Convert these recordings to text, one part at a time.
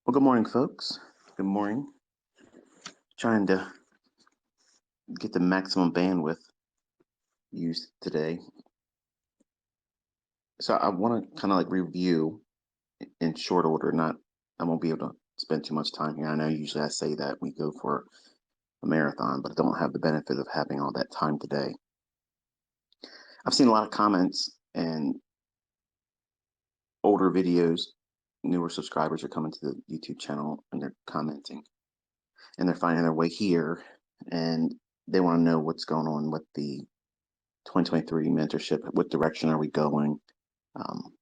Well, good morning, folks. Good morning. Trying to get the maximum bandwidth used today. So I want to kind of like review in short order. Not, I won't be able to spend too much time here. I know usually I say that we go for a marathon, but I don't have the benefit of having all that time today. I've seen a lot of comments and older videos. Newer subscribers are coming to the YouTube channel and they're commenting and they're finding their way here and they want to know what's going on with the 2023 mentorship. What direction are we going? Um,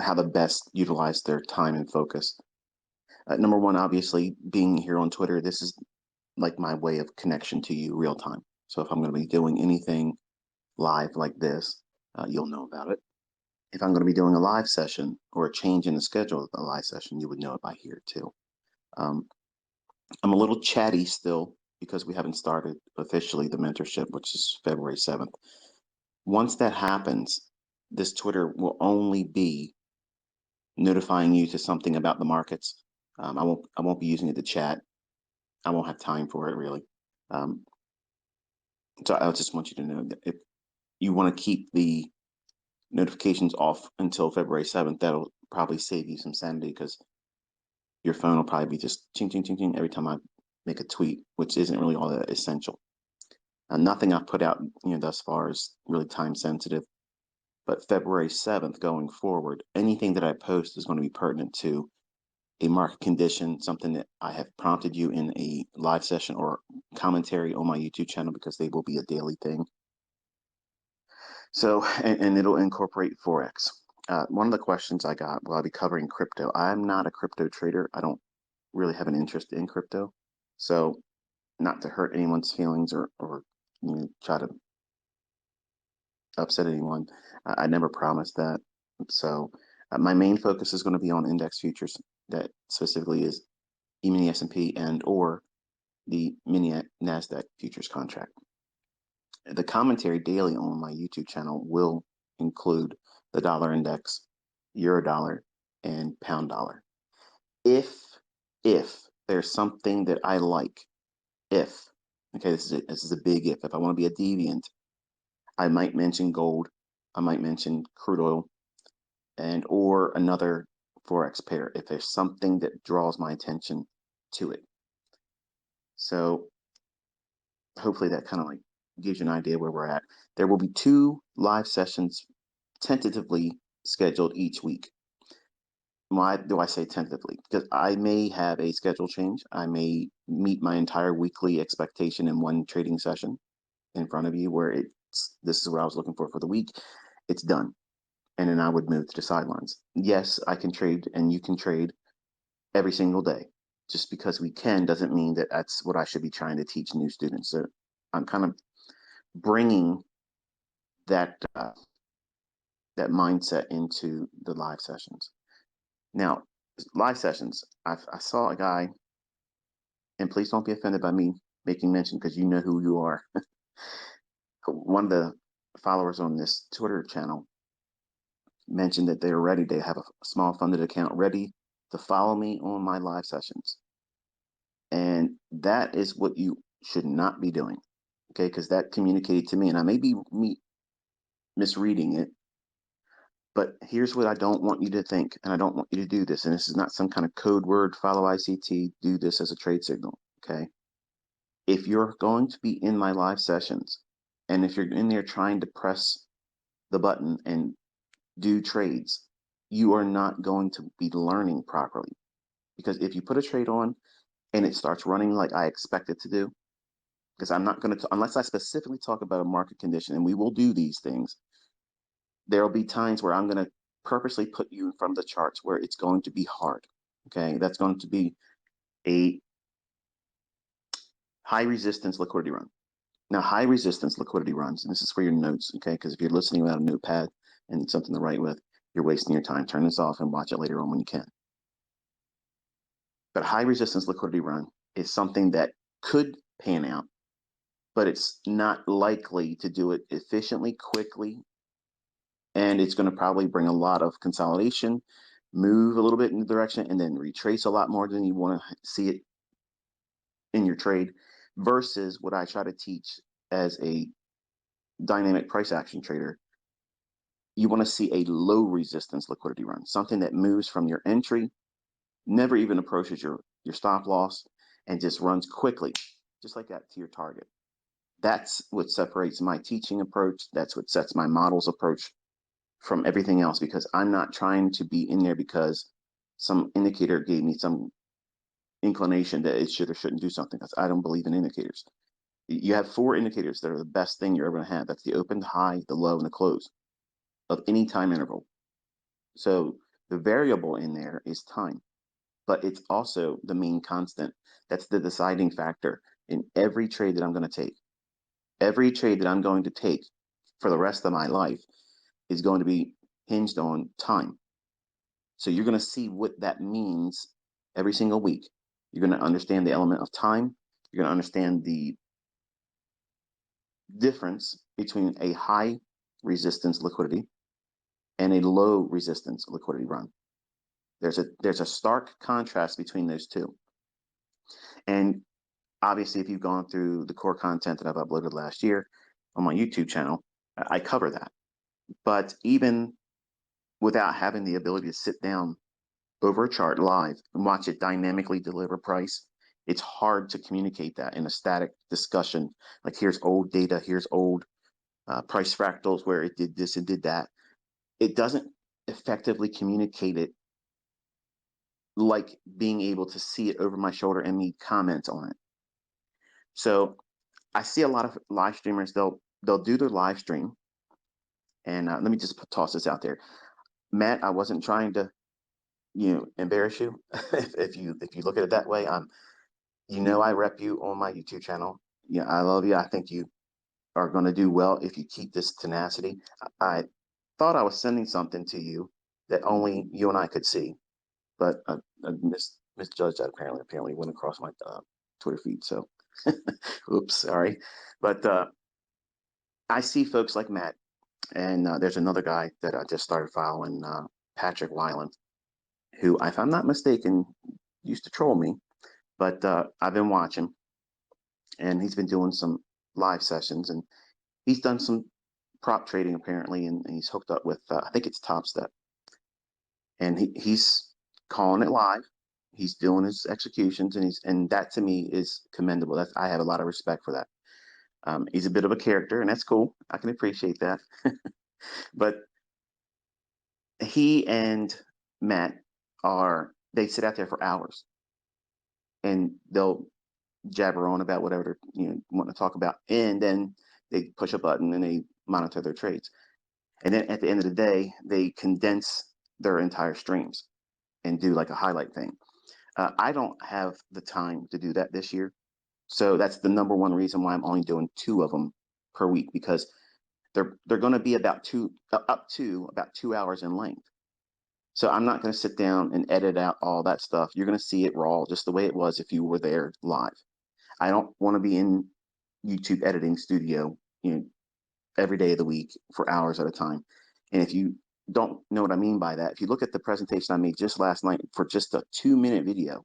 how to best utilize their time and focus. Number one, obviously, being here on Twitter, this is like my way of connection to you real time. So if I'm going to be doing anything live like this, you'll know about it. If I'm going to be doing a live session or a change in the schedule of the live session, you would know it by here too. Um, I'm a little chatty still because we haven't started officially the mentorship, which is February 7th. Once that happens, this Twitter will only be notifying you to something about the markets. I won't be using it to chat. I won't have time for it really. Um, so I just want you to know that if you want to keep the notifications off until February 7th, that'll probably save you some sanity because your phone will probably be just ching, ching, ching, ching every time I make a tweet, which isn't really all that essential. Nothing I've put out thus far is really time sensitive. But February 7th going forward, anything that I post is going to be pertinent to a market condition, something that I have prompted you in a live session or commentary on my YouTube channel because they will be a daily thing. So, and it'll incorporate Forex. One of the questions I got, well, I'll be covering crypto. I'm not a crypto trader. I don't really have an interest in crypto. So, not to hurt anyone's feelings or try to upset anyone, I never promised that. So, my main focus is going to be on index futures. That specifically is E-mini S&P and or the mini NASDAQ futures contract. The commentary daily on my YouTube channel will include the dollar index, euro dollar, and pound dollar. If there's something that I like, if okay, this is a big if. If I want to be a deviant, I might mention gold, I might mention crude oil, and or another forex pair. If there's something that draws my attention to it, so hopefully that kind of like gives you an idea where we're at. There will be 2 live sessions tentatively scheduled each week. Why do I say tentatively? Because I may have a schedule change. I may meet my entire weekly expectation in one trading session in front of you where this is what I was looking for the week. It's done. And then I would move to the sidelines. Yes, I can trade and you can trade every single day. Just because we can doesn't mean that that's what I should be trying to teach new students. So I'm kind of bringing that that mindset into the live sessions. Now, live sessions, I saw a guy, and please don't be offended by me making mention because you know who you are. One of the followers on this Twitter channel mentioned that they're ready. They have a small funded account ready to follow me on my live sessions. And that is what you should not be doing. Okay, because that communicated to me, and I may be misreading it, but here's what I don't want you to think, and I don't want you to do this. And this is not some kind of code word, follow ICT, do this as a trade signal. Okay. If you're going to be in my live sessions, and if you're in there trying to press the button and do trades, you are not going to be learning properly. Because if you put a trade on and it starts running like I expect it to do, because I'm not going to, unless I specifically talk about a market condition, and we will do these things, there'll be times where I'm going to purposely put you in front of the charts where it's going to be hard. Okay, that's going to be a high resistance liquidity run. Now, high resistance liquidity runs, and this is for your notes, okay? Because if you're listening without a notepad and something to write with, you're wasting your time. Turn this off and watch it later on when you can. But high resistance liquidity run is something that could pan out, but it's not likely to do it efficiently, quickly, and it's going to probably bring a lot of consolidation move a little bit in the direction and then retrace a lot more than you want to see it in your trade, versus what I try to teach as a dynamic price action trader. You want to see a low resistance liquidity run, something that moves from your entry, never even approaches your stop loss, and just runs quickly, just like that, to your target. That's what separates my teaching approach. That's what sets my models approach from everything else, because I'm not trying to be in there because some indicator gave me some inclination that it should or shouldn't do something. Because I don't believe in indicators. You have 4 indicators that are the best thing you're ever going to have. That's the open, the high, the low, and the close of any time interval. So the variable in there is time, but it's also the main constant. That's the deciding factor in every trade that I'm going to take. Every trade that I'm going to take for the rest of my life is going to be hinged on time. So you're going to see what that means every single week. You're going to understand the element of time. You're going to understand the difference between a high resistance liquidity and a low resistance liquidity run. There's a stark contrast between those two. And obviously, if you've gone through the core content that I've uploaded last year on my YouTube channel, I cover that. But even without having the ability to sit down over a chart live and watch it dynamically deliver price, it's hard to communicate that in a static discussion. Like, here's old data, here's old price fractals where it did this and did that. It doesn't effectively communicate it like being able to see it over my shoulder and me comment on it. So I see a lot of live streamers, they'll do their live stream. And let me just toss this out there. Matt, I wasn't trying to, embarrass you. if you look at it that way, I rep you on my YouTube channel. Yeah, I love you. I think you are going to do well if you keep this tenacity. I thought I was sending something to you that only you and I could see, but I misjudged that. Apparently went across my Twitter feed. So, oops, sorry. But I see folks like Matt, and there's another guy that I just started following, Patrick Weiland, who, if I'm not mistaken, used to troll me, but I've been watching, and he's been doing some live sessions, and he's done some prop trading apparently, and he's hooked up with I think it's Top Step, and he's calling it live. He's doing his executions, and that to me is commendable. I have a lot of respect for that. He's a bit of a character, and that's cool. I can appreciate that. But he and Matt they sit out there for hours, and they'll jabber on about whatever they're want to talk about, and then they push a button and they monitor their trades. And then at the end of the day, they condense their entire streams and do like a highlight thing. I don't have the time to do that this year. So that's the number one reason why I'm only doing 2 of them per week, because they're going to be about up to about 2 hours in length. So I'm not going to sit down and edit out all that stuff. You're going to see it raw, just the way it was if you were there live. I don't want to be in YouTube editing studio, every day of the week for hours at a time. And if you don't know what I mean by that, if you look at the presentation I made just last night for just a 2-minute video,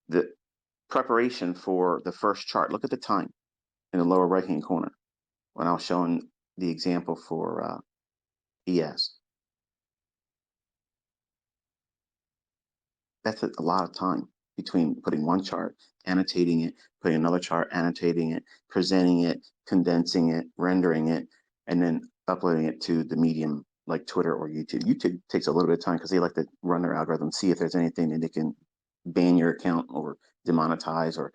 the preparation for the first chart, look at the time in the lower right-hand corner when I was showing the example for ES. That's a lot of time between putting one chart, annotating it, putting another chart, annotating it, presenting it, condensing it, rendering it, and then uploading it to the medium like Twitter or YouTube. YouTube takes a little bit of time because they like to run their algorithm, see if there's anything that they can ban your account or demonetize or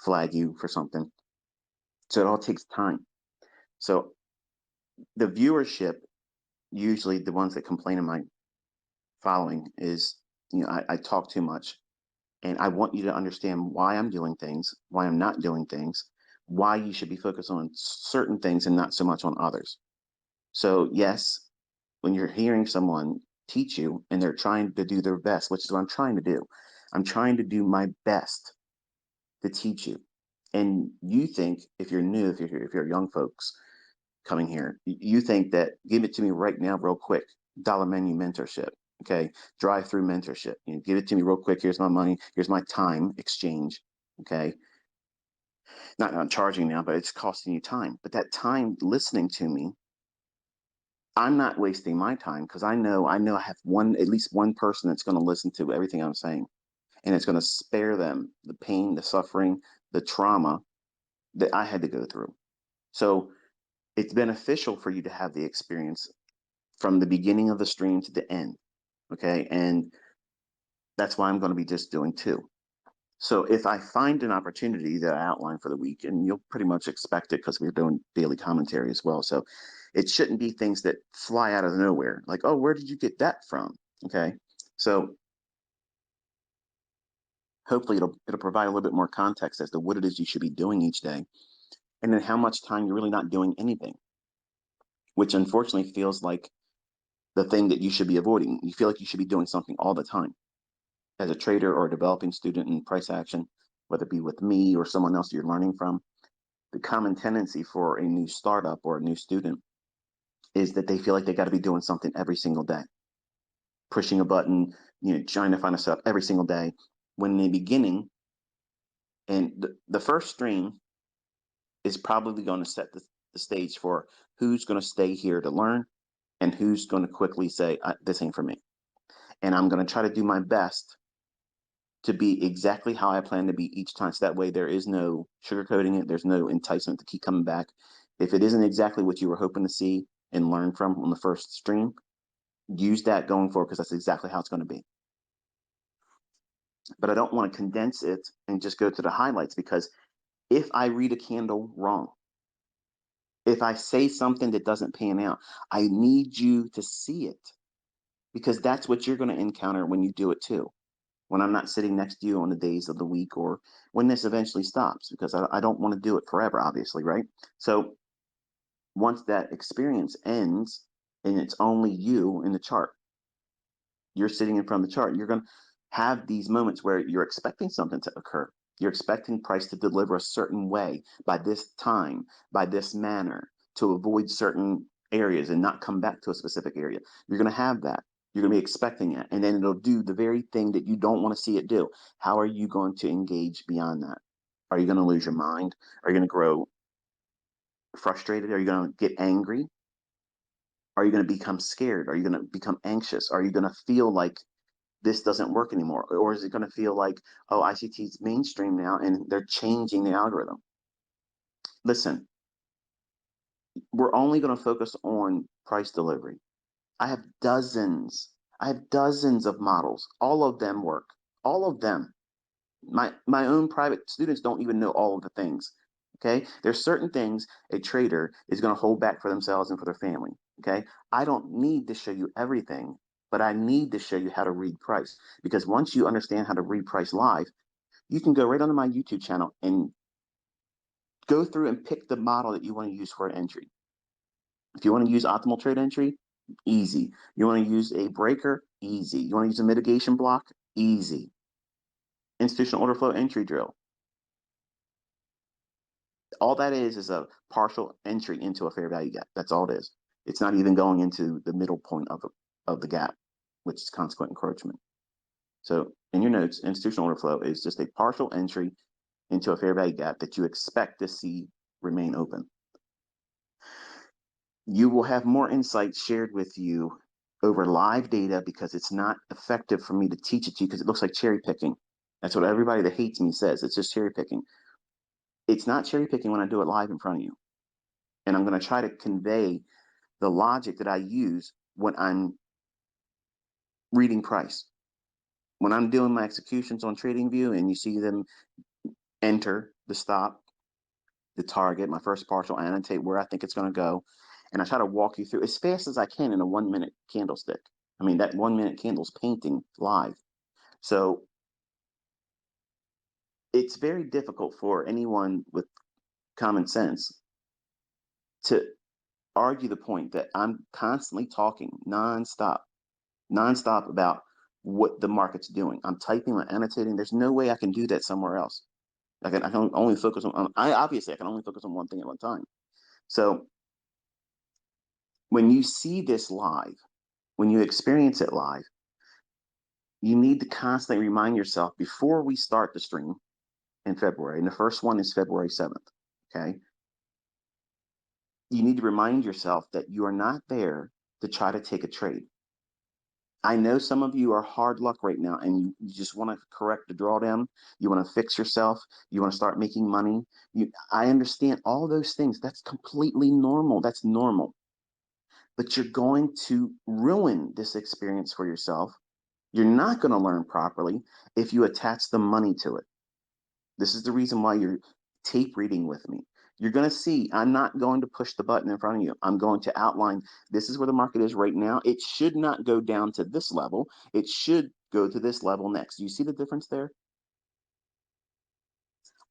flag you for something. So it all takes time. So the viewership, usually the ones that complain in my following, is I talk too much. And I want you to understand why I'm doing things, why I'm not doing things, why you should be focused on certain things and not so much on others. So yes, when you're hearing someone teach you and they're trying to do their best, which is what I'm trying to do, I'm trying to do my best to teach you. And you think, if you're new, if you're young folks coming here, you think that give it to me right now, real quick. dollar menu mentorship. Okay, drive through mentorship. You know, give it to me real quick. Here's my money. Here's my time exchange. Okay, not charging now, but it's costing you time. But that time listening to me, I'm not wasting my time because I know I have at least one person that's going to listen to everything I'm saying, and it's going to spare them the pain, the suffering, the trauma that I had to go through. So it's beneficial for you to have the experience from the beginning of the stream to the end. Okay, and that's why I'm going to be just doing two. So if I find an opportunity that I outline for the week, and you'll pretty much expect it because we're doing daily commentary as well. So it shouldn't be things that fly out of nowhere, like, oh, where did you get that from? Okay. So hopefully it'll provide a little bit more context as to what it is you should be doing each day, and then how much time you're really not doing anything, which unfortunately feels like the thing that you should be avoiding. You feel like you should be doing something all the time. As a trader or a developing student in price action, whether it be with me or someone else you're learning from, the common tendency for a new startup or a new student is that they feel like they got to be doing something every single day, pushing a button, trying to find a setup every single day. When in the beginning, and the first stream is probably going to set the stage for who's going to stay here to learn and who's going to quickly say, this ain't for me. And I'm going to try to do my best to be exactly how I plan to be each time. So that way there is no sugarcoating it. There's no enticement to keep coming back. If it isn't exactly what you were hoping to see and learn from on the first stream, use that going forward because that's exactly how it's going to be. But I don't want to condense it and just go to the highlights because if I read a candle wrong, if I say something that doesn't pan out, I need you to see it because that's what you're going to encounter when you do it too. When I'm not sitting next to you on the days of the week or when this eventually stops, because I don't want to do it forever, obviously, right? So once that experience ends and it's only you in the chart, you're sitting in front of the chart, you're going to have these moments where you're expecting something to occur. You're expecting price to deliver a certain way by this time, by this manner, to avoid certain areas and not come back to a specific area. You're going to have that. You're going to be expecting it. And then it'll do the very thing that you don't want to see it do. How are you going to engage beyond that? Are you going to lose your mind? Are you going to grow frustrated? Are you going to get angry? Are you going to become scared? Are you going to become anxious? Are you going to feel like this doesn't work anymore? Or is it going to feel like, oh, ICT is mainstream now and they're changing the algorithm? Listen, we're only going to focus on price delivery. I have dozens. I have dozens of models. All of them work. All of them. My own private students don't even know all of the things. Okay, there's certain things a trader is going to hold back for themselves and for their family. Okay, I don't need to show you everything, but I need to show you how to read price because once you understand how to read price live, you can go right onto my YouTube channel and go through and pick the model that you want to use for an entry. If you want to use optimal trade entry, easy. You want to use a breaker, easy. You want to use a mitigation block, easy. Institutional order flow entry drill. All that is a partial entry into a fair value gap. That's all it is. It's not even going into the middle point of the gap, which is consequent encroachment. So in your notes, institutional order flow is just a partial entry into a fair value gap that you expect to see remain open. You will have more insights shared with you over live data because it's not effective for me to teach it to you because it looks like cherry picking. That's what everybody that hates me says. It's just cherry picking. It's not cherry picking when I do it live in front of you. And I'm going to try to convey the logic that I use when I'm reading price. When I'm doing my executions on TradingView and you see them enter the stop, the target, my first partial, I annotate where I think it's going to go. And I try to walk you through as fast as I can in a 1 minute candlestick. I mean, that 1 minute candle's painting live. So it's very difficult for anyone with common sense to argue the point that I'm constantly talking nonstop about what the market's doing. I'm typing, I'm annotating. There's no way I can do that somewhere else. I can only focus on, I can only focus on one thing at one time. So when you see this live, when you experience it live, you need to constantly remind yourself before we start the stream in February, and the first one is February 7th, okay? You need to remind yourself that you are not there to try to take a trade. I know some of you are hard luck right now and you just want to correct the drawdown. You want to fix yourself. You want to start making money. I understand all those things. That's completely normal. That's normal. But you're going to ruin this experience for yourself. You're not going to learn properly if you attach the money to it. This is the reason why you're tape reading with me. You're going to see, I'm not going to push the button in front of you. I'm going to outline, this is where the market is right now. It should not go down to this level. It should go to this level next. Do you see the difference there?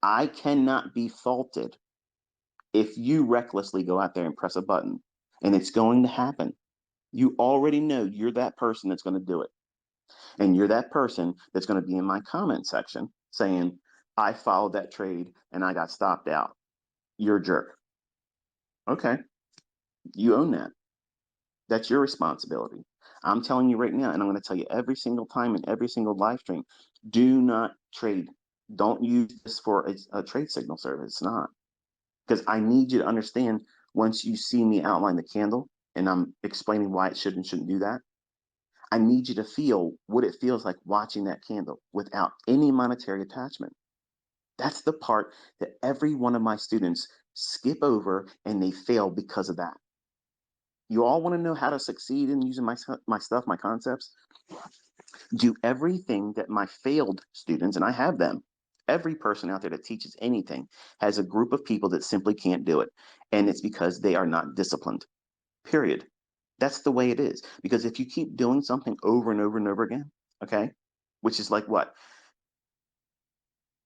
I cannot be faulted if you recklessly go out there and press a button, and it's going to happen. You already know you're that person that's going to do it. And you're that person that's going to be in my comment section saying, I followed that trade and I got stopped out. You're a jerk. Okay, you own that. That's your responsibility. I'm telling you right now, and I'm going to tell you every single time in every single live stream, do not trade. Don't use this for a trade signal service. It's not. Because I need you to understand once you see me outline the candle and I'm explaining why it should and shouldn't do that, I need you to feel what it feels like watching that candle without any monetary attachment. That's the part that every one of my students skip over and they fail because of that. You all want to know how to succeed in using my stuff, my concepts? Do everything that my failed students, and I have them, every person out there that teaches anything has a group of people that simply can't do it. And it's because they are not disciplined, period. That's the way it is. Because if you keep doing something over and over and over again, okay, which is like what?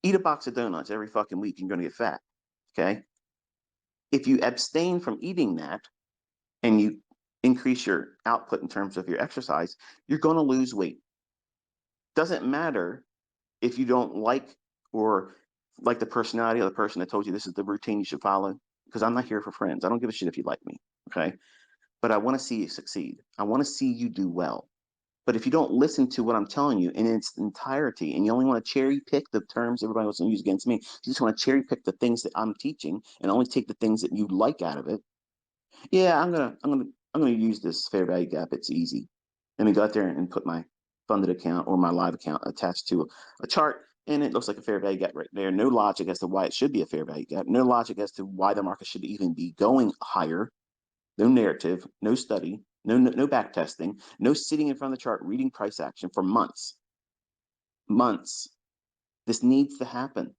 Eat a box of donuts every fucking week, you're going to get fat, okay? If you abstain from eating that and you increase your output in terms of your exercise, you're going to lose weight. Doesn't matter if you don't like or like the personality of the person that told you this is the routine you should follow, because I'm not here for friends. I don't give a shit if you like me, okay? But I want to see you succeed. I want to see you do well. But if you don't listen to what I'm telling you in its entirety, and you only want to cherry pick the terms everybody wants to use against me, you just want to cherry pick the things that I'm teaching and only take the things that you like out of it. Yeah, I'm gonna use this fair value gap. It's easy. Let me go out there and put my funded account or my live account attached to a chart, and it looks like a fair value gap right there. No logic as to why it should be a fair value gap. No logic as to why the market should even be going higher. No narrative, no study, no back testing, no sitting in front of the chart reading price action for months. Months. This needs to happen.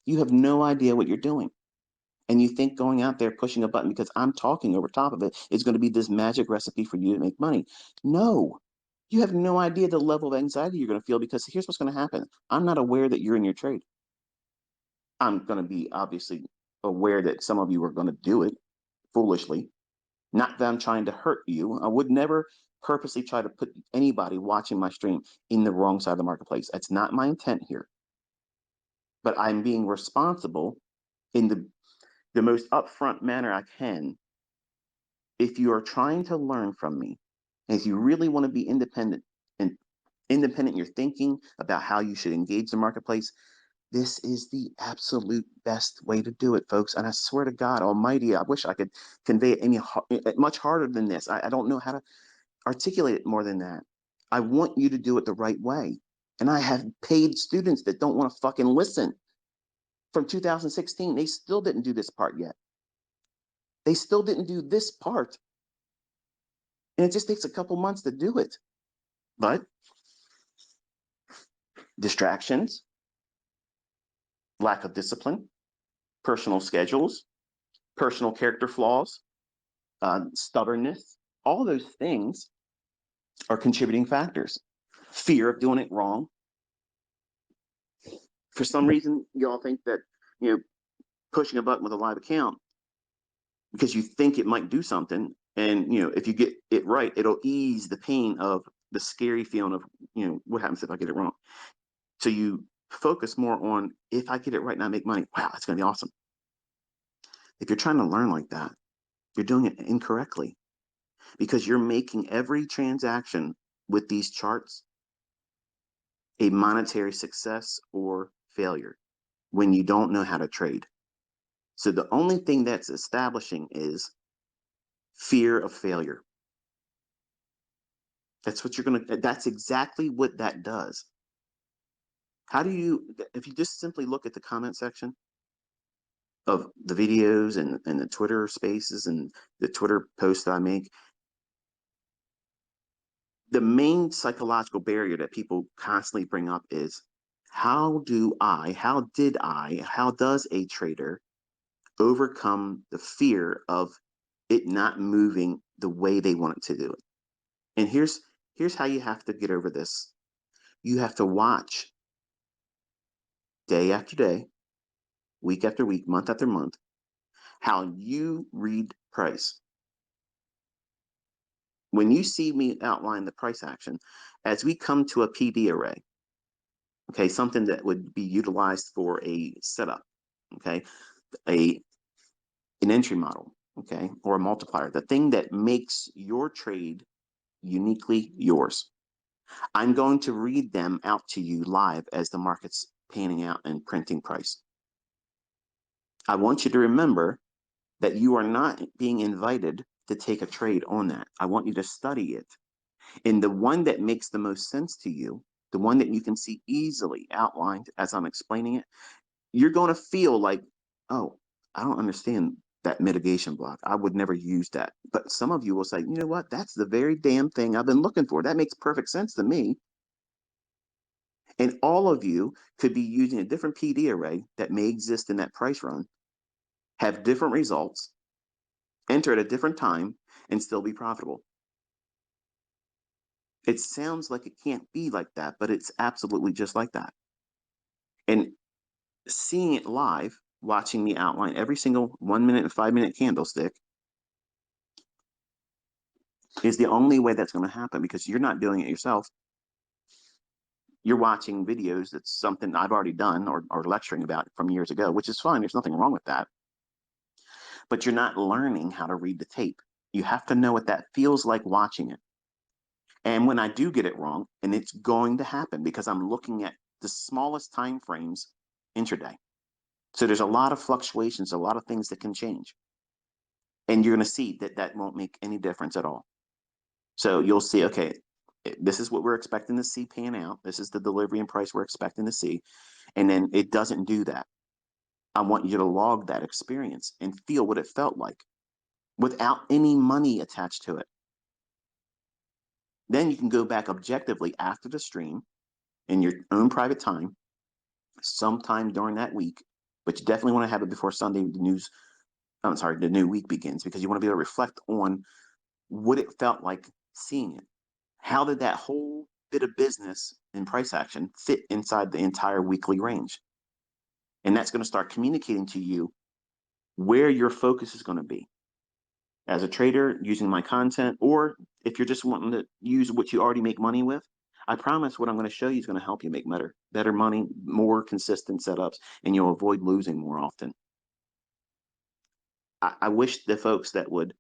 You have no idea what you're doing. And you think going out there pushing a button because I'm talking over top of it is going to be this magic recipe for you to make money. No, you have no idea the level of anxiety you're going to feel, because here's what's going to happen. I'm not aware that you're in your trade. I'm going to be obviously aware that some of you are going to do it foolishly. Not that I'm trying to hurt you. I would never purposely try to put anybody watching my stream in the wrong side of the marketplace. That's not my intent here. But I'm being responsible in the most upfront manner I can. If you are trying to learn from me, and if you really want to be independent and independent in your thinking about how you should engage the marketplace, this is the absolute best way to do it, folks. And I swear to God Almighty, I wish I could convey it much harder than this. I don't know how to articulate it more than that. I want you to do it the right way. And I have paid students that don't want to fucking listen. From 2016, they still didn't do this part yet. They still didn't do this part. And it just takes a couple months to do it. But distractions, lack of discipline, personal schedules, personal character flaws, stubbornness, all those things are contributing factors. Fear of doing it wrong. For some reason, y'all think that, pushing a button with a live account because you think it might do something, and if you get it right, it'll ease the pain of the scary feeling of what happens if I get it wrong. So you focus more on, if I get it right and I make money, wow, it's going to be awesome. If you're trying to learn like that, you're doing it incorrectly. because you're making every transaction with these charts a monetary success or failure when you don't know how to trade. So the only thing that's establishing is fear of failure. That's what you're going to, that's exactly what that does. How do you, if you just simply look at the comment section of the videos and the Twitter spaces and the Twitter posts that I make, the main psychological barrier that people constantly bring up is how does a trader overcome the fear of it not moving the way they want it to do it? And here's how you have to get over this. You have to watch day after day, week after week, month after month, how you read price. When you see me outline the price action, as we come to a PD array, okay, something that would be utilized for a setup, okay, a an entry model, okay, or a multiplier, the thing that makes your trade uniquely yours. I'm going to read them out to you live as the market's panning out and printing price. I want you to remember that you are not being invited to take a trade on that. I want you to study it. And the one that makes the most sense to you, the one that you can see easily outlined as I'm explaining it, you're going to feel like, oh, I don't understand that mitigation block. I would never use that. But some of you will say, you know what? That's the very damn thing I've been looking for. That makes perfect sense to me. And all of you could be using a different PD array that may exist in that price run, have different results, enter at a different time, and still be profitable. It sounds like it can't be like that, but it's absolutely just like that. And seeing it live, watching me outline every single 1 minute and 5 minute candlestick is the only way that's going to happen, because you're not doing it yourself. You're watching videos that's something I've already done or lecturing about from years ago, which is fine. There's nothing wrong with that. But you're not learning how to read the tape. You have to know what that feels like watching it. And when I do get it wrong, and it's going to happen because I'm looking at the smallest time frames intraday. So there's a lot of fluctuations, a lot of things that can change. And you're going to see that that won't make any difference at all. So you'll see, okay, this is what we're expecting to see pan out. This is the delivery and price we're expecting to see. And then it doesn't do that. I want you to log that experience and feel what it felt like without any money attached to it. Then you can go back objectively after the stream in your own private time, sometime during that week, but you definitely want to have it before Sunday the new week begins, because you want to be able to reflect on what it felt like seeing it. How did that whole bit of business and price action fit inside the entire weekly range? And that's going to start communicating to you where your focus is going to be as a trader using my content, or if you're just wanting to use what you already make money with. I promise what I'm going to show you is going to help you make better money, more consistent setups, and you'll avoid losing more often. I wish the folks that would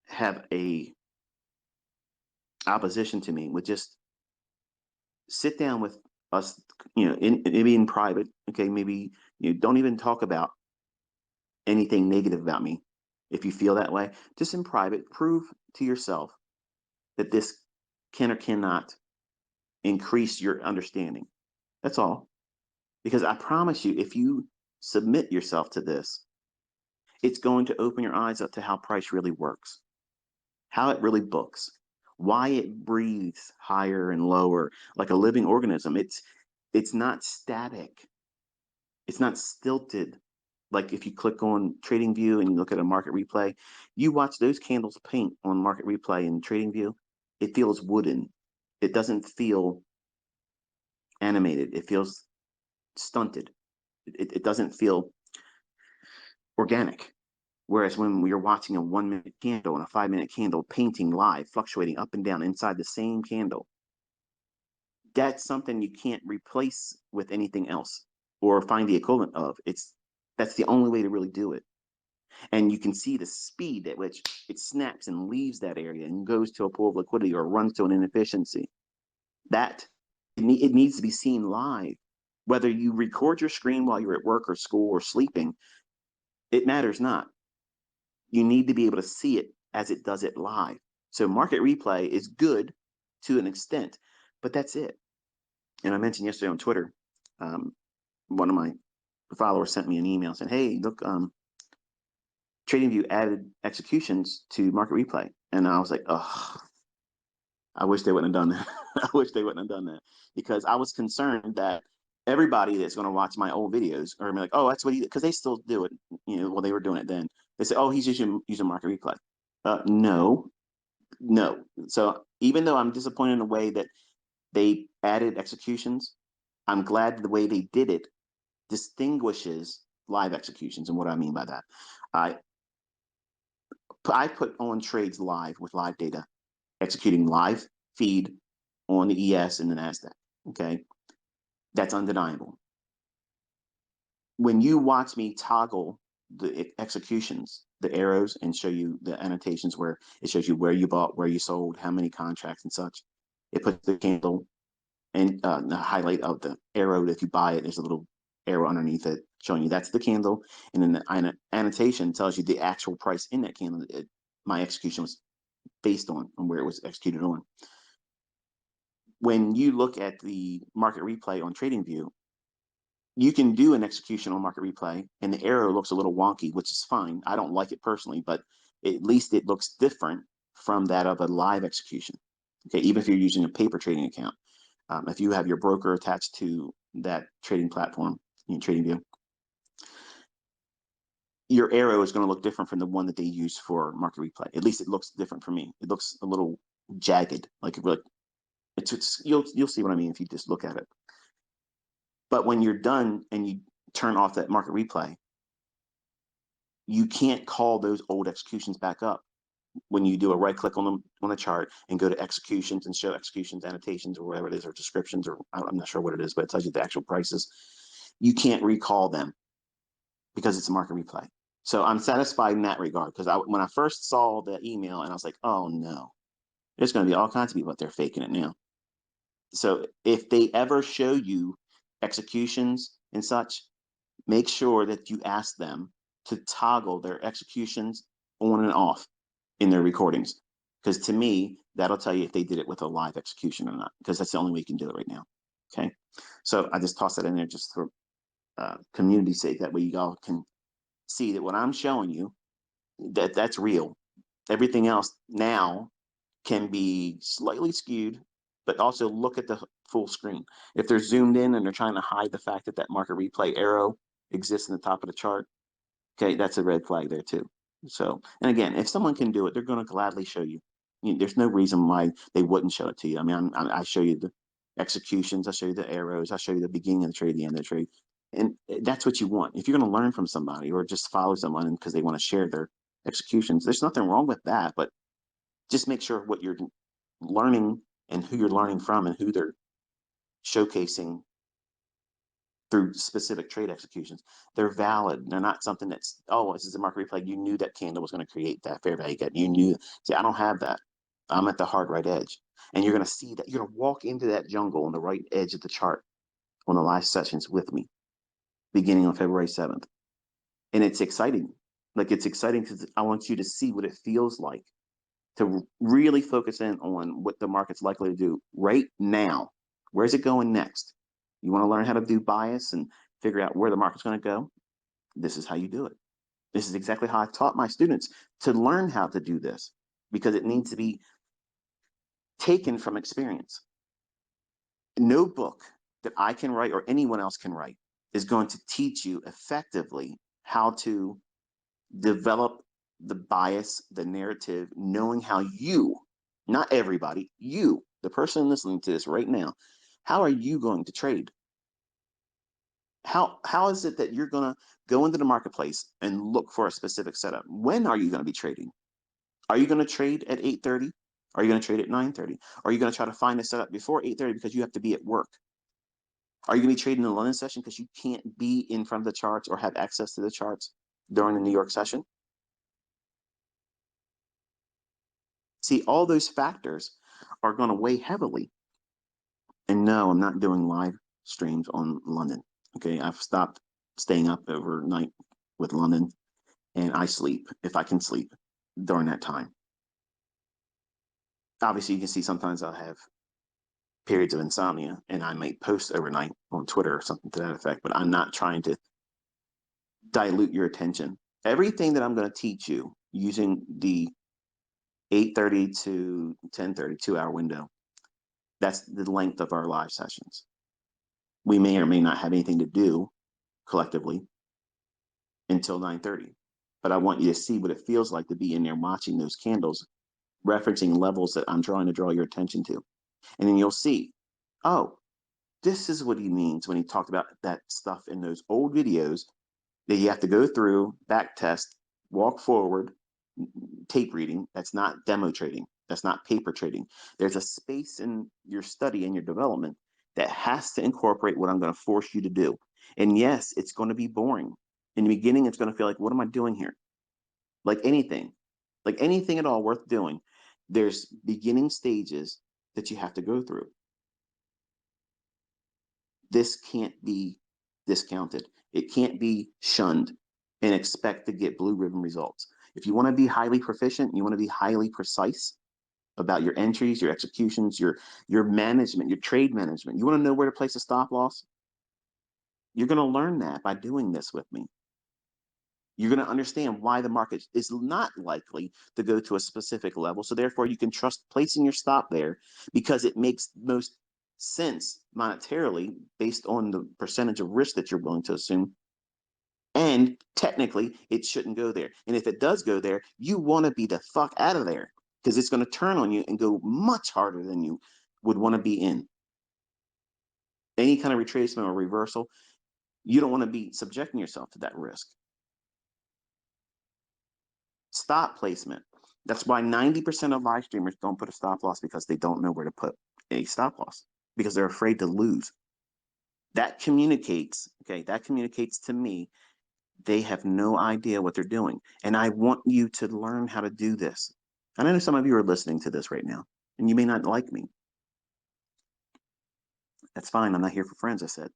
have a opposition to me would just sit down with us, maybe in private. Okay, maybe don't even talk about anything negative about me. If you feel that way, just in private, prove to yourself that this can or cannot increase your understanding. That's all. Because I promise you, if you submit yourself to this, it's going to open your eyes up to how price really works, how it really books, why it breathes higher and lower like a living organism. It's not static. It's not stilted. Like if you click on Trading View and you look at a market replay, you watch those candles paint on market replay and Trading View, it feels wooden. It doesn't feel animated. It feels stunted. It doesn't feel organic. Whereas when we are watching a 1 minute candle and a 5 minute candle painting live, fluctuating up and down inside the same candle, that's something you can't replace with anything else or find the equivalent of. That's the only way to really do it. And you can see the speed at which it snaps and leaves that area and goes to a pool of liquidity or runs to an inefficiency. That it needs to be seen live. Whether you record your screen while you're at work or school or sleeping, it matters not. You need to be able to see it as it does it live. So market replay is good to an extent, but that's it. And I mentioned yesterday on Twitter, one of my followers sent me an email saying, "Hey, look, TradingView added executions to market replay," and I was like, "Oh, I wish they wouldn't have done that. I wish they wouldn't have done that," because I was concerned that everybody that's going to watch my old videos are going to be like, "Oh, that's what he," because they still do it. Well, they were doing it then. They say, "Oh, he's using market replay." No, no. So even though I'm disappointed in the way that they added executions, I'm glad the way they did it distinguishes live executions. And what I mean by that, I I put on trades live with live data, executing live feed on the ES and the NASDAQ. Okay, that's undeniable. When you watch me toggle the executions, the arrows, and show you the annotations where it shows you where you bought, where you sold, how many contracts and such, it puts the candle and the highlight of the arrow. If you buy it, there's a little arrow underneath it showing you that's the candle, and then the annotation tells you the actual price in that candle. My execution was based on where it was executed on. When you look at the market replay on TradingView, you can do an execution on market replay and the arrow looks a little wonky, which is fine. I don't like it personally, but at least it looks different from that of a live execution. Okay, even if you're using a paper trading account. If you have your broker attached to that trading platform, TradingView, your arrow is going to look different from the one that they use for market replay. At least it looks different for me. It looks a little jagged, like you'll see what I mean if you just look at it. But when you're done and you turn off that market replay, you can't call those old executions back up. When you do a right click on the chart and go to executions and show executions, annotations, or whatever it is, or descriptions, or I'm not sure what it is, but it tells you the actual prices, you can't recall them because it's a market replay. So I'm satisfied in that regard, because when I first saw the email and I was like, oh no, there's going to be all kinds of people out there faking it now. So if they ever show you executions and such, make sure that you ask them to toggle their executions on and off in their recordings. Because to me, that'll tell you if they did it with a live execution or not, because that's the only way you can do it right now. Okay. So I just tossed that in there just for community's sake. That way you all can see that what I'm showing you, that's real. Everything else now can be slightly skewed, but also look at the full screen. If they're zoomed in and they're trying to hide the fact that that market replay arrow exists in the top of the chart, okay, that's a red flag there too. So, and again, if someone can do it, they're going to gladly show you. There's no reason why they wouldn't show it to you. I mean, I show you the executions, I show you the arrows, I show you the beginning of the trade, the end of the trade, and that's what you want. If you're going to learn from somebody or just follow someone because they want to share their executions, there's nothing wrong with that. But just make sure what you're learning and who you're learning from and who they're showcasing through specific trade executions, they're valid. They're not something that's, oh, this is a market replay. You knew that candle was going to create that fair value gap. You knew. See, I don't have that. I'm at the hard right edge. And you're going to see that. You're going to walk into that jungle on the right edge of the chart on the live sessions with me beginning on February 7th. And it's exciting. Like, it's exciting because I want you to see what it feels like to really focus in on what the market's likely to do right now. Where's it going next? You want to learn how to do bias and figure out where the market's going to go? This is how you do it. This is exactly how I've taught my students to learn how to do this, because it needs to be taken from experience. No book that I can write or anyone else can write is going to teach you effectively how to develop the bias, the narrative, knowing how you, not everybody, you, the person listening to this right now, how are you going to trade? How is it that you're going to go into the marketplace and look for a specific setup? When are you going to be trading? Are you going to trade at 8:30? Are you going to trade at 9:30? Are you going to try to find a setup before 8:30 because you have to be at work? Are you going to be trading in the London session because you can't be in front of the charts or have access to the charts during the New York session? See, all those factors are going to weigh heavily. And no, I'm not doing live streams on London. Okay, I've stopped staying up overnight with London, and I sleep if I can sleep during that time. Obviously, you can see sometimes I'll have periods of insomnia, and I might post overnight on Twitter or something to that effect. But I'm not trying to dilute your attention. Everything that I'm going to teach you using the 8:30 to 10:30 2-hour window, that's the length of our live sessions. We may or may not have anything to do collectively until 9:30, but I want you to see what it feels like to be in there watching those candles, referencing levels that I'm trying to draw your attention to. And then you'll see, oh, this is what he means when he talked about that stuff in those old videos that you have to go through, back test, walk forward, tape reading. That's not demo trading. That's not paper trading. There's a space in your study and your development that has to incorporate what I'm going to force you to do. And yes, it's going to be boring. In the beginning, it's going to feel like, what am I doing here? Like anything at all worth doing, there's beginning stages that you have to go through. This can't be discounted. It can't be shunned and expect to get blue ribbon results. If you want to be highly proficient, you want to be highly precise about your entries, your executions, your management, your trade management. You want to know where to place a stop loss? You're going to learn that by doing this with me. You're going to understand why the market is not likely to go to a specific level. So therefore, you can trust placing your stop there because it makes most sense monetarily based on the percentage of risk that you're willing to assume. And technically, it shouldn't go there. And if it does go there, you want to be the fuck out of there because it's going to turn on you and go much harder than you would want to be in. Any kind of retracement or reversal, you don't want to be subjecting yourself to that risk. Stop placement. That's why 90% of live streamers don't put a stop loss because they don't know where to put a stop loss because they're afraid to lose. That communicates, okay, that communicates to me they have no idea what they're doing. And I want you to learn how to do this. And I know some of you are listening to this right now, and you may not like me. That's fine. I'm not here for friends, I said.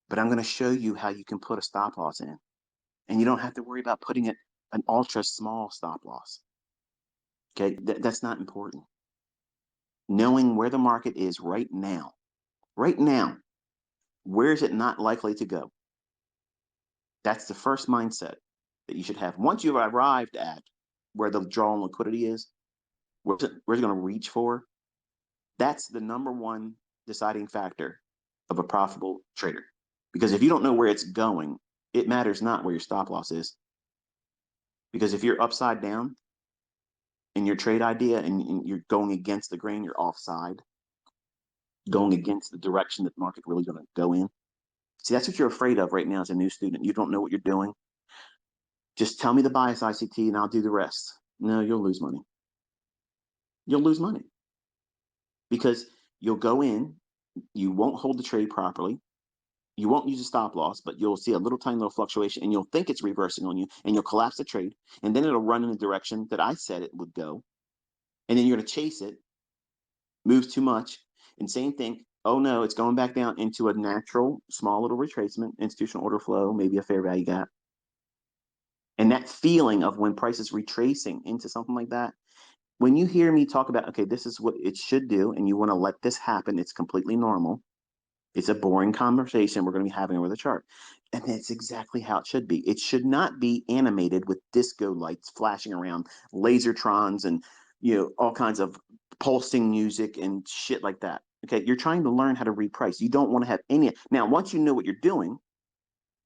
But I'm going to show you how you can put a stop loss in. And you don't have to worry about putting it an ultra small stop loss. Okay, that's not important. Knowing where the market is right now, where is it not likely to go? That's the first mindset that you should have. Once you've arrived at where the draw on liquidity is, where it's going to reach for, that's the number one deciding factor of a profitable trader. Because if you don't know where it's going, it matters not where your stop loss is. Because if you're upside down in your trade idea and you're going against the grain, you're offside, going against the direction that the market really going to go in. See, that's what you're afraid of right now as a new student. You don't know what you're doing. Just tell me the bias ICT and I'll do the rest. No, you'll lose money. You'll lose money because you'll go in, you won't hold the trade properly. You won't use a stop loss, but you'll see a little tiny little fluctuation and you'll think it's reversing on you and you'll collapse the trade. And then it'll run in the direction that I said it would go. And then you're going to chase it, moves too much. And same thing. Oh no, it's going back down into a natural small little retracement, institutional order flow, maybe a fair value gap. And that feeling of when price is retracing into something like that, when you hear me talk about, okay, this is what it should do, and you want to let this happen, it's completely normal. It's a boring conversation we're going to be having over the chart. And that's exactly how it should be. It should not be animated with disco lights flashing around, lasertrons, and all kinds of pulsing music and shit like that. Okay, you're trying to learn how to reprice. You don't want to have any. Now, once you know what you're doing,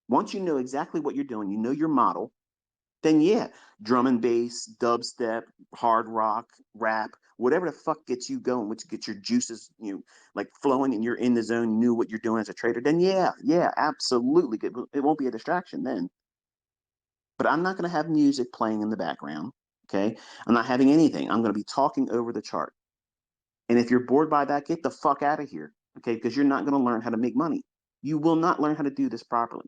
once you know exactly what you're doing, you know your model, then yeah, drum and bass, dubstep, hard rock, rap, whatever the fuck gets you going, which gets your juices, like flowing and you're in the zone, you knew what you're doing as a trader, then yeah, absolutely. It won't be a distraction then. But I'm not going to have music playing in the background. Okay. I'm not having anything. I'm going to be talking over the chart. And if you're bored by that, get the fuck out of here. Okay. Because you're not going to learn how to make money. You will not learn how to do this properly.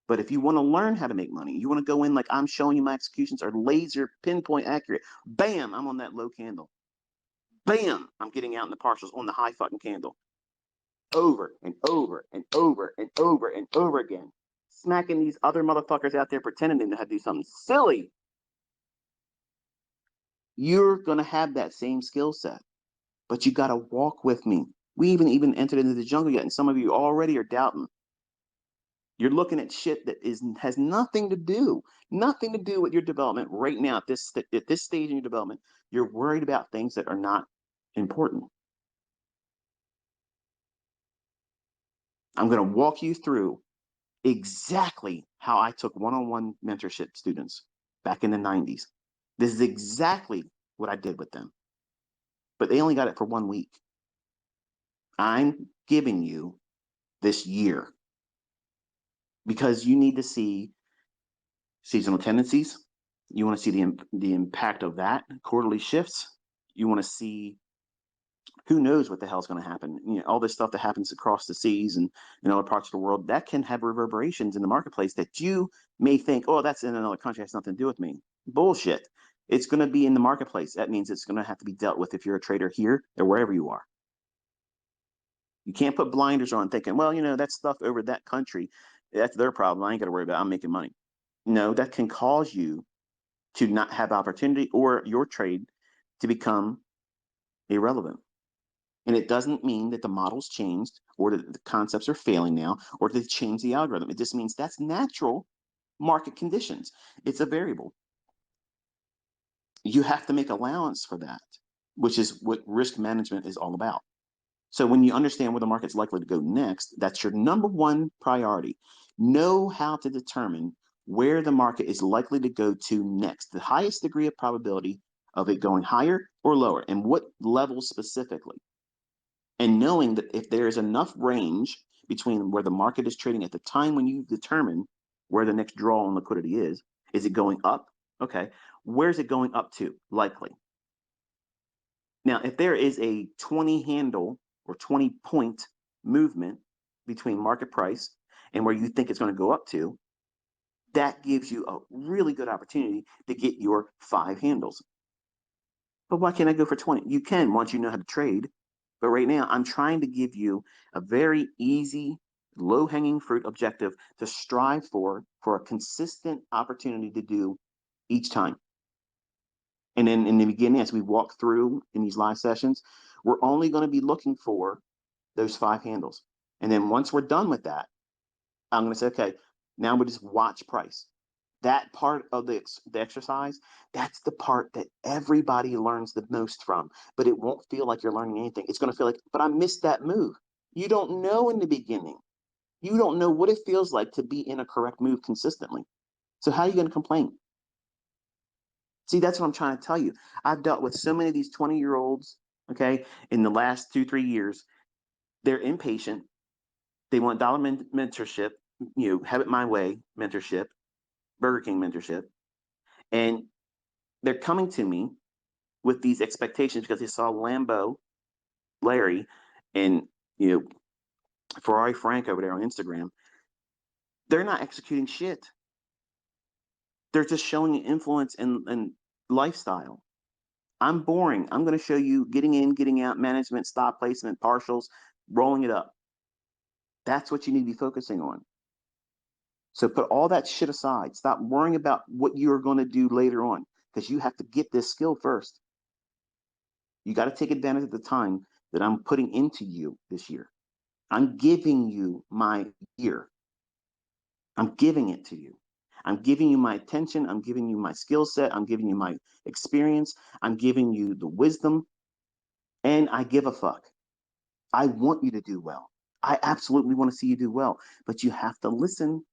But if you want to learn how to make money, you want to go in like I'm showing you, my executions are laser pinpoint accurate. Bam, I'm on that low candle. Bam, I'm getting out in the partials on the high fucking candle. Over and over and over and over and over again. Smacking these other motherfuckers out there pretending they know how to do something silly. You're going to have that same skill set, but you got to walk with me. We even entered into the jungle yet, and some of you already are doubting. You're looking at shit that has nothing to do with your development right now at this stage in your development. You're worried about things that are not important. I'm going to walk you through exactly how I took one-on-one mentorship students back in the 90s. This is exactly what I did with them. But they only got it for 1 week. I'm giving you this year because you need to see seasonal tendencies. You want to see the impact of that, quarterly shifts. You want to see who knows what the hell's going to happen. You know, all this stuff that happens across the seas and in other parts of the world that can have reverberations in the marketplace that you may think, oh, that's in another country, has nothing to do with me. Bullshit. It's going to be in the marketplace. That means it's going to have to be dealt with if you're a trader here or wherever you are. You can't put blinders on thinking, well, you know, that stuff over that country, that's their problem. I ain't got to worry about it. I'm making money. No, that can cause you to not have opportunity or your trade to become irrelevant. And it doesn't mean that the model's changed or that the concepts are failing now or to change the algorithm. It just means that's natural market conditions. It's a variable. You have to make allowance for that, which is what risk management is all about. So when you understand where the market's likely to go next, that's your number one priority. Know how to determine where the market is likely to go to next, the highest degree of probability of it going higher or lower, and what level specifically. And knowing that if there is enough range between where the market is trading at the time when you determine where the next draw on liquidity is it going up? Okay. Where's it going up to? Likely. Now, if there is a 20 handle or 20 point movement between market price and where you think it's going to go up to, that gives you a really good opportunity to get your 5 handles. But why can't I go for 20? You can once you know how to trade. But right now, I'm trying to give you a very easy, low-hanging fruit objective to strive for a consistent opportunity to do each time. And then in the beginning, as we walk through in these live sessions, we're only going to be looking for those 5 handles. And then once we're done with that, I'm going to say, okay, now we just watch price. That part of the exercise, that's the part that everybody learns the most from, but it won't feel like you're learning anything. It's going to feel like, but I missed that move. You don't know in the beginning. You don't know what it feels like to be in a correct move consistently. So how are you going to complain? See, that's what I'm trying to tell you. I've dealt with so many of these 20-year-olds, okay, in the last 2-3 years. They're impatient. They want dollar mentorship, have it my way mentorship, Burger King mentorship. And they're coming to me with these expectations because they saw Lambo Larry and Ferrari Frank over there on Instagram. They're not executing shit. They're just showing influence and lifestyle. I'm boring. I'm going to show you getting in, getting out, management, stop placement, partials, rolling it up. That's what you need to be focusing on. So put all that shit aside. Stop worrying about what you're going to do later on because you have to get this skill first. You got to take advantage of the time that I'm putting into you this year. I'm giving you my year. I'm giving it to you. I'm giving you my attention. I'm giving you my skill set. I'm giving you my experience. I'm giving you the wisdom. And I give a fuck. I want you to do well. I absolutely want to see you do well. But you have to listen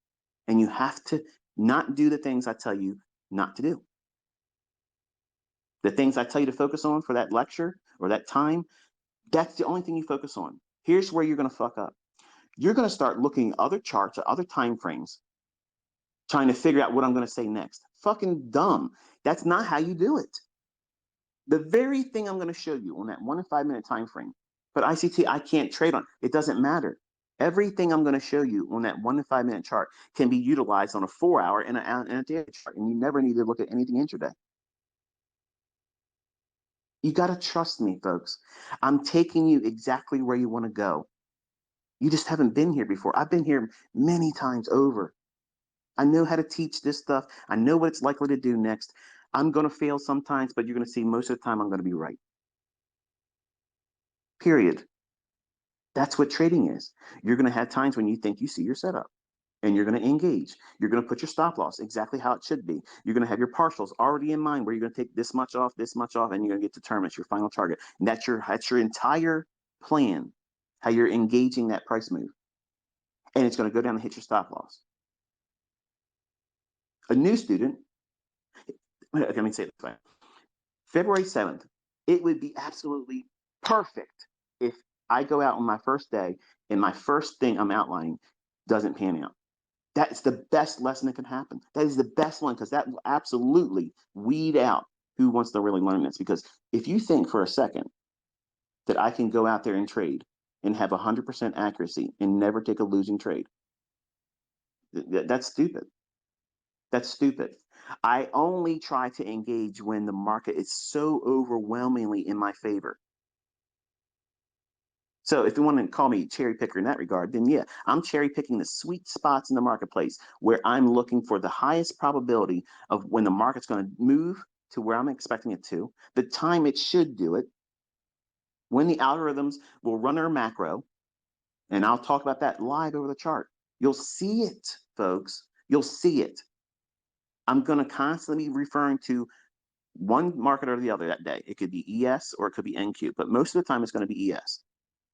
and you have to not do the things I tell you not to do. The things I tell you to focus on for that lecture or that time, that's the only thing you focus on. Here's where you're going to fuck up. You're going to start looking at other charts or other time frames, trying to figure out what I'm going to say next. Fucking dumb. That's not how you do it. The very thing I'm going to show you on that 1 and 5 minute time frame, but ICT, I can't trade on. It doesn't matter. Everything I'm going to show you on that 1 to 5 minute chart can be utilized on a 4 hour and a daily chart, and you never need to look at anything intraday. You got to trust me, folks. I'm taking you exactly where you want to go. You just haven't been here before. I've been here many times over. I know how to teach this stuff. I know what it's likely to do next. I'm going to fail sometimes, but you're going to see most of the time I'm going to be right. Period. That's what trading is. You're going to have times when you think you see your setup and you're going to engage. You're going to put your stop loss exactly how it should be. You're going to have your partials already in mind where you're going to take this much off, and you're going to get determined. It's your final target. And that's your entire plan, how you're engaging that price move. And it's going to go down and hit your stop loss. A new student, let me say it this way. February 7th, it would be absolutely perfect if I go out on my first day and my first thing I'm outlining doesn't pan out. That's the best lesson that can happen. That is the best one because that will absolutely weed out who wants to really learn this. Because if you think for a second that I can go out there and trade and have 100% accuracy and never take a losing trade, that's stupid. That's stupid. I only try to engage when the market is so overwhelmingly in my favor. So if you want to call me cherry picker in that regard, then yeah, I'm cherry picking the sweet spots in the marketplace where I'm looking for the highest probability of when the market's going to move to where I'm expecting it to, the time it should do it, when the algorithms will run their macro, and I'll talk about that live over the chart. You'll see it, folks. You'll see it. I'm going to constantly be referring to one market or the other that day. It could be ES or it could be NQ, but most of the time it's going to be ES.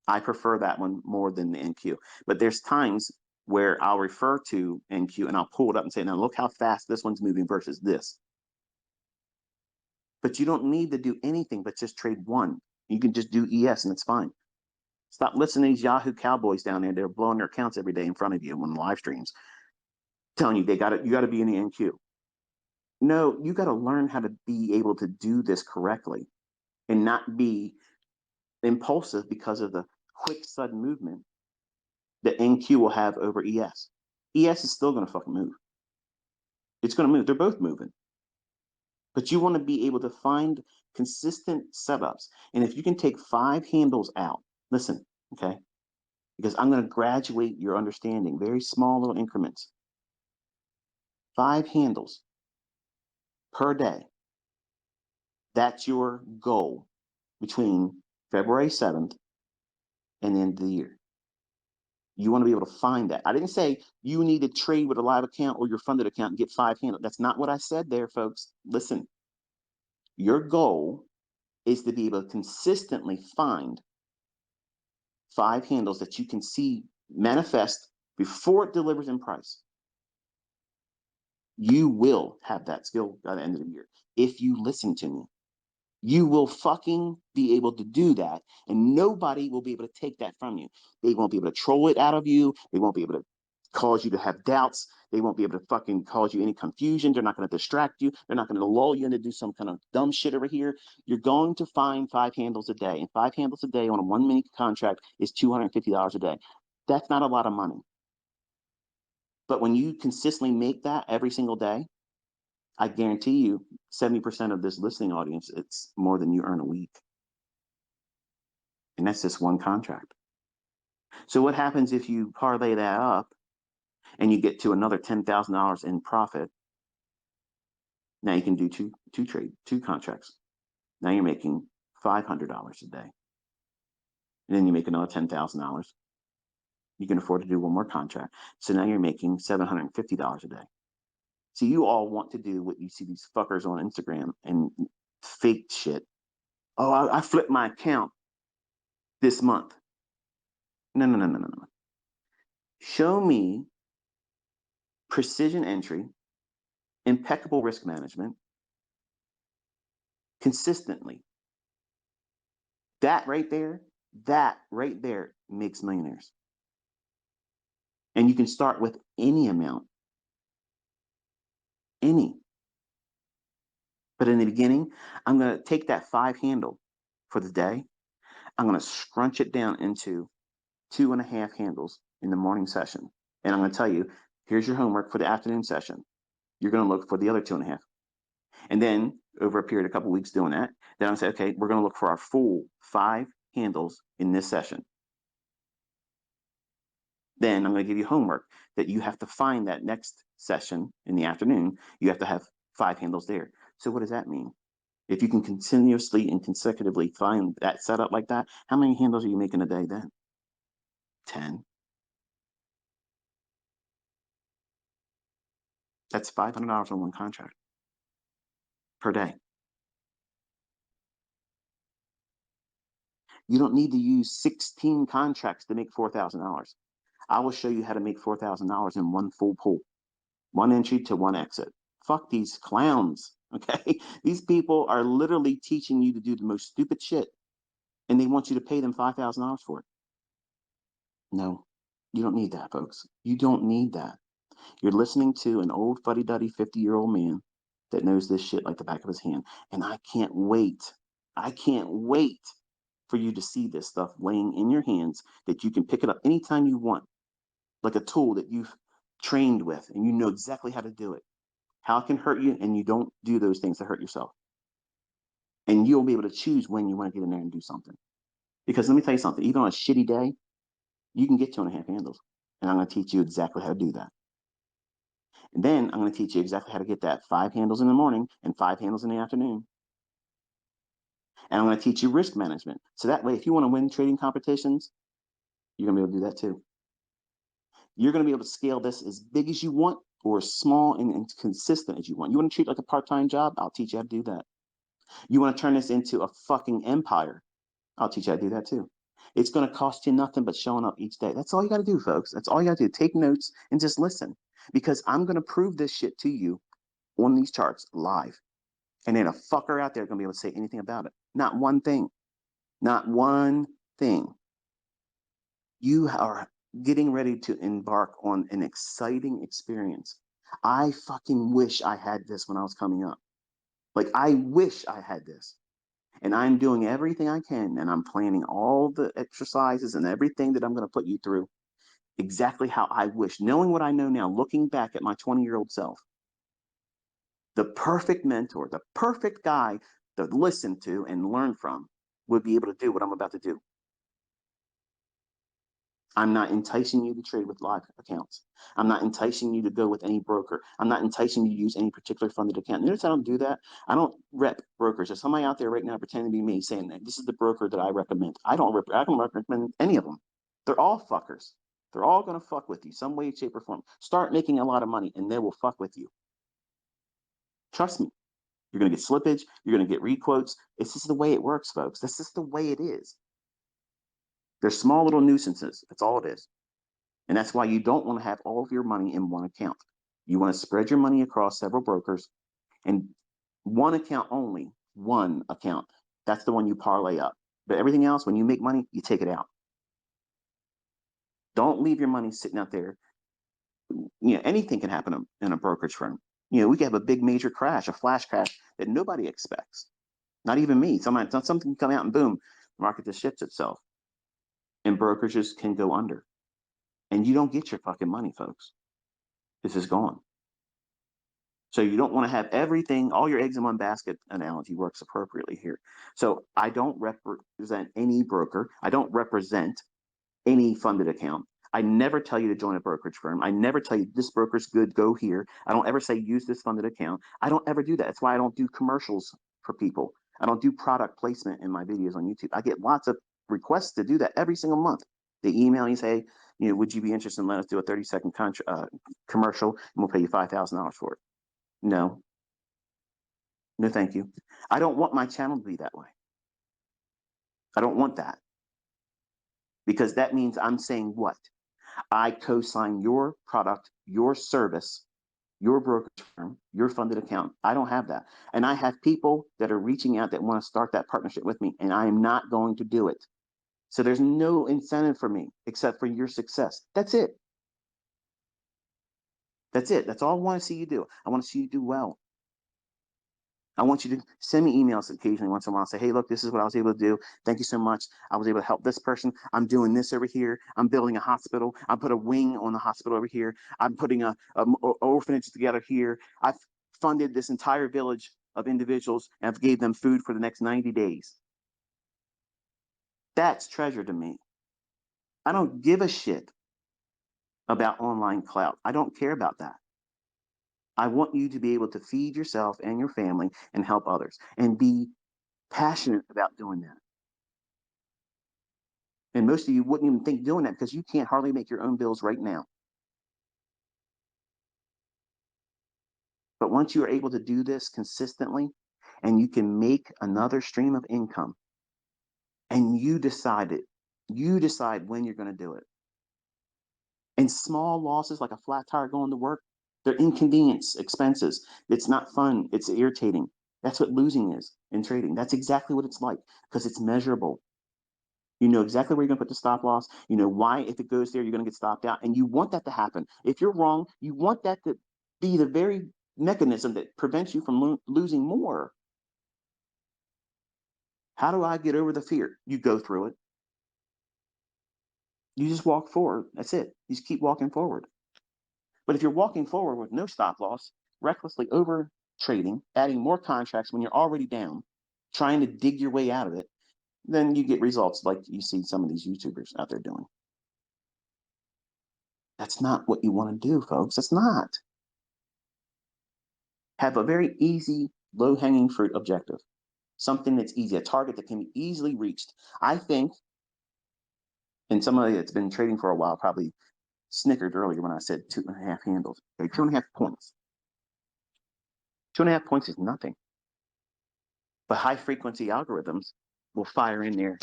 I prefer that one more than the NQ. But there's times where I'll refer to NQ and I'll pull it up and say, now look how fast this one's moving versus this. But you don't need to do anything but just trade one. You can just do ES and it's fine. Stop listening to these Yahoo cowboys down there. They're blowing their accounts every day in front of you on live streams, telling you you got to be in the NQ. No, you got to learn how to be able to do this correctly and not be impulsive because of the quick sudden movement that NQ will have over ES. ES is still going to fucking move. It's going to move. They're both moving. But you want to be able to find consistent setups. And if you can take 5 handles out, listen, okay? Because I'm going to graduate your understanding, very small little increments. 5 handles per day. That's your goal between February 7th and the end of the year. You want to be able to find that. I didn't say you need to trade with a live account or your funded account and get 5 handles. That's not what I said there, folks. Listen, your goal is to be able to consistently find 5 handles that you can see manifest before it delivers in price. You will have that skill by the end of the year if you listen to me. You will fucking be able to do that, and nobody will be able to take that from you. They won't be able to troll it out of you. They won't be able to cause you to have doubts. They won't be able to fucking cause you any confusion. They're not going to distract you. They're not going to lull you into do some kind of dumb shit over here. You're going to find 5 handles a day, and 5 handles a day on a 1 minute contract is $250 a day. That's not a lot of money. But when you consistently make that every single day, I guarantee you 70% of this listening audience, it's more than you earn a week. And that's just one contract. So what happens if you parlay that up and you get to another $10,000 in profit? Now you can do two contracts. Now you're making $500 a day. And then you make another $10,000. You can afford to do one more contract. So now you're making $750 a day. So you all want to do what you see these fuckers on Instagram and fake shit. Oh, I flipped my account this month. No. Show me precision entry, impeccable risk management, consistently. That right there makes millionaires. And you can start with any amount. Any. But in the beginning, I'm going to take that 5 handle for the day. I'm going to scrunch it down into 2.5 handles in the morning session. And I'm going to tell you, here's your homework for the afternoon session. You're going to look for the other 2.5. And then over a period of a couple of weeks doing that, then I'm going to say, okay, we're going to look for our full 5 handles in this session. Then I'm going to give you homework that you have to find that next session in the afternoon. You have to have 5 handles there. So what does that mean? If you can continuously and consecutively find that setup like that, how many handles are you making a day then? 10. That's $500 on one contract per day. You don't need to use 16 contracts to make $4,000. I will show you how to make $4,000 in one full pull, one entry to one exit. Fuck these clowns, okay? These people are literally teaching you to do the most stupid shit, and they want you to pay them $5,000 for it. No, you don't need that, folks. You don't need that. You're listening to an old fuddy-duddy 50-year-old man that knows this shit like the back of his hand. And I can't wait. I can't wait for you to see this stuff laying in your hands that you can pick it up anytime you want, like a tool that you've trained with and you know exactly how to do it, how it can hurt you, and you don't do those things to hurt yourself. And you'll be able to choose when you want to get in there and do something. Because let me tell you something, even on a shitty day, you can get 2.5 handles. And I'm going to teach you exactly how to do that. And then I'm going to teach you exactly how to get that 5 handles in the morning and 5 handles in the afternoon. And I'm going to teach you risk management. So that way, if you want to win trading competitions, you're going to be able to do that too. You're going to be able to scale this as big as you want or as small and consistent as you want. You want to treat it like a part-time job? I'll teach you how to do that. You want to turn this into a fucking empire? I'll teach you how to do that too. It's going to cost you nothing but showing up each day. That's all you got to do, folks. That's all you got to do. Take notes and just listen, because I'm going to prove this shit to you on these charts live. And then a fucker out there going to be able to say anything about it. Not one thing. Not one thing. You are getting ready to embark on an exciting experience. I fucking wish I had this when I was coming up. Like, I wish I had this. And I'm doing everything I can, and I'm planning all the exercises and everything that I'm going to put you through exactly how I wish, knowing what I know now, looking back at my 20-year-old self. The perfect mentor, the perfect guy to listen to and learn from would be able to do what I'm about to do. I'm not enticing you to trade with live accounts. I'm not enticing you to go with any broker. I'm not enticing you to use any particular funded account. Notice I don't do that. I don't rep brokers. There's somebody out there right now pretending to be me saying that this is the broker that I recommend. I don't recommend any of them. They're all fuckers. They're all going to fuck with you some way, shape, or form. Start making a lot of money and they will fuck with you. Trust me. You're going to get slippage. You're going to get requotes. It's just the way it works, folks. That's just the way it is. They're small little nuisances. That's all it is. And that's why you don't want to have all of your money in one account. You want to spread your money across several brokers and one account only, one account. That's the one you parlay up. But everything else, when you make money, you take it out. Don't leave your money sitting out there. Anything can happen in a brokerage firm. We could have a big major crash, a flash crash that nobody expects. Not even me. Something can come out and boom, the market just shifts itself. And brokerages can go under. And you don't get your fucking money, folks. This is gone. So you don't want to have everything, all your eggs in one basket analogy works appropriately here. So I don't represent any broker. I don't represent any funded account. I never tell you to join a brokerage firm. I never tell you this broker's good, go here. I don't ever say use this funded account. I don't ever do that. That's why I don't do commercials for people. I don't do product placement in my videos on YouTube. I get lots of requests to do that every single month. They email me and say, would you be interested in letting us do a 30-second commercial and we'll pay you $5,000 for it? No. No, thank you. I don't want my channel to be that way. I don't want that. Because that means I'm saying what? I co-sign your product, your service, your brokerage firm, your funded account. I don't have that. And I have people that are reaching out that want to start that partnership with me, and I am not going to do it. So there's no incentive for me except for your success. That's it. That's it. That's all I want to see you do. I want to see you do well. I want you to send me emails occasionally once in a while. Say, hey, look, this is what I was able to do. Thank you so much. I was able to help this person. I'm doing this over here. I'm building a hospital. I put a wing on the hospital over here. I'm putting a orphanage together here. I've funded this entire village of individuals and I've gave them food for the next 90 days. That's treasure to me. I don't give a shit about online clout. I don't care about that. I want you to be able to feed yourself and your family and help others and be passionate about doing that. And most of you wouldn't even think doing that because you can't hardly make your own bills right now. But once you are able to do this consistently and you can make another stream of income and you decide it, you decide when you're going to do it. And small losses like a flat tire going to work, they're inconvenience, expenses. It's not fun. It's irritating. That's what losing is in trading. That's exactly what it's like because it's measurable. You know exactly where you're going to put the stop loss. You know why, if it goes there, you're going to get stopped out. And you want that to happen. If you're wrong, you want that to be the very mechanism that prevents you from losing more. How do I get over the fear? You go through it. You just walk forward. That's it. You just keep walking forward. But if you're walking forward with no stop loss, recklessly over trading, adding more contracts when you're already down, trying to dig your way out of it, then you get results like you see some of these YouTubers out there doing. That's not what you want to do, folks. That's not. Have a very easy, low-hanging fruit objective. Something that's easy, a target that can be easily reached. I think, and somebody that's been trading for a while probably snickered earlier when I said 2.5 handles. Okay, 2.5 points. 2.5 points is nothing. But high-frequency algorithms will fire in there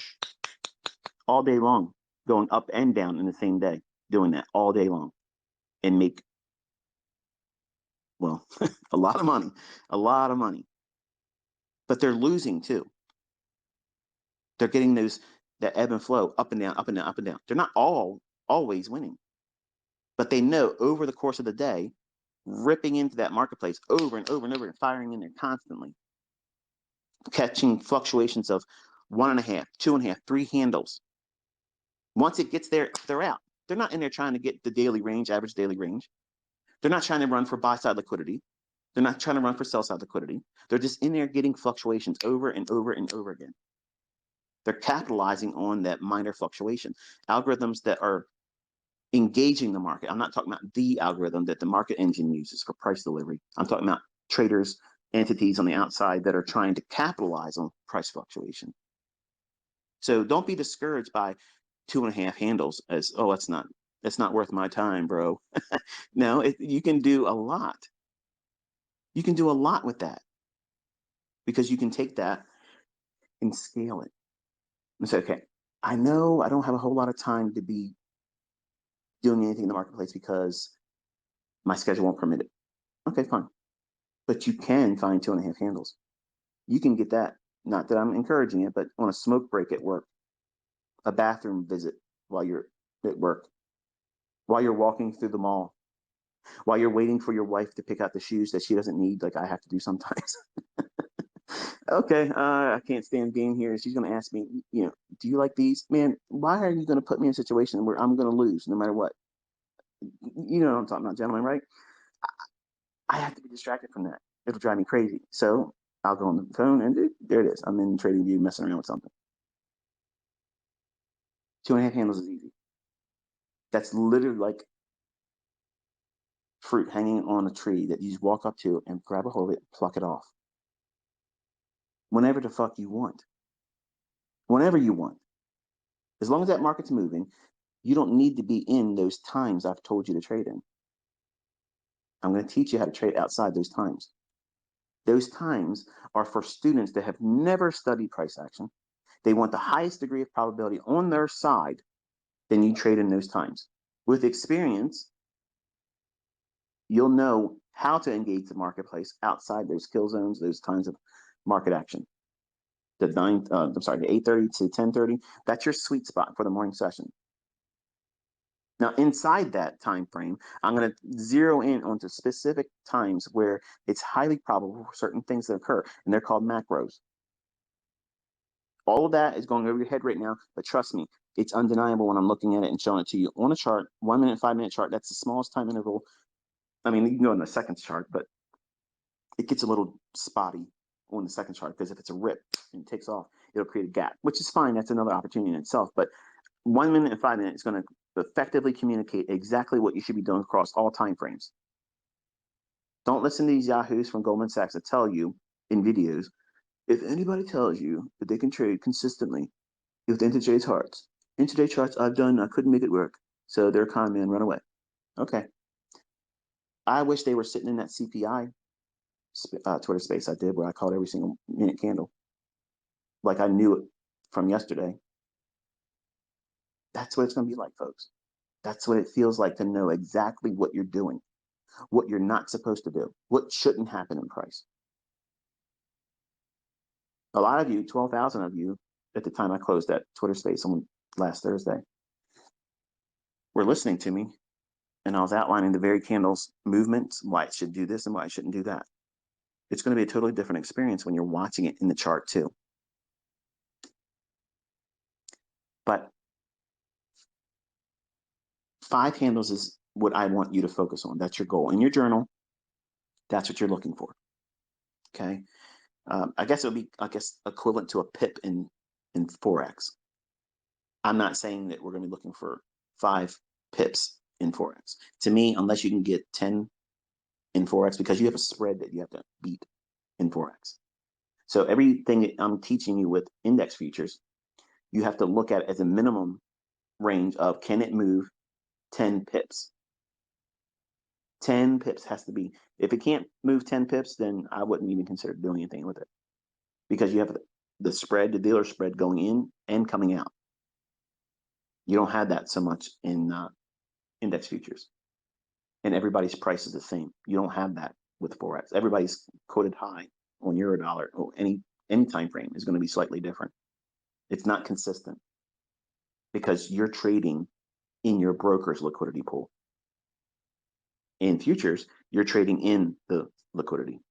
all day long, going up and down in the same day, doing that all day long, and make, well, a lot of money, a lot of money. But they're losing too. They're getting that ebb and flow, up and down, up and down, up and down. They're not always winning, but they know over the course of the day, ripping into that marketplace over and over and over and firing in there constantly, catching fluctuations of 1.5, 2.5, 3 handles. Once it gets there, they're out. They're not in there trying to get the daily range, average daily range. They're not trying to run for buy side liquidity. They're not trying to run for sell side liquidity. They're just in there getting fluctuations over and over and over again. They're capitalizing on that minor fluctuation. Algorithms that are engaging the market. I'm not talking about the algorithm that the market engine uses for price delivery. I'm talking about traders, entities on the outside that are trying to capitalize on price fluctuation. So don't be discouraged by 2.5 handles as, oh, that's not worth my time, bro. No, you can do a lot. You can do a lot with that because you can take that and scale it and say, okay, I know I don't have a whole lot of time to be doing anything in the marketplace because my schedule won't permit it. Okay, fine. But you can find 2.5 handles. You can get that. Not that I'm encouraging it, but on a smoke break at work, a bathroom visit while you're at work, while you're walking through the mall, while you're waiting for your wife to pick out the shoes that she doesn't need, like I have to do sometimes. Okay, I can't stand being here. She's going to ask me, do you like these? Man, why are you going to put me in a situation where I'm going to lose no matter what? You know what I'm talking about, gentlemen, right? I have to be distracted from that. It'll drive me crazy. So I'll go on the phone and there it is. I'm in trading view messing around with something. 2.5 handles is easy. That's literally like fruit hanging on a tree that you just walk up to and grab a hold of it and pluck it off. Whenever the fuck you want. Whenever you want. As long as that market's moving, you don't need to be in those times I've told you to trade in. I'm going to teach you how to trade outside those times. Those times are for students that have never studied price action. They want the highest degree of probability on their side, then you trade in those times. With experience, you'll know how to engage the marketplace outside those kill zones, those times of market action. The 8:30 to 10:30, that's your sweet spot for the morning session. Now, inside that time frame, I'm going to zero in onto specific times where it's highly probable for certain things to occur, and they're called macros. All of that is going over your head right now, but trust me, it's undeniable when I'm looking at it and showing it to you on a chart, 1 minute, 5 minute chart. That's the smallest time interval. I mean, you can go on the second chart, but it gets a little spotty on the second chart because if it's a rip and it takes off, it'll create a gap, which is fine. That's another opportunity in itself. But 1 minute and 5 minutes is going to effectively communicate exactly what you should be doing across all time frames. Don't listen to these yahoos from Goldman Sachs that tell you in videos, if anybody tells you that they can trade consistently with intraday charts I've done, I couldn't make it work. So they're a con man, run away. Okay. I wish they were sitting in that CPI Twitter space I did where I called every single minute candle. Like I knew it from yesterday. That's what it's going to be like, folks. That's what it feels like to know exactly what you're doing, what you're not supposed to do, what shouldn't happen in price. A lot of you, 12,000 of you, at the time I closed that Twitter space on last Thursday, were listening to me, and I was outlining the very candles movements, why it should do this and why it shouldn't do that. It's going to be a totally different experience when you're watching it in the chart too. But 5 handles is what I want you to focus on. That's your goal. In your journal, that's what you're looking for. Okay. I guess it would be, equivalent to a pip in Forex. I'm not saying that we're going to be looking for 5 pips in Forex. To me, unless you can get 10 in Forex, because you have a spread that you have to beat in Forex. So everything that I'm teaching you with index futures, you have to look at it as a minimum range of, can it move 10 pips? 10 pips has to be. If it can't move 10 pips, then I wouldn't even consider doing anything with it, because you have the spread, the dealer spread going in and coming out. You don't have that so much in index futures, and everybody's price is the same. You don't have that with Forex. Everybody's quoted high on euro dollar or any time frame is going to be slightly different. It's not consistent because you're trading in your broker's liquidity pool. In futures, you're trading in the liquidity.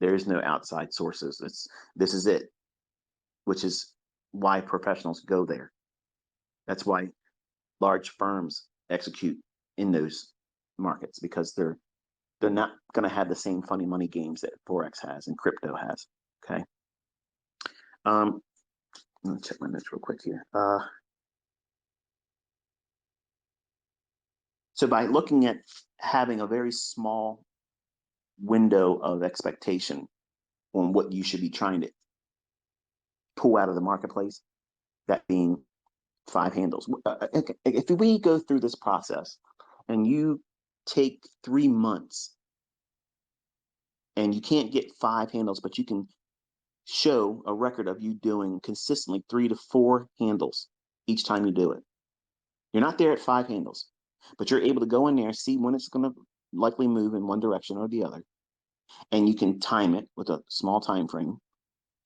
There is no outside sources. This is it, which is why professionals go there. That's why large firms execute in those markets, because they're not going to have the same funny money games that Forex has and crypto has. Okay. Let me check my notes real quick here. So by looking at having a very small window of expectation on what you should be trying to pull out of the marketplace, that being 5 handles. If we go through this process and you take 3 months and you can't get 5 handles, but you can show a record of you doing consistently 3 to 4 handles each time you do it. You're not there at 5 handles, but you're able to go in there, see when it's going to likely move in one direction or the other, and you can time it with a small time frame.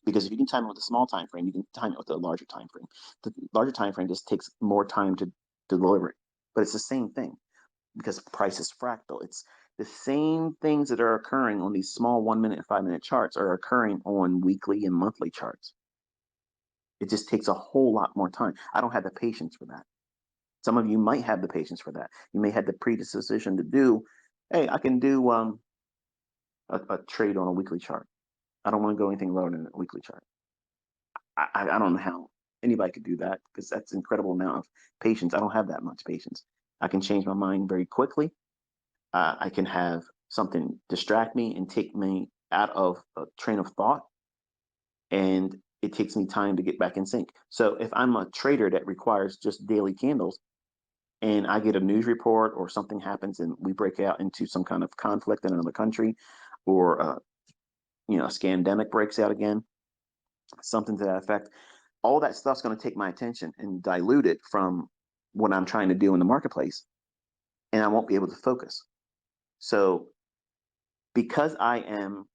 Because if you can time it with a small time frame, you can time it with a larger time frame. The larger time frame just takes more time to deliver it, but it's the same thing because price is fractal. It's the same things that are occurring on these small 1 minute, 5 minute charts are occurring on weekly and monthly charts. It just takes a whole lot more time. I don't have the patience for that. Some of you might have the patience for that. You may have the predisposition to do, hey, I can do a trade on a weekly chart. I don't want to go anything lower than a weekly chart. I don't know how anybody could do that, because that's an incredible amount of patience. I don't have that much patience. I can change my mind very quickly. I can have something distract me and take me out of a train of thought, and it takes me time to get back in sync. So if I'm a trader that requires just daily candles, and I get a news report or something happens and we break out into some kind of conflict in another country, or a scandemic breaks out again, something to that effect, all that stuff's going to take my attention and dilute it from what I'm trying to do in the marketplace, and I won't be able to focus. So because I am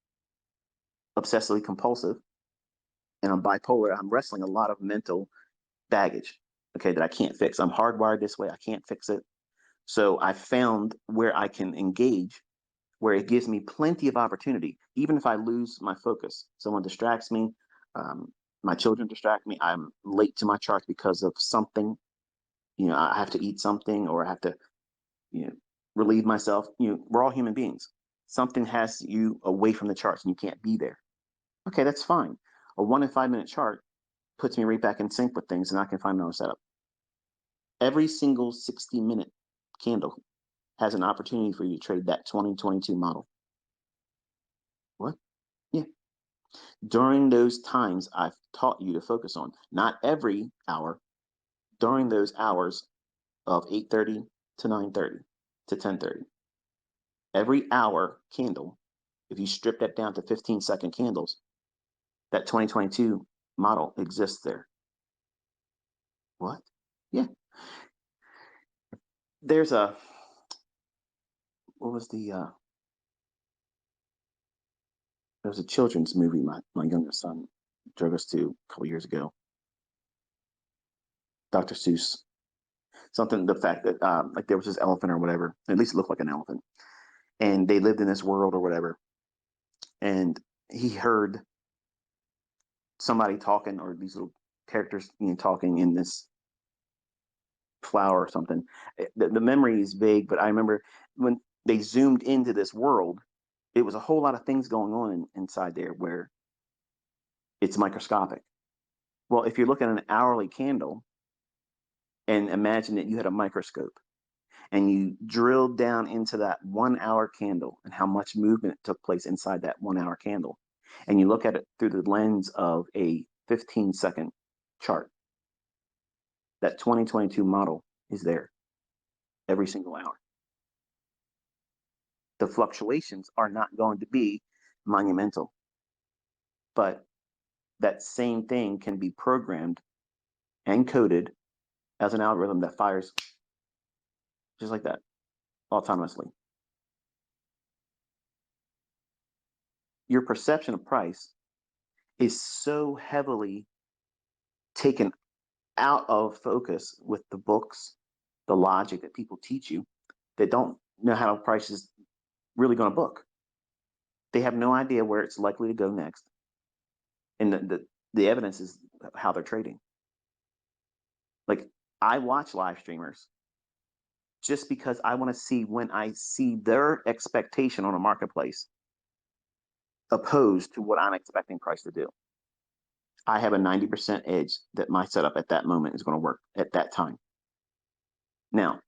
obsessively compulsive and I'm bipolar, I'm wrestling a lot of mental baggage. okay, that I can't fix. I'm hardwired this way. I can't fix it. So I found where I can engage, where it gives me plenty of opportunity. Even if I lose my focus, someone distracts me, um, my children distract me, I'm late to my charts because of something. I have to eat something, or I have to, you know, relieve myself. We're all human beings. Something has you away from the charts and you can't be there. Okay, that's fine. A 1 in 5 minute chart puts me right back in sync with things, and I can find another setup. Every single 60-minute candle has an opportunity for you to trade that 2022 model. What? Yeah. During those times, I've taught you to focus on, not every hour, during those hours of 8:30 to 9:30 to 10:30. Every hour candle, if you strip that down to 15-second candles, that 2022 model exists there. What? Yeah. There's a, what was there was a children's movie my youngest son drove us to a couple years ago. Dr. Seuss. Something, the fact that like there was this elephant or whatever, at least it looked like an elephant, and they lived in this world or whatever, and he heard somebody talking, or these little characters talking in this flower or something. The memory is vague, but I remember when they zoomed into this world, it was a whole lot of things going on inside there where it's microscopic. Well, if you're looking at an hourly candle, and imagine that you had a microscope and you drilled down into that 1 hour candle and how much movement took place inside that 1 hour candle, and you look at it through the lens of a 15-second chart, that 2022 model is there every single hour. The fluctuations are not going to be monumental, but that same thing can be programmed and coded as an algorithm that fires just like that autonomously. Your perception of price is so heavily taken out of focus with the books, the logic that people teach you, that don't know how a price is really going to book. They have no idea where it's likely to go next. And the evidence is how they're trading. Like, I watch live streamers just because I want to see when I see their expectation on a marketplace opposed to what I'm expecting price to do. I have a 90% edge that my setup at that moment is going to work at that time. Now,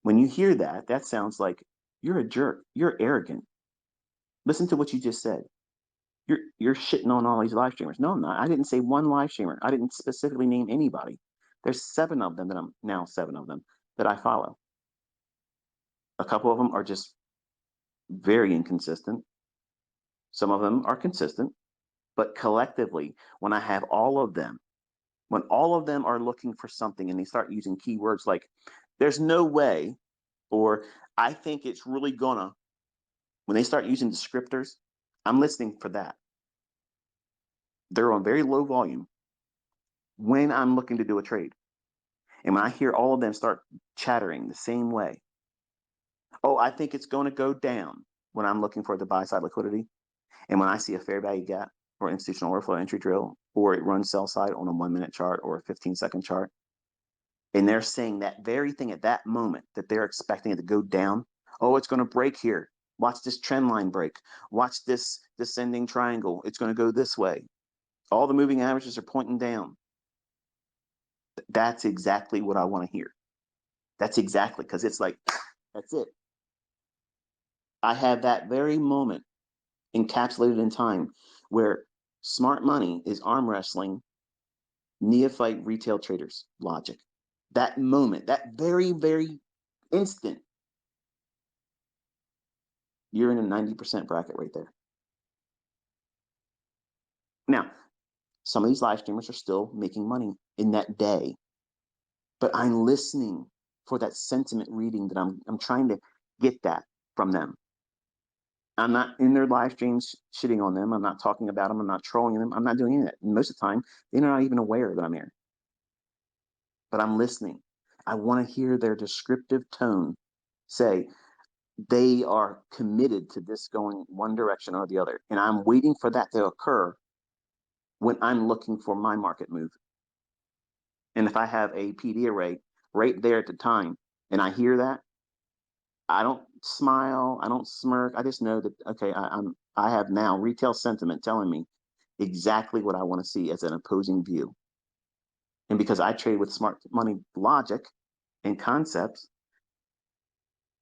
when you hear that, that sounds like you're a jerk. You're arrogant. Listen to what you just said. You're shitting on all these live streamers. No, I'm not. I didn't say one live streamer. I didn't specifically name anybody. There's 7 of them that I follow. A couple of them are just very inconsistent. Some of them are consistent, but collectively, when I have all of them, when all of them are looking for something and they start using keywords like "there's no way," or "I think it's really gonna," when they start using descriptors, I'm listening for that. They're on very low volume when I'm looking to do a trade. And when I hear all of them start chattering the same way, "oh, I think it's going to go down," when I'm looking for the buy side liquidity, and when I see a fair value gap or institutional order flow entry drill, or it runs sell side on a 1 minute chart or a 15-second chart, and they're saying that very thing at that moment that they're expecting it to go down, "oh, it's going to break here. Watch this trend line break. Watch this descending triangle. It's going to go this way. All the moving averages are pointing down." That's exactly what I want to hear. That's exactly, because it's like, that's it. I have that very moment encapsulated in time where smart money is arm wrestling neophyte retail traders logic. That moment, that very, very instant, you're in a 90% bracket right there. Now, some of these live streamers are still making money in that day, but I'm listening for that sentiment reading, that I'm trying to get that from them. I'm not in their live streams shitting on them. I'm not talking about them. I'm not trolling them. I'm not doing any of that. And most of the time, they're not even aware that I'm here. but I'm listening. I want to hear their descriptive tone say they are committed to this going one direction or the other. And I'm waiting for that to occur when I'm looking for my market move. And if I have a PD array right there at the time and I hear that, I don't smile, I don't smirk. I just know that okay, I have now retail sentiment telling me exactly what I want to see as an opposing view. And because I trade with smart money logic and concepts,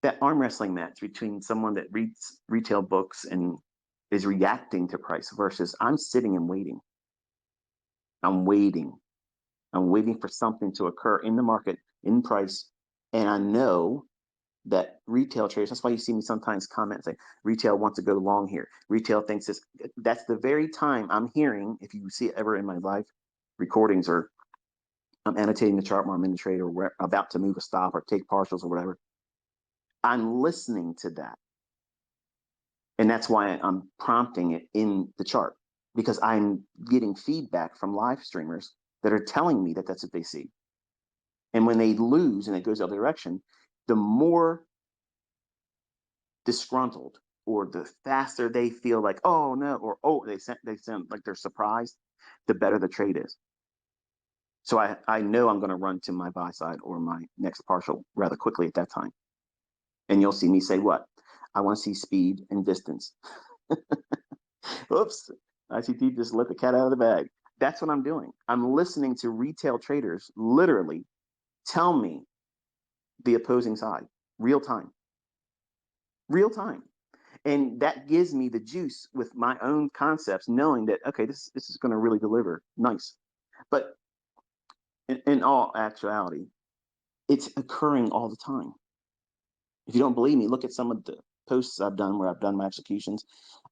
that arm wrestling match between someone that reads retail books and is reacting to price versus I'm sitting and waiting. I'm waiting. I'm waiting for something to occur in the market, in price. And I know that retail traders, that's why you see me sometimes comment saying, retail wants to go long here. Retail thinks this. That's the very time I'm hearing, if you see it ever in my live recordings or I'm annotating the chart while I'm in the trade or we're about to move a stop or take partials or whatever, I'm listening to that. And that's why I'm prompting it in the chart because I'm getting feedback from live streamers that are telling me that that's what they see. And when they lose and it goes the other direction, the more disgruntled or the faster they feel like, oh no, or oh, they sound like they're surprised, the better the trade is. So I know I'm going to run to my buy side or my next partial rather quickly at that time. And you'll see me say what? I want to see speed and distance. Oops, ICT just let the cat out of the bag. That's what I'm doing. I'm listening to retail traders literally tell me the opposing side, real time, real time. And that gives me the juice with my own concepts, knowing that, okay, this is going to really deliver nice. But in all actuality, it's occurring all the time. If you don't believe me, look at some of the posts I've done where I've done my executions,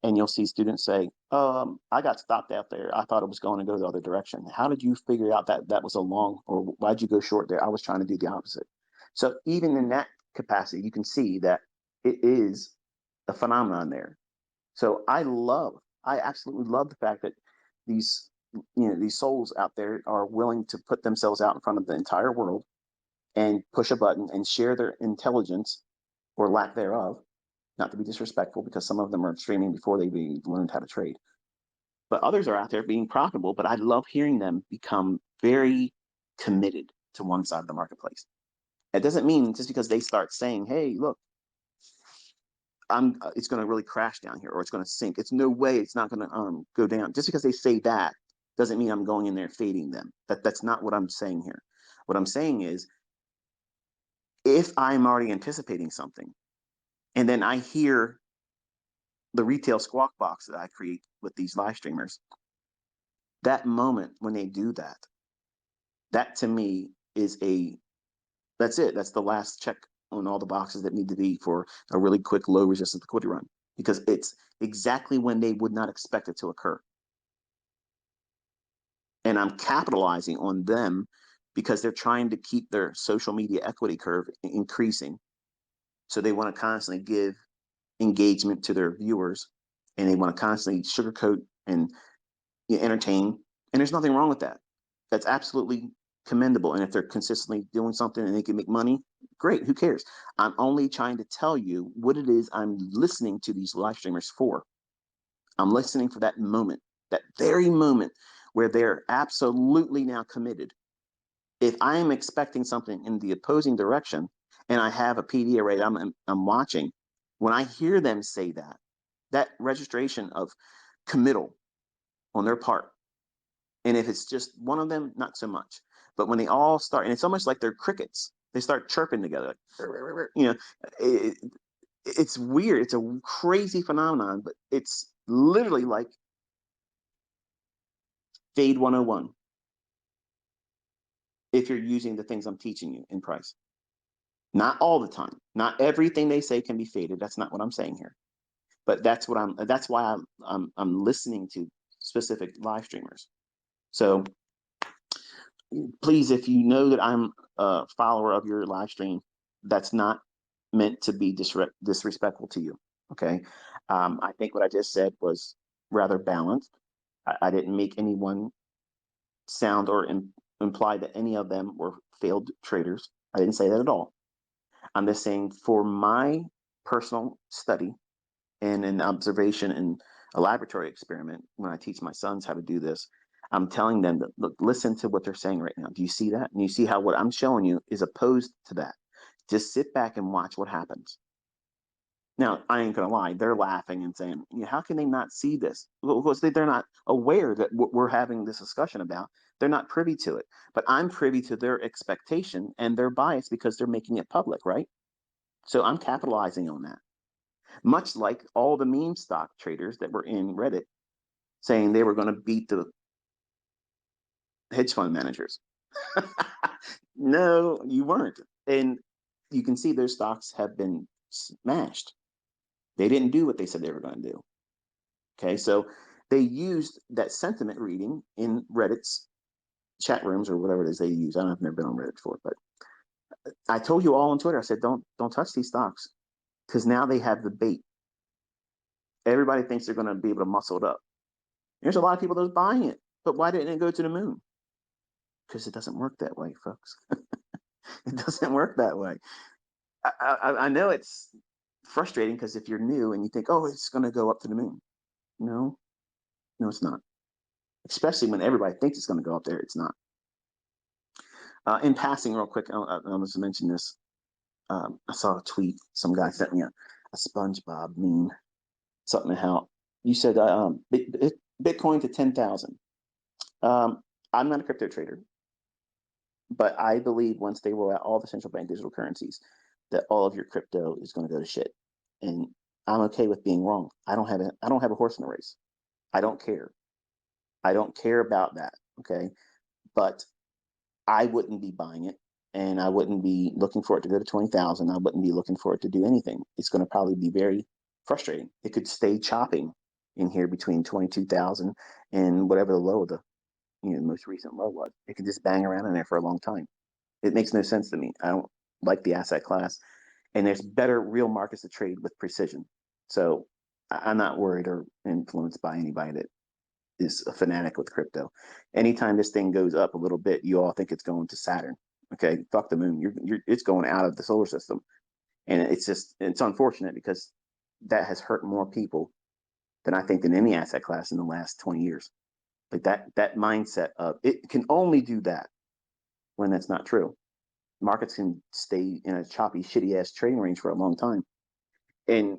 and you'll see students say, I got stopped out there. I thought it was going to go the other direction. How did you figure out that that was a long, or why'd you go short there? I was trying to do the opposite. So even in that capacity, you can see that it is a phenomenon there. So I absolutely love the fact that these, these souls out there are willing to put themselves out in front of the entire world and push a button and share their intelligence or lack thereof, not to be disrespectful, because some of them are streaming before they even learned how to trade. But others are out there being profitable, but I love hearing them become very committed to one side of the marketplace. It doesn't mean just because they start saying, hey, look, it's going to really crash down here or it's going to sink. It's no way it's not going to go down. Just because they say that doesn't mean I'm going in there fading them. That's not what I'm saying here. What I'm saying is if I'm already anticipating something and then I hear the retail squawk box that I create with these live streamers, that moment when they do that, that to me is that's it. That's the last check on all the boxes that need to be for a really quick low resistance liquidity run because it's exactly when they would not expect it to occur. And I'm capitalizing on them because they're trying to keep their social media equity curve increasing. So they want to constantly give engagement to their viewers and they want to constantly sugarcoat and entertain. And there's nothing wrong with that. That's absolutely commendable. And if they're consistently doing something and they can make money, great. Who cares? I'm only trying to tell you what it is I'm listening to these live streamers for. I'm listening for that moment, that very moment where they're absolutely now committed. If I am expecting something in the opposing direction and I have a PD array I'm watching, when I hear them say that, that registration of committal on their part, and if it's just one of them, not so much. But when they all start, and it's almost like they're crickets, they start chirping together. It, it's weird. It's a crazy phenomenon, but it's literally like Fade 101 if you're using the things I'm teaching you in price. Not all the time. Not everything they say can be faded. That's not what I'm saying here. But that's why I'm listening to specific live streamers. So please, if you know that I'm a follower of your live stream, that's not meant to be disrespectful to you. Okay. I think what I just said was rather balanced. I didn't make anyone sound or imply that any of them were failed traders. I didn't say that at all. I'm just saying for my personal study and an observation and a laboratory experiment, when I teach my sons how to do this, I'm telling them that, look, listen to what they're saying right now. Do you see that? And you see how what I'm showing you is opposed to that. Just sit back and watch what happens. Now, I ain't gonna lie, they're laughing and saying, yeah, how can they not see this? Well, because they're not aware that what we're having this discussion about, they're not privy to it. But I'm privy to their expectation and their bias because they're making it public, right? So I'm capitalizing on that. Much like all the meme stock traders that were in Reddit saying they were going to beat the hedge fund managers. No, you weren't. And you can see their stocks have been smashed. They didn't do what they said they were going to do. Okay, so they used that sentiment reading in Reddit's chat rooms or whatever it is they use. I don't know, I've never been on Reddit before, but I told you all on Twitter. I said, don't touch these stocks because now they have the bait. Everybody thinks they're going to be able to muscle it up. There's a lot of people that's buying it, but why didn't it go to the moon? Because it doesn't work that way, folks. It doesn't work that way. I know it's frustrating because if you're new and you think, oh, it's going to go up to the moon. No, no, it's not. Especially when everybody thinks it's going to go up there, it's not. In passing, real quick, I'll just mention this. I saw a tweet. Some guy sent me a SpongeBob meme. Something how you said Bitcoin to 10,000. I'm not a crypto trader, but I believe once they roll out all the central bank digital currencies, that all of your crypto is going to go to shit. And I'm okay with being wrong. I don't have a horse in the race. I don't care. I don't care about that. Okay. But I wouldn't be buying it and I wouldn't be looking for it to go to 20,000. I wouldn't be looking for it to do anything. It's going to probably be very frustrating. It could stay chopping in here between 22,000 and whatever the low of the most recent low was. It could just bang around in there for a long time. It makes no sense to me. I don't like the asset class, and there's better real markets to trade with precision. So I'm not worried or influenced by anybody that is a fanatic with crypto. Anytime this thing goes up a little bit, you all think it's going to Saturn. Okay, fuck the moon. It's going out of the solar system, and it's unfortunate because that has hurt more people than I think than any asset class in the last 20 years. Like that mindset of it can only do that when that's not true. Markets can stay in a choppy, shitty ass trading range for a long time, and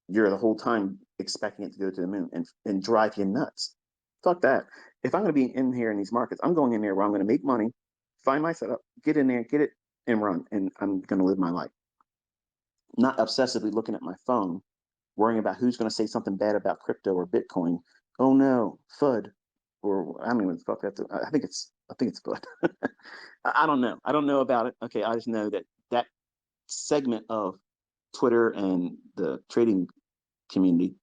you're the whole time expecting it to go to the moon and drive you nuts. Fuck that. If I'm going to be in here in these markets, I'm going in there where I'm going to make money, find my setup, get in there, get it, and run, and I'm going to live my life. Not obsessively looking at my phone, worrying about who's going to say something bad about crypto or Bitcoin. Oh no, FUD, or I don't even fuck that. I think it's FUD. I don't know. I don't know about it. Okay, I just know that segment of Twitter and the trading community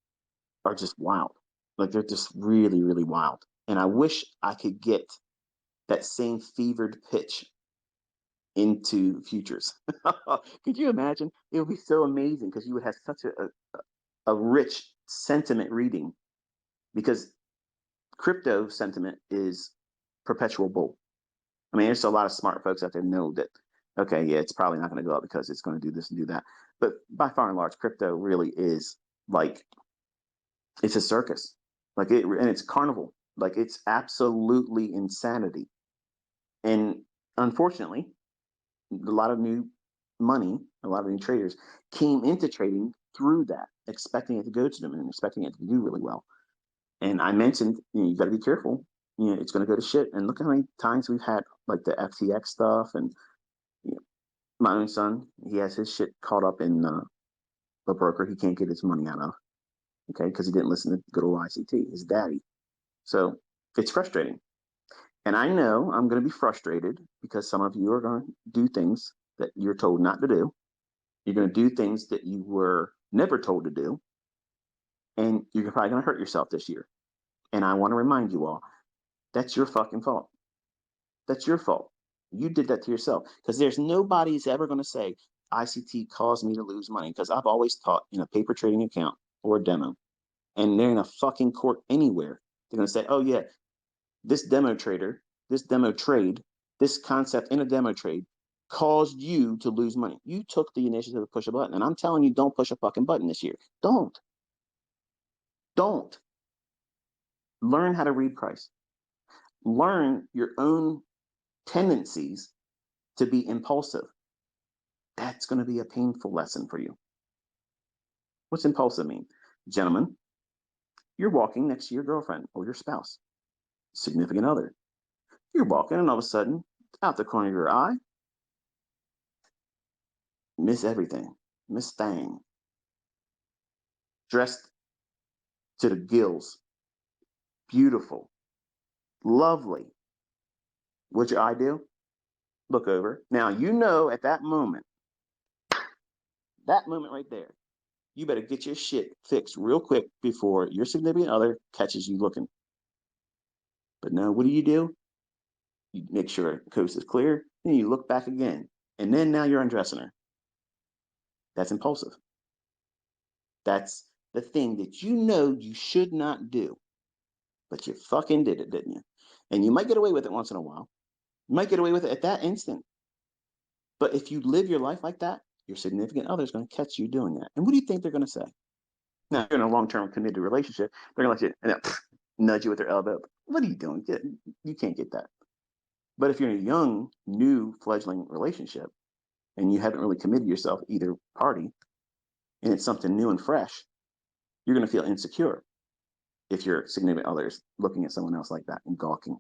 are just wild. Like they're just really, really wild. And I wish I could get that same fevered pitch into futures. Could you imagine? It would be so amazing because you would have such a rich sentiment reading because crypto sentiment is perpetual bull. I mean, there's a lot of smart folks out there know that, okay, yeah, it's probably not going to go up because it's going to do this and do that. But by far and large, crypto really is like, it's a circus. And it's carnival. Like, it's absolutely insanity. And unfortunately, a lot of new money, a lot of new traders came into trading through that, expecting it to go to them and expecting it to do really well. And I mentioned, you got to be careful. It's going to go to shit. And look how many times we've had like the FTX stuff. And my own son, he has his shit caught up in a broker he can't get his money out of. Okay, because he didn't listen to good old ICT, his daddy. So it's frustrating. And I know I'm going to be frustrated because some of you are going to do things that you're told not to do. You're going to do things that you were never told to do. And you're probably going to hurt yourself this year. And I want to remind you all, that's your fucking fault. That's your fault. You did that to yourself because there's nobody's ever going to say ICT caused me to lose money because I've always taught in a paper trading account or a demo. And they're in a fucking court anywhere. They're going to say, oh, yeah, this demo trader this demo trade, this concept in a demo trade caused you to lose money. You took the initiative to push a button. And I'm telling you, don't push a fucking button this year. Don't. Don't. Learn how to read price. Learn your own tendencies to be impulsive. That's going to be a painful lesson for you. What's impulsive mean? Gentlemen, you're walking next to your girlfriend or your spouse, significant other. You're walking, and all of a sudden, out the corner of your eye, miss everything, miss thing, dressed to the gills, beautiful, lovely. What's your eye do? Look over. Now, you know at that moment right there, you better get your shit fixed real quick before your significant other catches you looking. But no, what do? You make sure the coast is clear, then you look back again. And then now you're undressing her. That's impulsive. That's the thing that you know you should not do. But you fucking did it, didn't you? And you might get away with it once in a while. You might get away with it at that instant. But if you live your life like that, your significant other is going to catch you doing that. And what do you think they're going to say? Now, if you're in a long-term committed relationship, they're going to let you nudge you with their elbow. What are you doing? You can't get that. But if you're in a young, new, fledgling relationship and you haven't really committed yourself either party, and it's something new and fresh, you're going to feel insecure if your significant other is looking at someone else like that and gawking.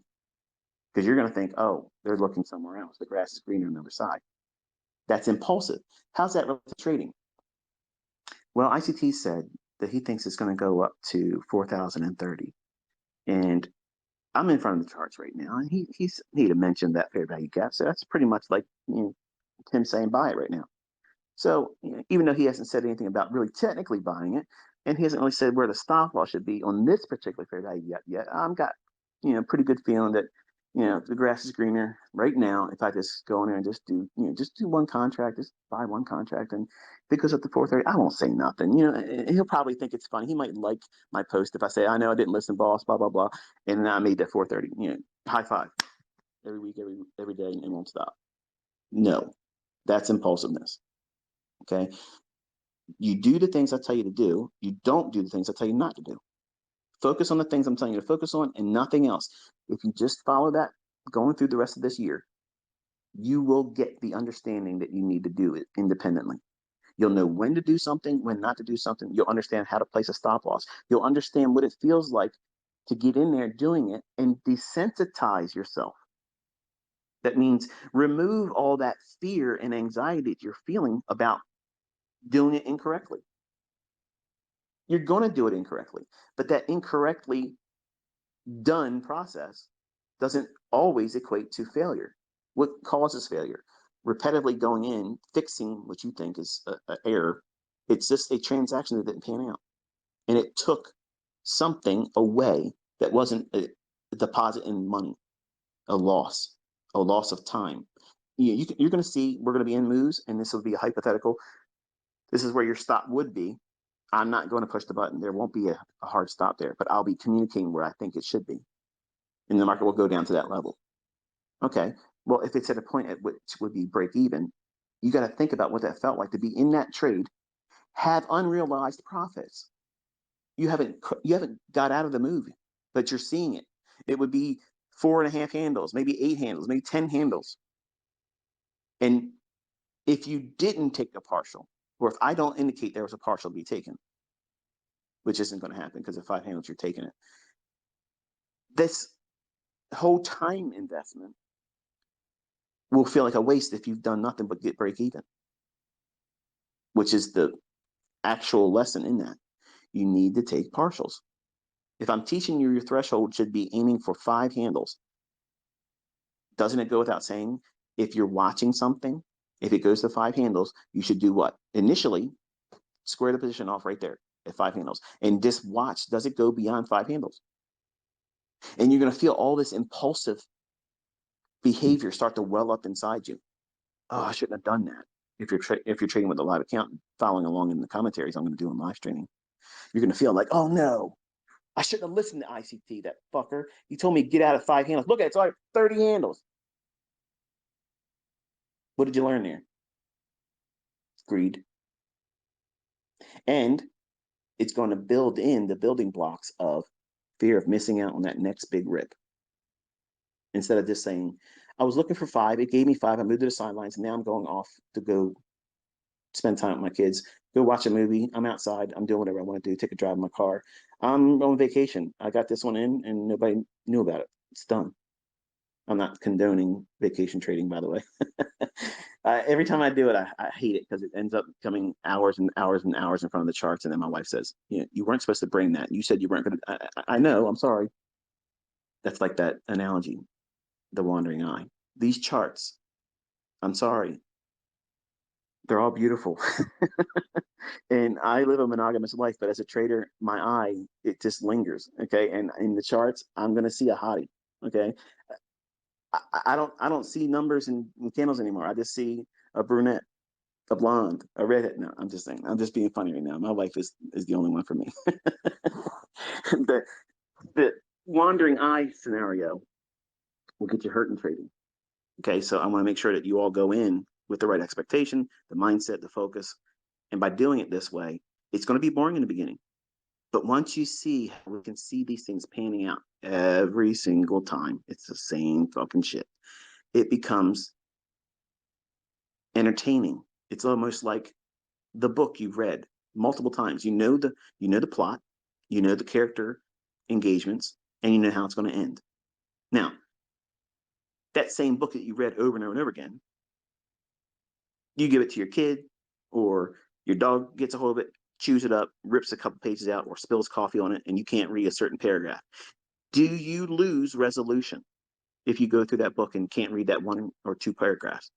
Because you're going to think, oh, they're looking somewhere else. The grass is greener on the other side. That's impulsive. How's that related to trading? Well, ICT said that he thinks it's going to go up to 4,030. And I'm in front of the charts right now, and he'd have mentioned that fair value gap. So that's pretty much like him saying buy it right now. So even though he hasn't said anything about really technically buying it, and he hasn't really said where the stop loss should be on this particular fair value yet, I've got pretty good feeling that the grass is greener right now. If I just go in there and just do one contract, just buy one contract, and if it goes up to 430, I won't say nothing. He'll probably think it's funny. He might like my post if I say, I know I didn't listen, boss, blah blah blah, and then I made that 430. High five every week, every day, and won't stop. No, that's impulsiveness. Okay, you do the things I tell you to do. You don't do the things I tell you not to do. Focus on the things I'm telling you to focus on and nothing else. If you just follow that going through the rest of this year, you will get the understanding that you need to do it independently. You'll know when to do something, when not to do something. You'll understand how to place a stop loss. You'll understand what it feels like to get in there doing it and desensitize yourself. That means remove all that fear and anxiety that you're feeling about doing it incorrectly. You're going to do it incorrectly, but that incorrectly done process doesn't always equate to failure. What causes failure? Repetitively going in, fixing what you think is an error. It's just a transaction that didn't pan out. And it took something away that wasn't a deposit in money, a loss of time. You're going to see, we're going to be in moves, and this will be a hypothetical. This is where your stop would be. I'm not going to push the button. There won't be a hard stop there, but I'll be communicating where I think it should be. And the market will go down to that level. Okay, well, if it's at a point at which would be break even, you got to think about what that felt like to be in that trade, have unrealized profits. You haven't got out of the move, but you're seeing it. It would be 4.5 handles, maybe 8 handles, maybe 10 handles. And if you didn't take a partial, or if I don't indicate there was a partial to be taken, which isn't going to happen because at 5 handles you're taking it, this whole time investment will feel like a waste if you've done nothing but get break even, which is the actual lesson in that. You need to take partials. If I'm teaching you, your threshold should be aiming for 5 handles. Doesn't it go without saying, if you're watching something, if it goes to 5 handles, you should do what? Initially, square the position off right there at 5 handles and just watch, does it go beyond 5 handles? And you're going to feel all this impulsive behavior start to well up inside you. Oh, I shouldn't have done that. If you're trading with a live account, following along in the commentaries I'm going to do in live streaming, you're going to feel like, oh no, I shouldn't have listened to ICT, that fucker. He told me to get out of 5 handles. Look at it, it's already 30 handles. What did you learn there? Greed. And it's going to build in the building blocks of fear of missing out on that next big rip. Instead of just saying, I was looking for 5, it gave me 5, I moved to the sidelines, and now I'm going off to go spend time with my kids, go watch a movie. I'm outside, I'm doing whatever I want to do, take a drive in my car. I'm on vacation. I got this one in and nobody knew about it. It's done. I'm not condoning vacation trading, by the way. Every time I do it, I hate it because it ends up coming hours and hours and hours in front of the charts. And then my wife says, you weren't supposed to bring that. You said you weren't going to. I know, I'm sorry. That's like that analogy, the wandering eye. These charts, I'm sorry, they're all beautiful. And I live a monogamous life, but as a trader, my eye, it just lingers. Okay. And in the charts, I'm going to see a hottie. Okay. I don't see numbers and candles anymore. I just see a brunette, a blonde, a redhead. No, I'm just saying. I'm just being funny right now. My wife is the only one for me. the the wandering eye scenario will get you hurt in trading. Okay, so I want to make sure that you all go in with the right expectation, the mindset, the focus, and by doing it this way, it's going to be boring in the beginning. But once you see how we can see these things panning out every single time, it's the same fucking shit. It becomes entertaining. It's almost like the book you've read multiple times. You know the plot, you know the character engagements, and you know how it's going to end. Now, that same book that you read over and over and over again, you give it to your kid, or your dog gets a hold of it, chews it up, rips a couple pages out, or spills coffee on it, and you can't read a certain paragraph. Do you lose resolution if you go through that book and can't read that 1 or 2 paragraphs?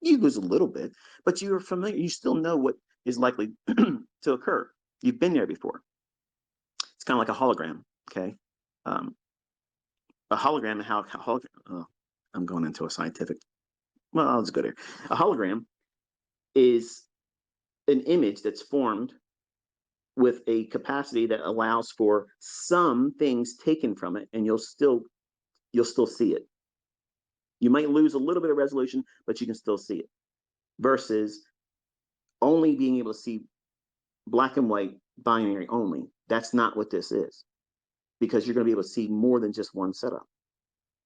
You lose a little bit, but you're familiar. You still know what is likely to occur. You've been there before. It's kind of like a hologram. Okay, a hologram and how I'm going into a scientific. Well, I'll just go there. A hologram is an image that's formed with a capacity that allows for some things taken from it, and you'll still see it. You might lose a little bit of resolution, but you can still see it. Versus only being able to see black and white binary only. That's not what this is, because you're going to be able to see more than just one setup,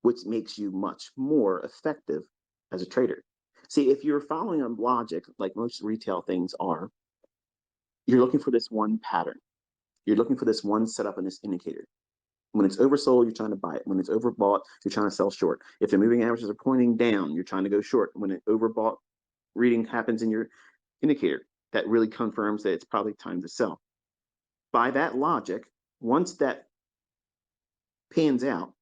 which makes you much more effective as a trader. See, if you're following a logic like most retail things are, you're looking for this one pattern. You're looking for this one setup in this indicator. When it's oversold, you're trying to buy it. When it's overbought, you're trying to sell short. If the moving averages are pointing down, you're trying to go short. When an overbought reading happens in your indicator, that really confirms that it's probably time to sell. By that logic, once that pans out,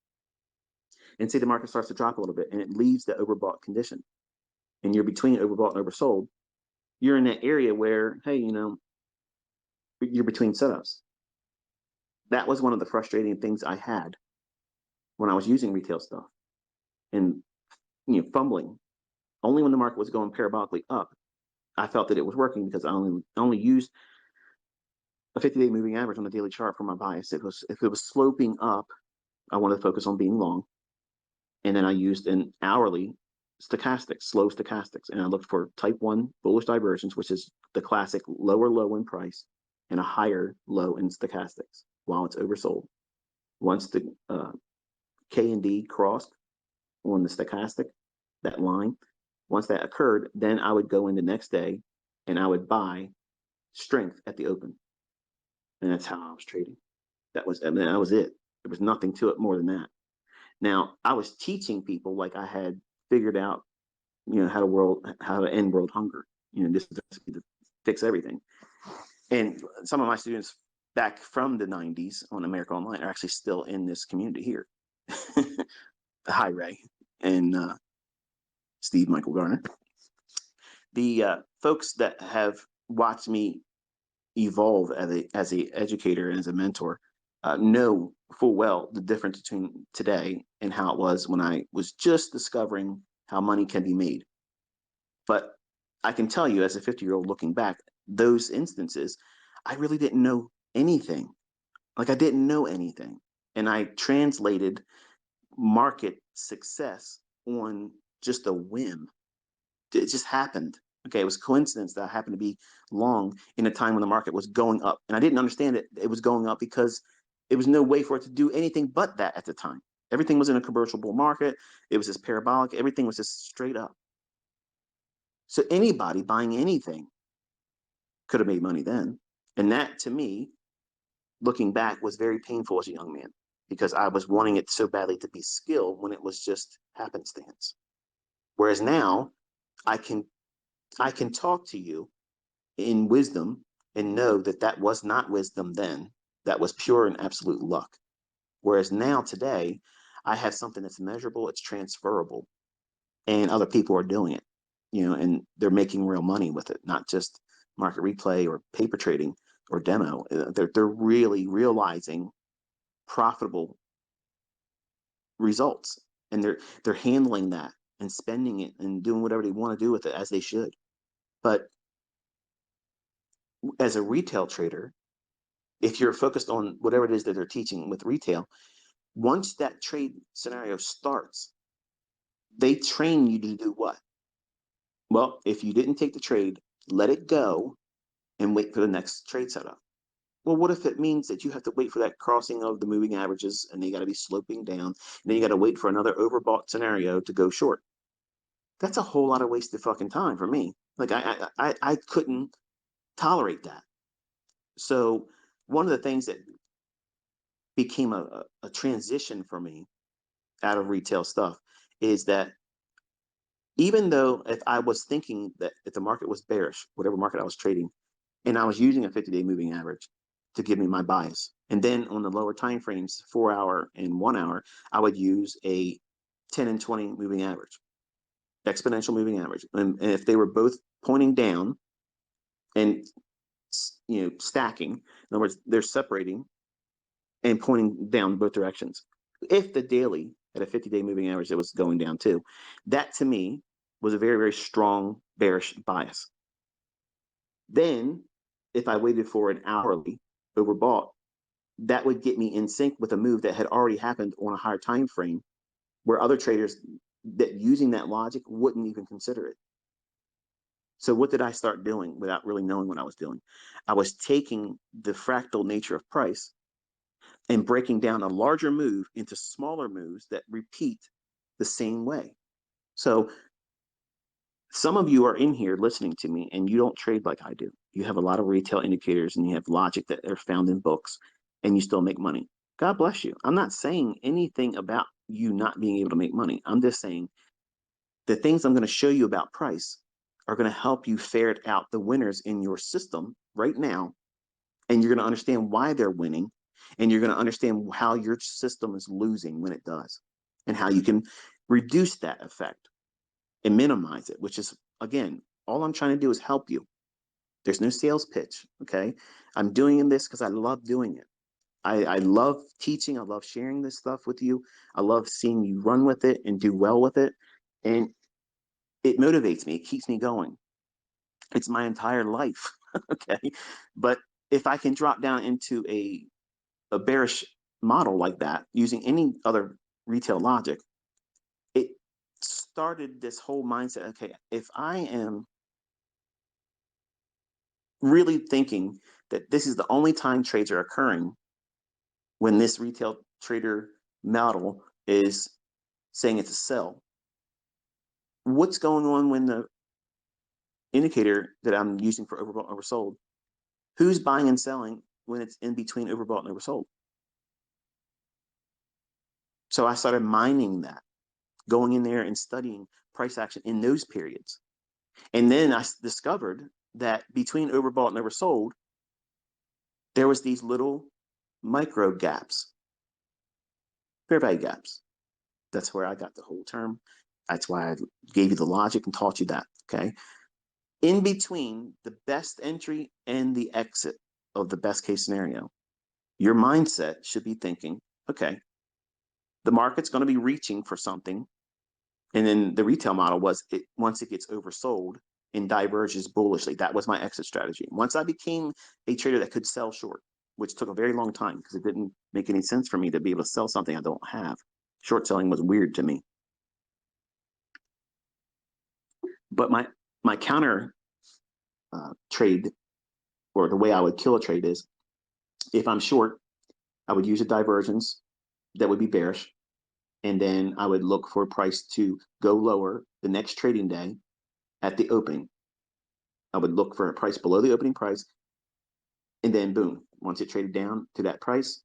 and say the market starts to drop a little bit and it leaves the overbought condition, and you're between overbought and oversold, you're in that area where, hey, you're between setups. That was one of the frustrating things I had when I was using retail stuff and fumbling. Only when the market was going parabolically up, I felt that it was working, because I only used a 50-day moving average on the daily chart for my bias. If it was sloping up, I wanted to focus on being long, and then I used an hourly stochastics, slow stochastics, and I looked for type 1 bullish divergence, which is the classic lower low in price and a higher low in stochastics while it's oversold. Once the K and D crossed on the stochastic, that line, once that occurred, then I would go in the next day and I would buy strength at the open. And that's how I was trading. That was it. There was nothing to it more than that. Now, I was teaching people like I had figured out, how to end world hunger. This is to fix everything. And some of my students back from the 90s on America Online are actually still in this community here. Hi, Ray and Steve Michael Garner. The folks that have watched me evolve as a educator and as a mentor know full well the difference between today and how it was when I was just discovering how money can be made. But I can tell you, as a 50-year-old looking back, those instances, I really didn't know anything Like I didn't know anything. And I translated market success on just a whim. It just happened. Okay, it was coincidence that I happened to be long in a time when the market was going up. And I didn't understand it was going up because it was no way for it to do anything but that at the time. Everything was in a commercial bull market. It was just parabolic. Everything was just straight up. So anybody buying anything could have made money then. And that to me, looking back, was very painful as a young man because I was wanting it so badly to be skill when it was just happenstance. Whereas now I can I can talk to you in wisdom and know that that was not wisdom then. That was pure and absolute luck. Whereas now today, I have something that's measurable, it's transferable, and other people are doing it, and they're making real money with it, not just market replay or paper trading or demo. They're really realizing profitable results, and they're handling that and spending it and doing whatever they want to do with it as they should. But as a retail trader, if you're focused on whatever it is that they're teaching with retail, once that trade scenario starts, they train you to do what? Well, if you didn't take the trade, let it go and wait for the next trade setup. Well, what if it means that you have to wait for that crossing of the moving averages and they got to be sloping down, and then you got to wait for another overbought scenario to go short? That's a whole lot of wasted fucking time for me. Like I couldn't tolerate that. So one of the things that became a transition for me out of retail stuff is that even though if I was thinking that if the market was bearish, whatever market I was trading, and I was using a 50-day moving average to give me my bias, and then on the lower time frames, 4 hour and 1 hour, I would use a 10 and 20 moving average, exponential moving average, and if they were both pointing down and stacking, in other words, they're separating and pointing down both directions. If the daily at a 50-day moving average that was going down too, that to me was a very, very strong bearish bias. Then if I waited for an hourly overbought, that would get me in sync with a move that had already happened on a higher time frame where other traders that using that logic wouldn't even consider it. So what did I start doing without really knowing what I was doing? I was taking the fractal nature of price and breaking down a larger move into smaller moves that repeat the same way. So some of you are in here listening to me and you don't trade like I do. You have a lot of retail indicators and you have logic that are found in books and you still make money. God bless you. I'm not saying anything about you not being able to make money. I'm just saying the things I'm going to show you about price are going to help you ferret out the winners in your system right now. And you're going to understand why they're winning. And you're going to understand how your system is losing when it does and how you can reduce that effect and minimize it, which is, again, all I'm trying to do is help you. There's no sales pitch. Okay. I'm doing this because I love doing it. I love teaching. I love sharing this stuff with you. I love seeing you run with it and do well with it. And it motivates me. It keeps me going. It's my entire life. Okay. But if I can drop down into a bearish model like that using any other retail logic, it started this whole mindset. Okay, if I am really thinking that this is the only time trades are occurring when this retail trader model is saying it's a sell, what's going on when the indicator that I'm using for overbought and oversold, who's buying and selling when it's in between overbought and oversold? So I started mining that, going in there and studying price action in those periods. And then I discovered that between overbought and oversold, there was these little micro gaps, fair value gaps. That's where I got the whole term. That's why I gave you the logic and taught you that. Okay. In between the best entry and the exit of the best case scenario, your mindset should be thinking, okay, the market's going to be reaching for something. And then the retail model was once it gets oversold and diverges bullishly, that was my exit strategy. Once I became a trader that could sell short, which took a very long time because it didn't make any sense for me to be able to sell something I don't have. Short selling was weird to me. But my counter trade, or the way I would kill a trade, is if I'm short, I would use a divergence that would be bearish, and then I would look for a price to go lower the next trading day at the opening. I would look for a price below the opening price, and then boom, once it traded down to that price,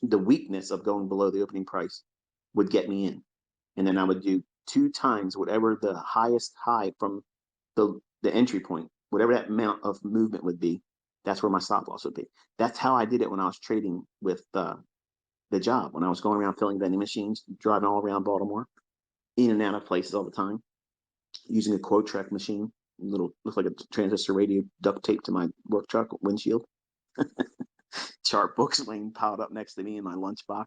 the weakness of going below the opening price would get me in. And then I would do 2 times whatever the highest high from the entry point, whatever that amount of movement would be. That's where my stop loss would be. That's how I did it when I was trading with the job, when I was going around filling vending machines, driving all around Baltimore, in and out of places all the time, using a quote track machine, little, looks like a transistor radio duct taped to my work truck windshield. Chart books laying piled up next to me in my lunchbox.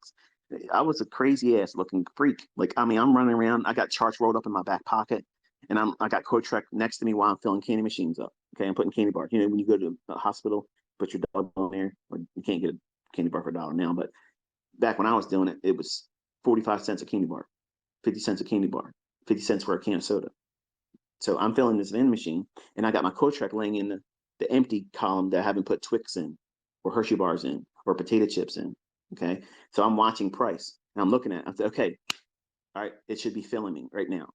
I was a crazy ass looking freak. Like, I mean, I'm running around. I got charts rolled up in my back pocket, and I got quote track next to me while I'm filling candy machines up. Okay, I'm putting candy bars. You know, when you go to a hospital, put your dollar on there, or you can't get a candy bar for $1 now, but back when I was doing it, it was 45 cents a candy bar, 50 cents a candy bar, 50 cents for a can of soda. So I'm filling this vending machine, and I got my quote track laying in the empty column that I haven't put Twix in, or Hershey bars in, or potato chips in. Okay, so I'm watching price, and I'm looking at it. I said, okay, all right, it should be filling me right now.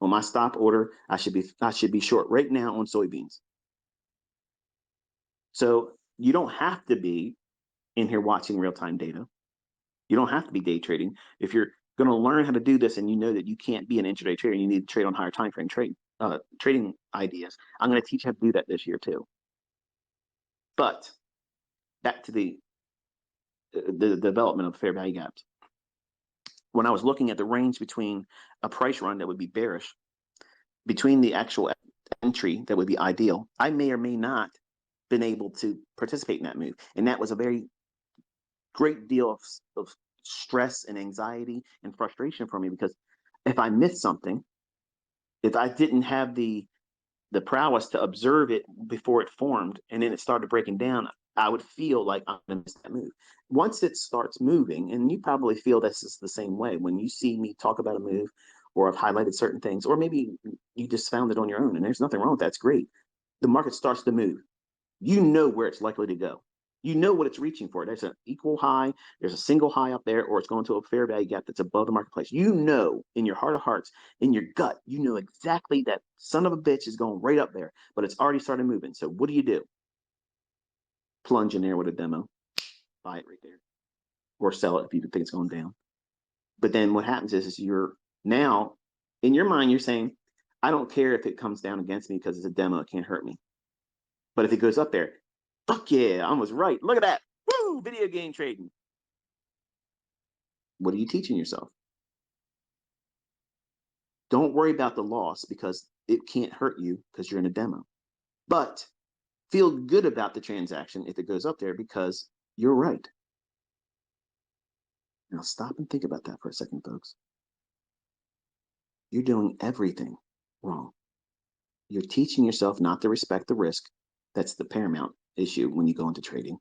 On my stop order, I should be short right now on soybeans. So you don't have to be in here watching real time data. You don't have to be day trading. If you're going to learn how to do this, and you know that you can't be an intraday trader, you need to trade on higher time frame trading ideas. I'm going to teach you how to do that this year too. But back to the development of fair value gaps. When I was looking at the range between a price run that would be bearish, between the actual entry that would be ideal, I may or may not been able to participate in that move. And that was a very great deal of stress and anxiety and frustration for me, because if I missed something, if I didn't have the prowess to observe it before it formed and then it started breaking down, I would feel like I'm going to miss that move. Once it starts moving, and you probably feel this is the same way when you see me talk about a move, or I've highlighted certain things, or maybe you just found it on your own and there's nothing wrong with that. That's great. The market starts to move. You know where it's likely to go. You know what it's reaching for. There's an equal high, there's a single high up there, or it's going to a fair value gap that's above the marketplace. You know, in your heart of hearts, in your gut, you know exactly that son of a bitch is going right up there, but it's already started moving. So what do? Plunge in there with a demo, buy it right there, or sell it if you think it's going down. But then what happens is you're now, in your mind, you're saying, I don't care if it comes down against me because it's a demo, it can't hurt me. But if it goes up there, fuck yeah, I was right. Look at that. Woo, video game trading. What are you teaching yourself? Don't worry about the loss because it can't hurt you because you're in a demo. But feel good about the transaction if it goes up there because you're right. Now stop and think about that for a second, folks. You're doing everything wrong. You're teaching yourself not to respect the risk. That's the paramount issue when you go into trading.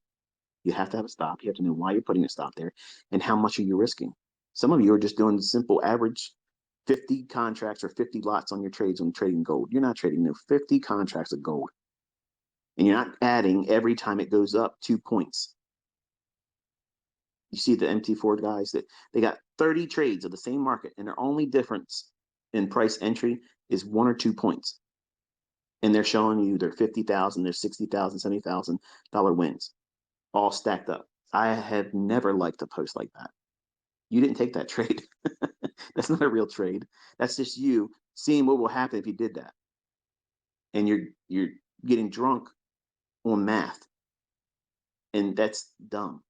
You have to have a stop. You have to know why you're putting a stop there and how much are you risking. Some of you are just doing the simple average 50 contracts or 50 lots on your trades on trading gold. You're not trading no 50 contracts of gold. And you're not adding every time it goes up 2 points. You see the MT4 guys that they got 30 trades of the same market, and their only difference in price entry is 1 or 2 points. And they're showing you their 50,000, their 60,000, $70,000 wins, all stacked up. I have never liked a post like that. You didn't take that trade. That's not a real trade. That's just you seeing what will happen if you did that. And you're getting drunk on math. And that's dumb.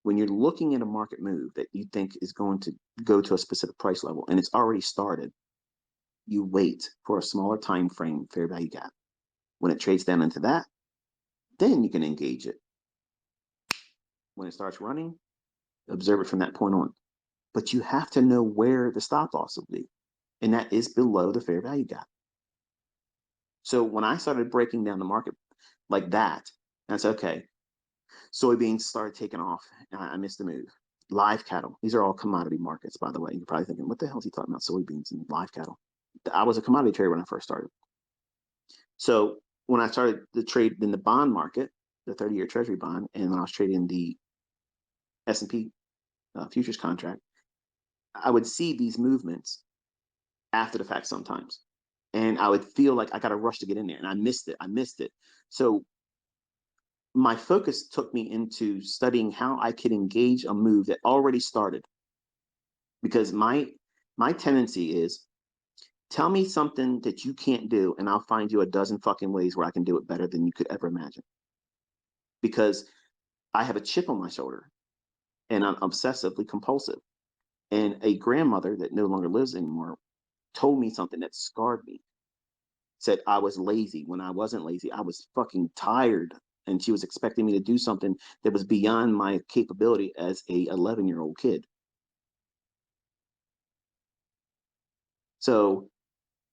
When you're looking at a market move that you think is going to go to a specific price level and it's already started, you wait for a smaller time frame fair value gap. When it trades down into that, then you can engage it. When it starts running, observe it from that point on. But you have to know where the stop loss will be, and that is below the fair value gap. So when I started breaking down the market like that, that's okay. Soybeans started taking off. I missed the move. Live cattle. These are all commodity markets, by the way. You're probably thinking, what the hell is he talking about? Soybeans and live cattle. I was a commodity trader when I first started. So when I started to trade in the bond market, the 30-year Treasury bond, and when I was trading the S&P futures contract, I would see these movements after the fact sometimes. And I would feel like I got to rush to get in there. And I missed it. I missed it. So my focus took me into studying how I could engage a move that already started. Because my tendency is, tell me something that you can't do, and I'll find you a dozen fucking ways where I can do it better than you could ever imagine. Because I have a chip on my shoulder and I'm obsessively compulsive. And a grandmother that no longer lives anymore told me something that scarred me. Said I was lazy when I wasn't lazy. I was fucking tired. And she was expecting me to do something that was beyond my capability as a 11-year-old kid. So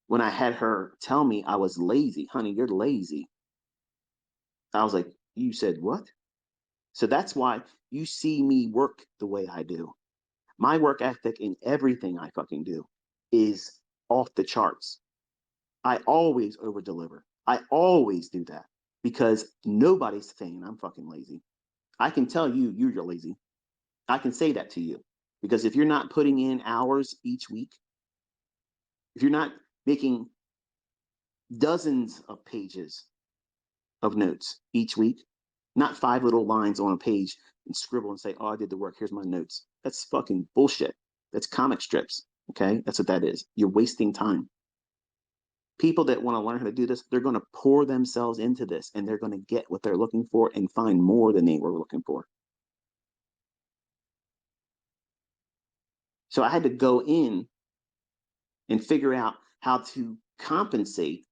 when I had her tell me I was lazy, honey, you're lazy, I was like, you said what? So that's why you see me work the way I do. My work ethic in everything I fucking do is off the charts. I always over deliver. I always do that because nobody's saying I'm fucking lazy. I can tell you you're lazy. I can say that to you because if you're not putting in hours each week, if you're not making dozens of pages of notes each week, not 5 little lines on a page and scribble and say, oh, I did the work. Here's my notes. That's fucking bullshit. That's comic strips. Okay. That's what that is. You're wasting time. People that want to learn how to do this, they're going to pour themselves into this and they're going to get what they're looking for and find more than they were looking for. So I had to go in and figure out how to compensate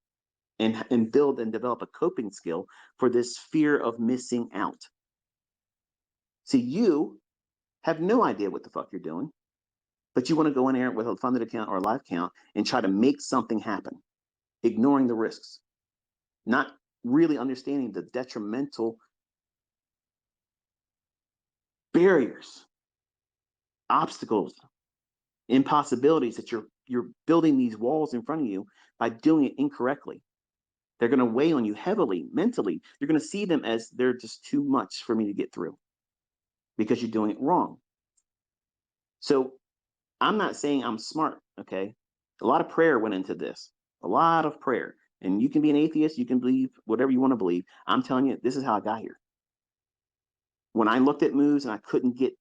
and build and develop a coping skill for this fear of missing out. See, you have no idea what the fuck you're doing, but you want to go in there with a funded account or a live account and try to make something happen, ignoring the risks, not really understanding the detrimental barriers, obstacles, impossibilities that you're building these walls in front of you by doing it incorrectly. They're going to weigh on you heavily, mentally. You're going to see them as they're just too much for me to get through because you're doing it wrong. So I'm not saying I'm smart, okay? A lot of prayer went into this, a lot of prayer. And you can be an atheist, you can believe whatever you want to believe. I'm telling you, this is how I got here. When I looked at moves and I couldn't get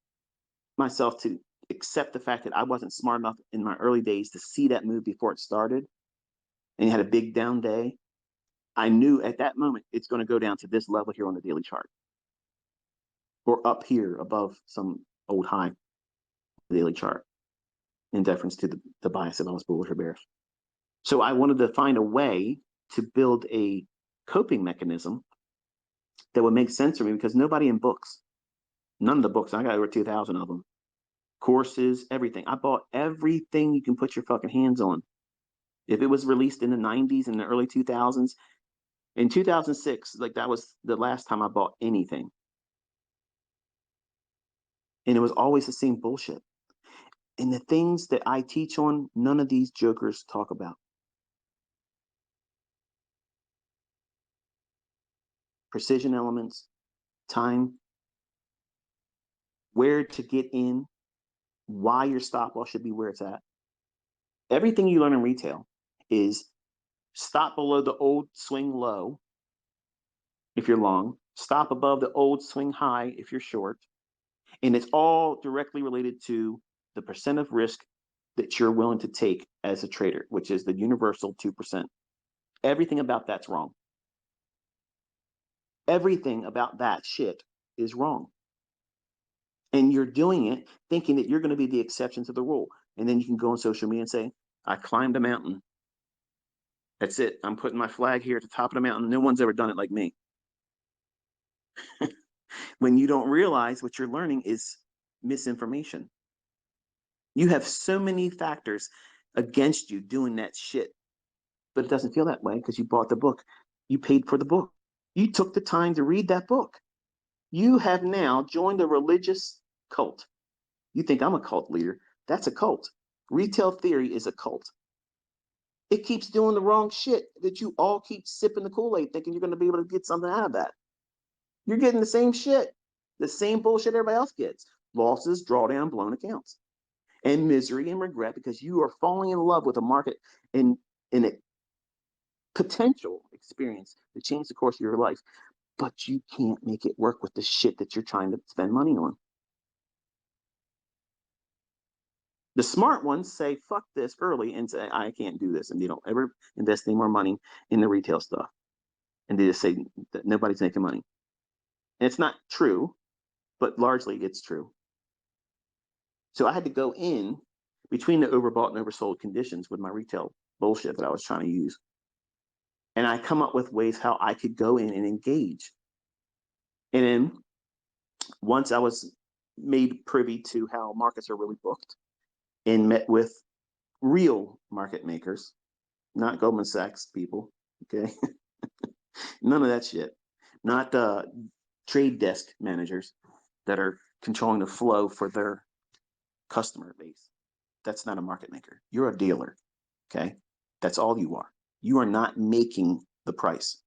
myself to accept the fact that I wasn't smart enough in my early days to see that move before it started, and you had a big down day, I knew at that moment it's going to go down to this level here on the daily chart or up here above some old high daily chart in deference to the bias if I was bullish or bearish. So I wanted to find a way to build a coping mechanism that would make sense for me because nobody in books, none of the books, I got over 2,000 of them, courses, everything. I bought everything you can put your fucking hands on. If it was released in the 90s and the early 2000s, in 2006, like that was the last time I bought anything. And it was always the same bullshit. And the things that I teach on, none of these jokers talk about. Precision elements, time, where to get in, why your stop loss should be where it's at. Everything you learn in retail is stop below the old swing low if you're long, stop above the old swing high if you're short. And it's all directly related to the percent of risk that you're willing to take as a trader, which is the universal 2%. Everything about that's wrong. Everything about that shit is wrong. And you're doing it thinking that you're going to be the exception to the rule. And then you can go on social media and say, I climbed a mountain. That's it. I'm putting my flag here at the top of the mountain. No one's ever done it like me. When you don't realize what you're learning is misinformation. You have so many factors against you doing that shit, but it doesn't feel that way because you bought the book. You paid for the book. You took the time to read that book. You have now joined a religious cult. You think I'm a cult leader. That's a cult. Retail theory is a cult. It keeps doing the wrong shit that you all keep sipping the Kool-Aid thinking you're going to be able to get something out of that. You're getting the same shit, the same bullshit everybody else gets. Losses, drawdown, blown accounts, and misery and regret because you are falling in love with a market in a potential experience to change the course of your life, but you can't make it work with the shit that you're trying to spend money on. The smart ones say, fuck this early and say, I can't do this. And they don't ever invest any more money in the retail stuff. And they just say that nobody's making money. And it's not true, but largely it's true. So I had to go in between the overbought and oversold conditions with my retail bullshit that I was trying to use. And I come up with ways how I could go in and engage. And then once I was made privy to how markets are really booked and met with real market makers, not Goldman Sachs people, okay? None of that shit. Not trade desk managers that are controlling the flow for their customer base. That's not a market maker. You're a dealer, okay? That's all you are. You are not making the price.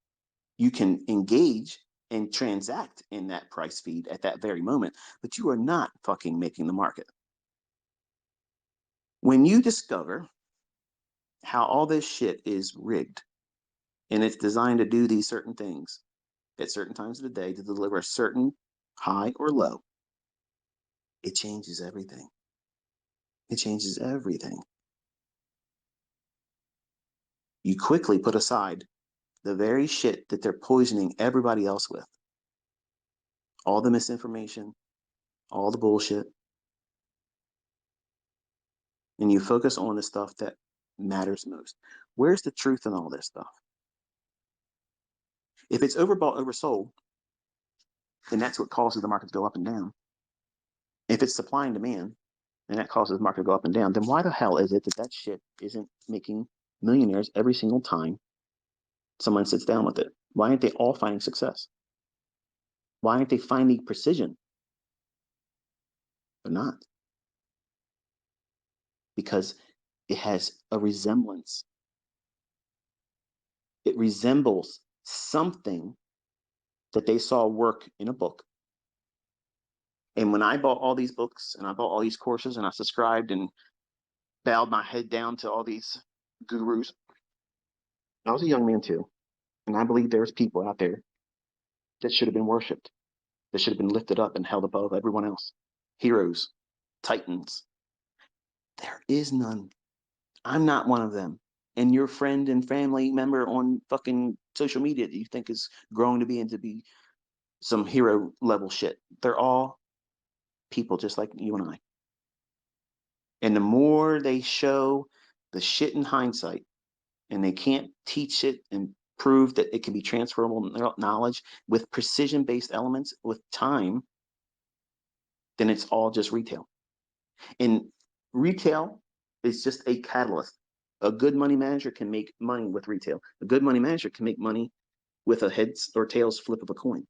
You can engage and transact in that price feed at that very moment, but you are not fucking making the market. When you discover how all this shit is rigged and it's designed to do these certain things at certain times of the day to deliver a certain high or low, it changes everything. It changes everything. You quickly put aside the very shit that they're poisoning everybody else with. All the misinformation, all the bullshit. And you focus on the stuff that matters most. Where's the truth in all this stuff? If it's overbought, oversold, then that's what causes the market to go up and down. If it's supply and demand, and that causes the market to go up and down, then why the hell is it that that shit isn't making millionaires every single time someone sits down with it? Why aren't they all finding success? Why aren't they finding precision? They're not. Because it has a resemblance. It resembles something that they saw work in a book. And when I bought all these books and I bought all these courses and I subscribed and bowed my head down to all these gurus, I was a young man too. And I believe there's people out there that should have been worshipped, that should have been lifted up and held above everyone else. Heroes, titans. There is none. I'm not one of them. And your friend and family member on fucking social media that you think is growing to be into be some hero level shit. They're all people just like you and I. And the more they show the shit in hindsight and they can't teach it and prove that it can be transferable knowledge with precision based elements with time, then it's all just retail. And retail is just a catalyst. A good money manager can make money with retail. A good money manager can make money with a heads or tails flip of a coin.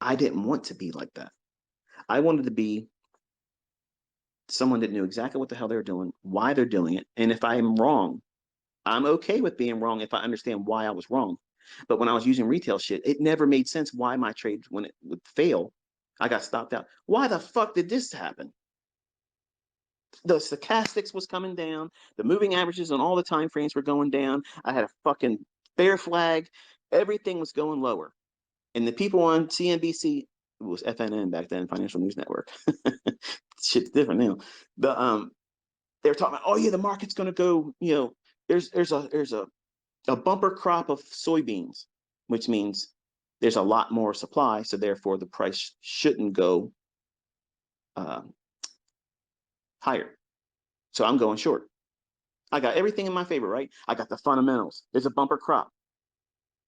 I didn't want to be like that. I wanted to be someone that knew exactly what the hell they're doing, why they're doing it. And if I am wrong, I'm okay with being wrong if I understand why I was wrong. But when I was using retail shit, it never made sense why my trade, when it would fail, I got stopped out. Why the fuck did this happen? The stochastics was coming down, the moving averages on all the time frames were going down. I had a fucking bear flag. Everything was going lower. And the people on CNBC, it was FNN back then, Financial News Network. Shit's different now. They were talking about, oh yeah, the market's gonna go, there's a bumper crop of soybeans, which means there's a lot more supply, so therefore the price shouldn't go higher. So I'm going short. I got everything in my favor, right? I got the fundamentals. There's a bumper crop.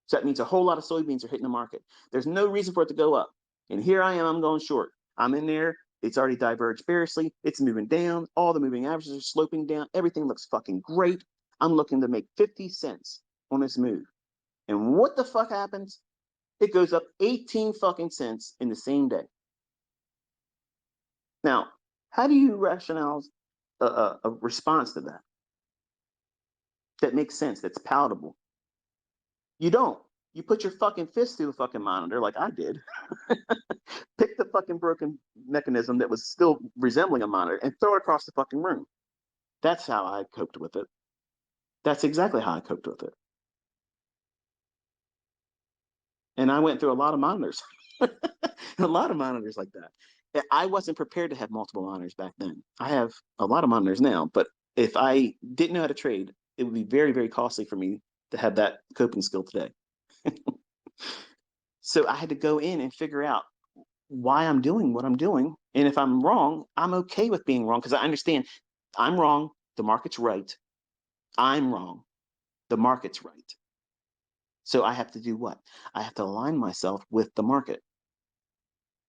So that means a whole lot of soybeans are hitting the market. There's no reason for it to go up. And here I am, I'm going short. I'm in there. It's already diverged bearishly. It's moving down. All the moving averages are sloping down. Everything looks fucking great. I'm looking to make 50 cents on this move. And what the fuck happens? It goes up 18 fucking cents in the same day. Now, how do you rationalize a response to that that makes sense, that's palatable? You don't. You put your fucking fist through the fucking monitor like I did. Pick the fucking broken mechanism that was still resembling a monitor and throw it across the fucking room. That's how I coped with it. That's exactly how I coped with it. And I went through a lot of monitors, a lot of monitors like that. I wasn't prepared to have multiple monitors back then. I have a lot of monitors now, but if I didn't know how to trade, it would be very, very costly for me to have that coping skill today. So I had to go in and figure out why I'm doing what I'm doing. And if I'm wrong, I'm okay with being wrong because I understand I'm wrong. The market's right. I'm wrong. The market's right. So I have to do what? I have to align myself with the market,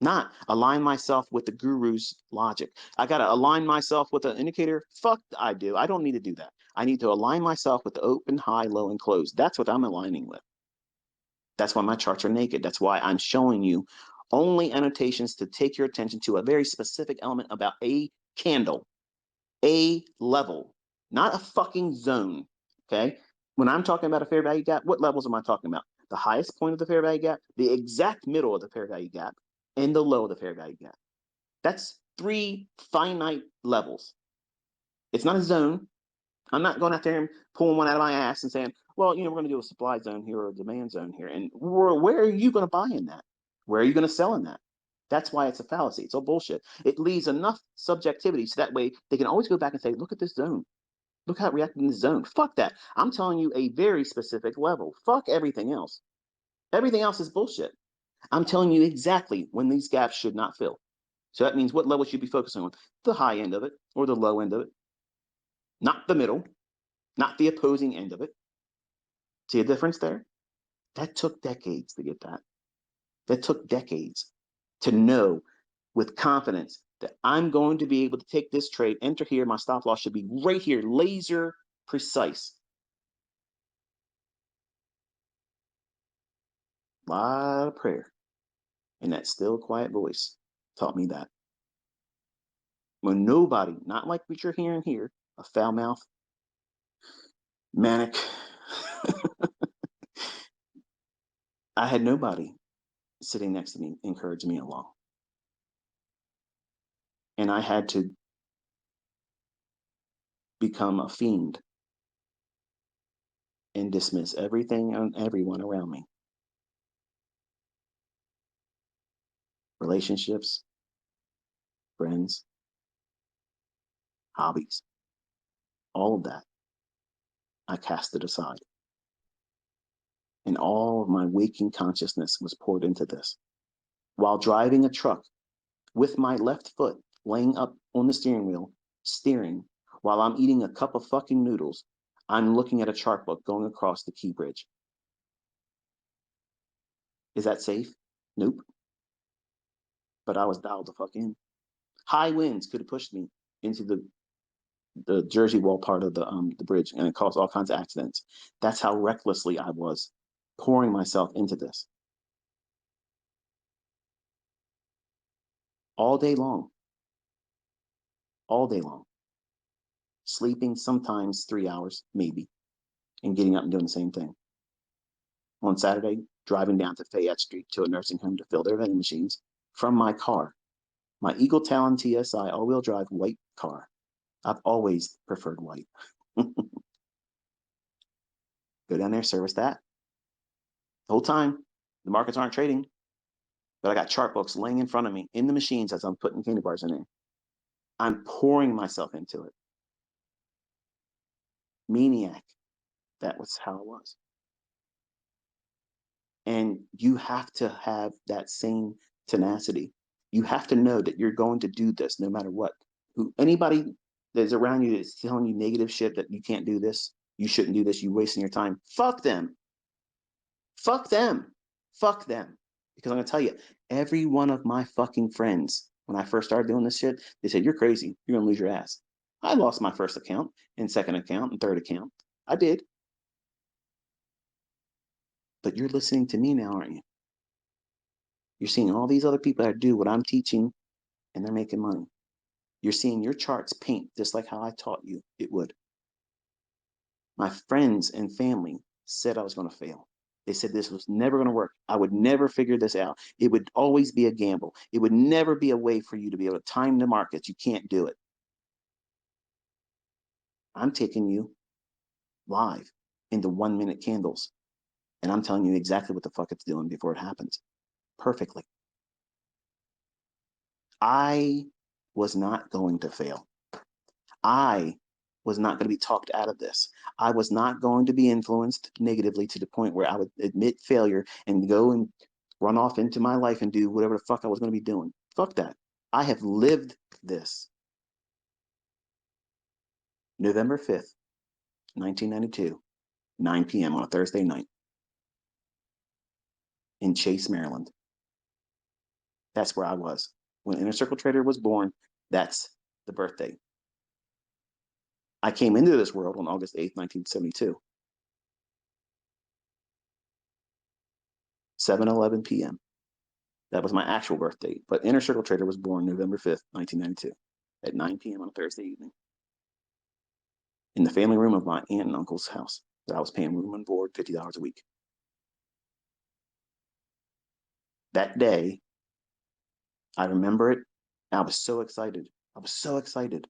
not align myself with the guru's logic. I got to align myself with an indicator. Fuck, I do. I don't need to do that. I need to align myself with the open, high, low, and close. That's what I'm aligning with. That's why my charts are naked. That's why I'm showing you only annotations to take your attention to a very specific element about a candle, a level, not a fucking zone. Okay. When I'm talking about a fair value gap, what levels am I talking about? The highest point of the fair value gap, the exact middle of the fair value gap, and the low of the fair value gap. That's three finite levels. It's not a zone. I'm not going out there and pulling one out of my ass and saying, well, we're going to do a supply zone here or a demand zone here. And where are you going to buy in that? Where are you going to sell in that? That's why it's a fallacy. It's all bullshit. It leaves enough subjectivity so that way they can always go back and say, look at this zone. Look how it reacted in this zone. Fuck that. I'm telling you a very specific level. Fuck everything else. Everything else is bullshit. I'm telling you exactly when these gaps should not fill. So that means what level should you be focusing on? The high end of it or the low end of it, not the middle, not the opposing end of it. See a difference there? That took decades to get that. That took decades to know with confidence that I'm going to be able to take this trade, enter here, my stop loss should be right here, laser precise. A lot of prayer and that still quiet voice taught me that. When nobody, not like what you're hearing here, a foul mouth, manic, I had nobody sitting next to me encourage me along. And I had to become a fiend and dismiss everything and everyone around me. Relationships, friends, hobbies, all of that, I cast it aside. And all of my waking consciousness was poured into this. While driving a truck with my left foot laying up on the steering wheel, steering, while I'm eating a cup of fucking noodles, I'm looking at a chart book going across the Key Bridge. Is that safe? Nope. But I was dialed the fuck in. High winds could have pushed me into the Jersey wall part of the bridge, and it caused all kinds of accidents. That's how recklessly I was pouring myself into this all day long, all day long, sleeping sometimes 3 hours, maybe, and getting up and doing the same thing. On Saturday, driving down to Fayette Street to a nursing home to fill their vending machines from my car, my Eagle Talon TSI all-wheel drive white car. I've always preferred white. Go down there, service that. The whole time, the markets aren't trading, but I got chart books laying in front of me in the machines as I'm putting candy bars in there. I'm pouring myself into it. Maniac. That was how it was. And you have to have that same tenacity. You have to know that you're going to do this no matter what. Anybody that's around you that's telling you negative shit that you can't do this, you shouldn't do this, you're wasting your time. Fuck them. Fuck them. Fuck them. Because I'm going to tell you, every one of my fucking friends, when I first started doing this shit, they said, you're crazy. You're going to lose your ass. I lost my first account and second account and third account. I did. But you're listening to me now, aren't you? You're seeing all these other people that do what I'm teaching, and they're making money. You're seeing your charts paint just like how I taught you it would. My friends and family said I was going to fail. They said this was never going to work. I would never figure this out. It would always be a gamble. It would never be a way for you to be able to time the markets. You can't do it. I'm taking you live into 1 minute candles, and I'm telling you exactly what the fuck it's doing before it happens. Perfectly. I was not going to fail. I was not going to be talked out of this. I was not going to be influenced negatively to the point where I would admit failure and go and run off into my life and do whatever the fuck I was going to be doing. Fuck that. I have lived this. November 5th, 1992, 9 p.m. on a Thursday night in Chase, Maryland. That's where I was. When Inner Circle Trader was born, that's the birthday. I came into this world on August 8th, 1972. 7:11 p.m. That was my actual birth date. But Inner Circle Trader was born November 5th, 1992, at 9 p.m. on a Thursday evening in the family room of my aunt and uncle's house that I was paying room and board $50 a week. That day, I remember it. I was so excited. I was so excited.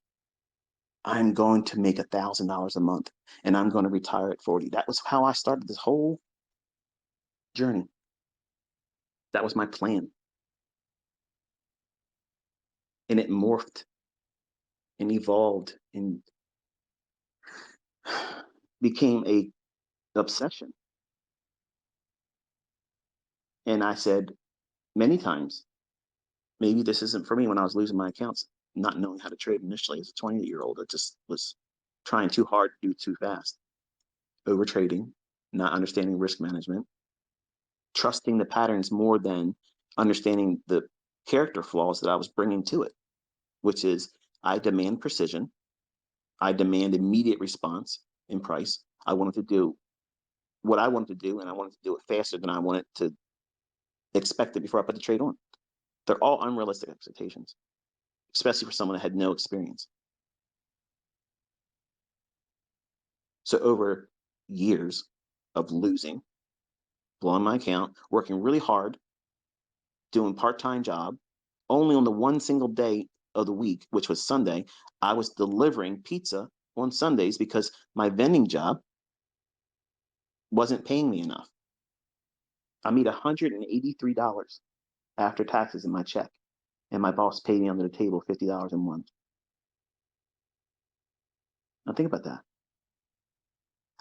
I'm going to make $1,000 a month and I'm going to retire at 40. That was how I started this whole journey. That was my plan. And it morphed and evolved and became a obsession. And I said many times, maybe this isn't for me. When I was losing my accounts, not knowing how to trade initially as a 28-year-old, I just was trying too hard to do too fast. Over trading, not understanding risk management, trusting the patterns more than understanding the character flaws that I was bringing to it, which is I demand precision. I demand immediate response in price. I wanted to do what I wanted to do, and I wanted to do it faster than I wanted to expect it before I put the trade on. They're all unrealistic expectations, especially for someone that had no experience. So over years of losing, blowing my account, working really hard, doing part-time job, only on the one single day of the week, which was Sunday, I was delivering pizza on Sundays because my vending job wasn't paying me enough. I made $183 after taxes in my check, and my boss paid me under the table $50 in one. Now think about that.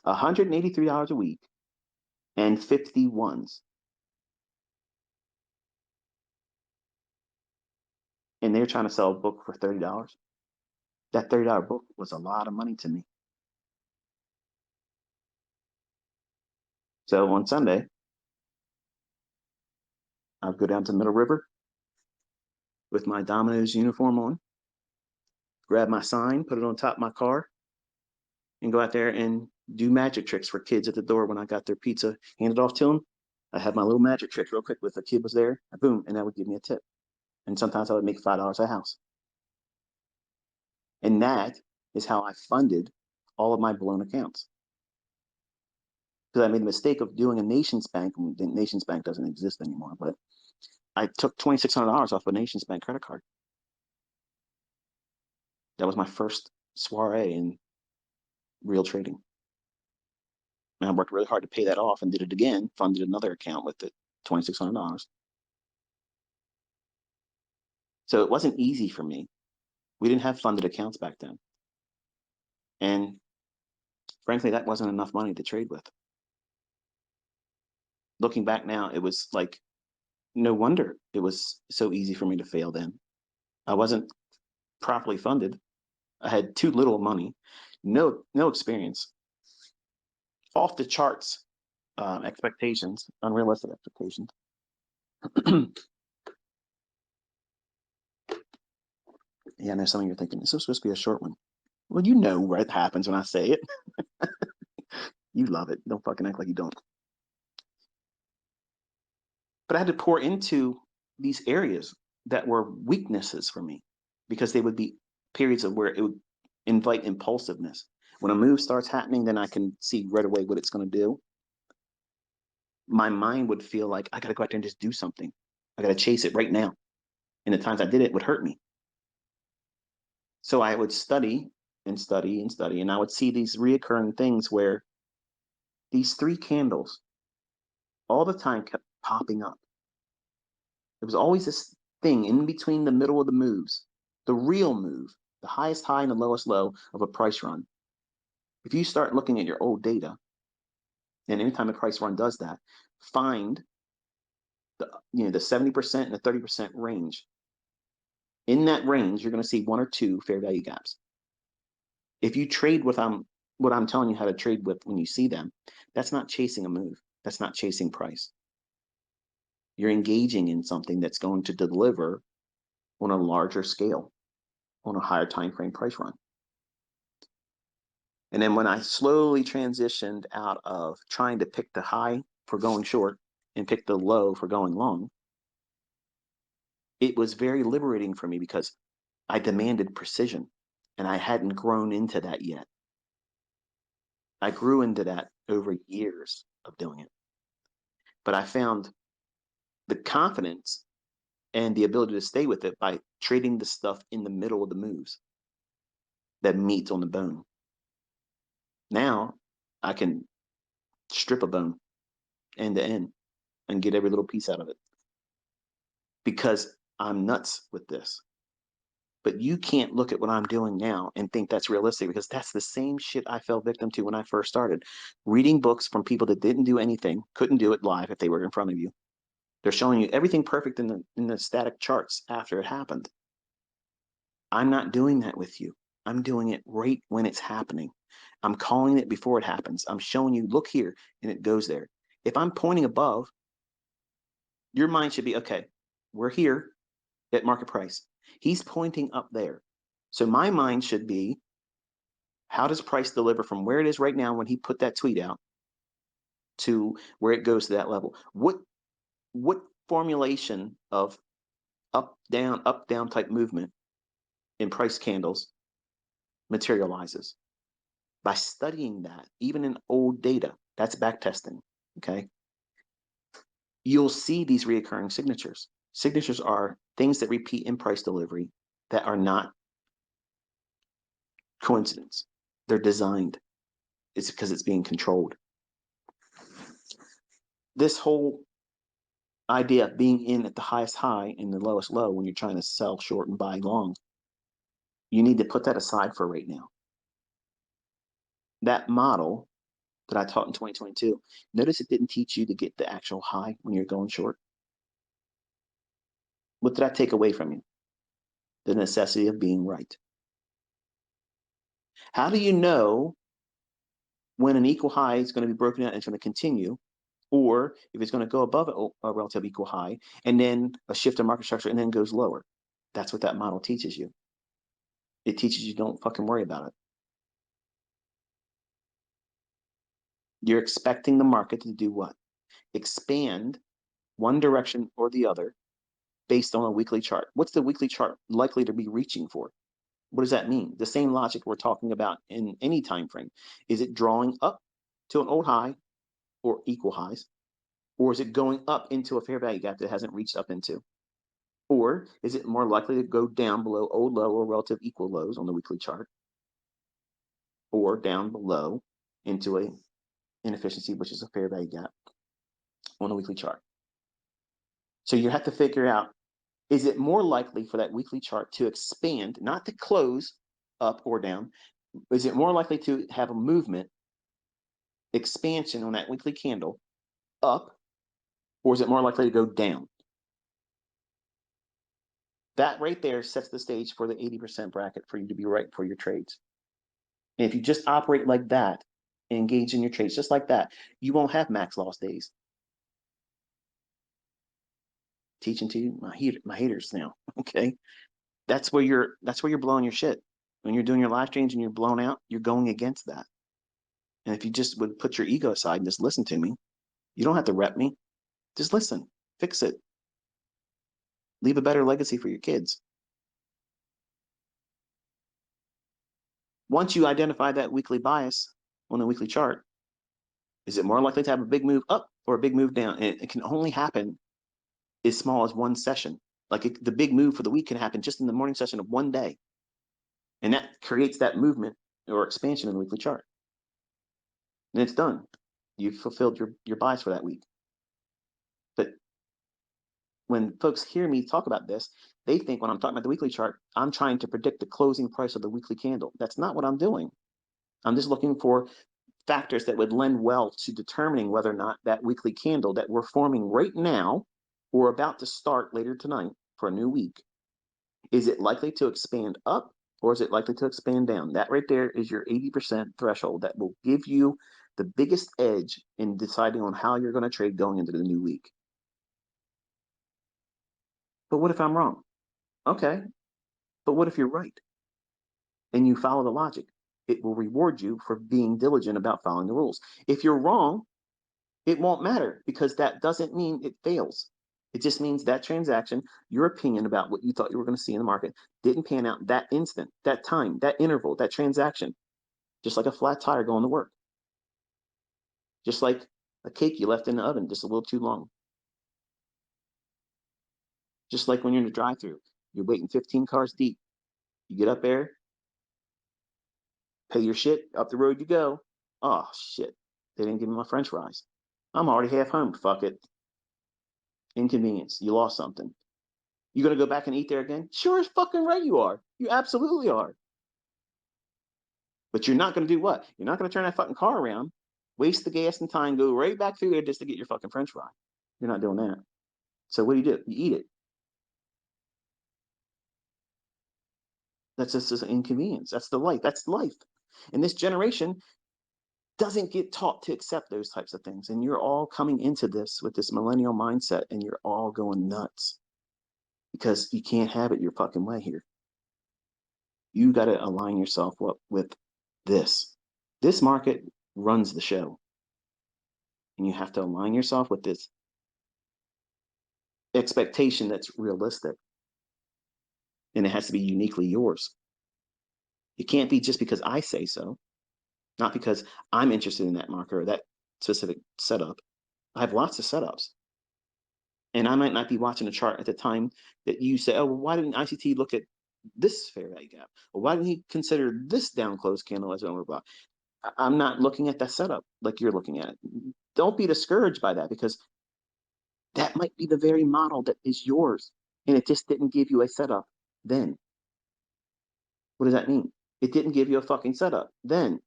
$183 a week and 51s. And they're trying to sell a book for $30. That $30 book was a lot of money to me. So on Sunday, I would go down to Middle River with my Domino's uniform on, grab my sign, put it on top of my car, and go out there and do magic tricks for kids at the door when I got their pizza handed off to them. I had my little magic trick real quick with a kid was there, boom, and that would give me a tip. And sometimes I would make $5 a house. And that is how I funded all of my blown accounts. Because I made the mistake of doing a Nations Bank. Nations Bank doesn't exist anymore, but I took $2,600 off a Nations Bank credit card. That was my first soiree in real trading. And I worked really hard to pay that off and did it again, funded another account with it, $2,600. So it wasn't easy for me. We didn't have funded accounts back then. And frankly, that wasn't enough money to trade with. Looking back now, it was like, no wonder it was so easy for me to fail then. I wasn't properly funded. I had too little money, no experience, off the charts expectations, unrealistic expectations. Yeah, I know some of you are thinking, this is supposed to be a short one. Well, you know what happens when I say it. You love it. Don't fucking act like you don't. But I had to pour into these areas that were weaknesses for me, because they would be periods of where it would invite impulsiveness. When a move starts happening, then I can see right away what it's going to do. My mind would feel like I got to go out there and just do something. I got to chase it right now. And the times I did it would hurt me. So I would study and study and study, and I would see these reoccurring things where these three candles all the time kept popping up. There was always this thing in between the middle of the moves, the real move, the highest high and the lowest low of a price run. If you start looking at your old data, and anytime a price run does that, find the 70% and the 30% range. In that range, you're going to see one or two fair value gaps. If you trade with what I'm telling you how to trade with when you see them, that's not chasing a move. That's not chasing price. You're engaging in something that's going to deliver on a larger scale, on a higher time frame price run. And then when I slowly transitioned out of trying to pick the high for going short and pick the low for going long, it was very liberating for me because I demanded precision, and I hadn't grown into that yet. I grew into that over years of doing it. But I found the confidence and the ability to stay with it by trading the stuff in the middle of the moves, that meat on the bone. Now I can strip a bone end to end and get every little piece out of it because I'm nuts with this. But you can't look at what I'm doing now and think that's realistic, because that's the same shit I fell victim to when I first started. Reading books from people that didn't do anything, couldn't do it live if they were in front of you. They're showing you everything perfect in the static charts after it happened. I'm not doing that with you. I'm doing it right when it's happening. I'm calling it before it happens. I'm showing you, look here, and it goes there. If I'm pointing above, your mind should be, okay, we're here at market price. He's pointing up there. So my mind should be, how does price deliver from where it is right now when he put that tweet out to where it goes to that level? What formulation of up down type movement in price candles materializes? By studying that, even in old data, that's back testing. Okay. You'll see these reoccurring signatures. Signatures are things that repeat in price delivery that are not coincidence. They're designed. It's because it's being controlled. This whole idea of being in at the highest high and the lowest low when you're trying to sell short and buy long, you need to put that aside for right now. That model that I taught in 2022, notice it didn't teach you to get the actual high when you're going short. What did I take away from you? The necessity of being right. How do you know when an equal high is going to be broken out and it's going to continue, or if it's going to go above a relative equal high and then a shift in market structure and then goes lower? That's what that model teaches you. It teaches you don't fucking worry about it. You're expecting the market to do what? Expand one direction or the other based on a weekly chart. What's the weekly chart likely to be reaching for? What does that mean? The same logic we're talking about in any time frame. Is it drawing up to an old high or equal highs? Or is it going up into a fair value gap that hasn't reached up into? Or is it more likely to go down below old low or relative equal lows on the weekly chart? Or down below into a inefficiency, which is a fair value gap on the weekly chart. So you have to figure out, is it more likely for that weekly chart to expand, not to close up or down? Is it more likely to have a movement, expansion on that weekly candle up, or is it more likely to go down? That right there sets the stage for the 80% bracket for you to be right for your trades. And if you just operate like that, engage in your trades just like that, you won't have max loss days. Teaching to you, my haters now. Okay, that's where you're blowing your shit. When you're doing your live streams and you're blown out, you're going against that. And if you just would put your ego aside and just listen to me, you don't have to rep me. Just listen. Fix it. Leave a better legacy for your kids. Once you identify that weekly bias on the weekly chart, is it more likely to have a big move up or a big move down? And it can only happen as small as one session. Like the big move for the week can happen just in the morning session of one day. And that creates that movement or expansion in the weekly chart. And it's done. You've fulfilled your bias for that week. But when folks hear me talk about this, they think when I'm talking about the weekly chart, I'm trying to predict the closing price of the weekly candle. That's not what I'm doing. I'm just looking for factors that would lend well to determining whether or not that weekly candle that we're forming right now or about to start later tonight for a new week, is it likely to expand up or is it likely to expand down? That right there is your 80% threshold that will give you the biggest edge in deciding on how you're going to trade going into the new week. But what if I'm wrong? Okay, but what if you're right and you follow the logic? It will reward you for being diligent about following the rules. If you're wrong, it won't matter because that doesn't mean it fails. It just means that transaction, your opinion about what you thought you were going to see in the market didn't pan out that instant, that time, that interval, that transaction, just like a flat tire going to work, just like a cake you left in the oven just a little too long, just like when you're in the drive-through, you're waiting 15 cars deep. You get up there, pay your shit, up the road you go. Oh, shit. They didn't give me my french fries. I'm already half home. Fuck it. Inconvenience. You lost something. You gonna go back and eat there again? Sure as fucking right you are. You absolutely are. But you're not gonna do what? You're not gonna turn that fucking car around, waste the gas and time, go right back through there just to get your fucking french fry. You're not doing that. So what do? You eat it. That's just an inconvenience. That's the life. That's life. And this generation doesn't get taught to accept those types of things. And you're all coming into this with this millennial mindset and you're all going nuts because you can't have it your fucking way here. You got to align yourself with this. This market runs the show. And you have to align yourself with this expectation that's realistic. And it has to be uniquely yours. It can't be just because I say so, not because I'm interested in that marker or that specific setup. I have lots of setups. And I might not be watching a chart at the time that you say, oh, well, why didn't ICT look at this fair value gap? Or why didn't he consider this down close candle as an overbought? I'm not looking at that setup like you're looking at it. Don't be discouraged by that because that might be the very model that is yours. And it just didn't give you a setup then. What does that mean? It didn't give you a fucking setup then.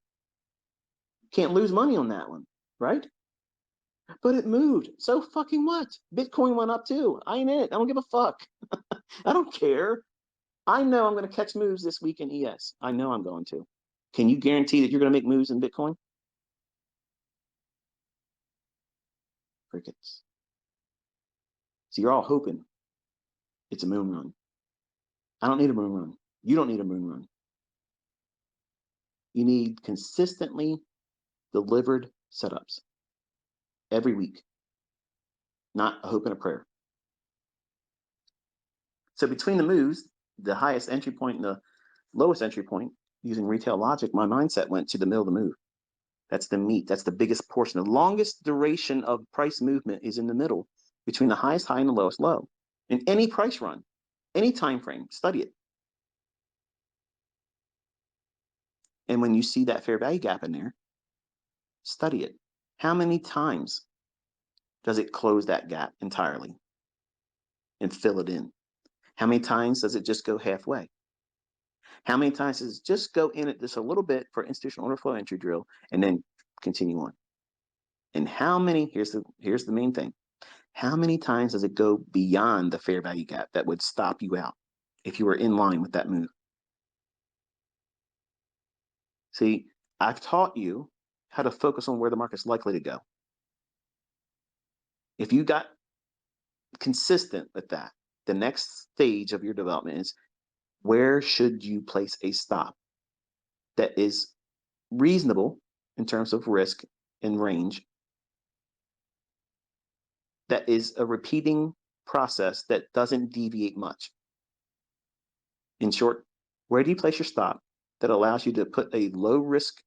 Can't lose money on that one, right? But it moved. So fucking what? Bitcoin went up too. I ain't it. I don't give a fuck. I don't care. I know I'm going to catch moves this week in ES. I know I'm going to. Can you guarantee that you're going to make moves in Bitcoin? Crickets. So you're all hoping it's a moon run. I don't need a moon run. You don't need a moon run. You need consistently delivered setups every week, not a hope and a prayer. So between the moves, the highest entry point and the lowest entry point, using retail logic, my mindset went to the middle of the move. That's the meat. That's the biggest portion. The longest duration of price movement is in the middle, between the highest high and the lowest low. In any price run, any time frame, study it. And when you see that fair value gap in there, study it. How many times does it close that gap entirely and fill it in? How many times does it just go halfway? How many times does it just go in it just a little bit for institutional order flow entry drill and then continue on? And how many, here's the main thing. How many times does it go beyond the fair value gap that would stop you out if you were in line with that move? See, I've taught you how to focus on where the market's likely to go. If you got consistent with that, the next stage of your development is where should you place a stop that is reasonable in terms of risk and range that is a repeating process that doesn't deviate much. In short, where do you place your stop that allows you to put a low risk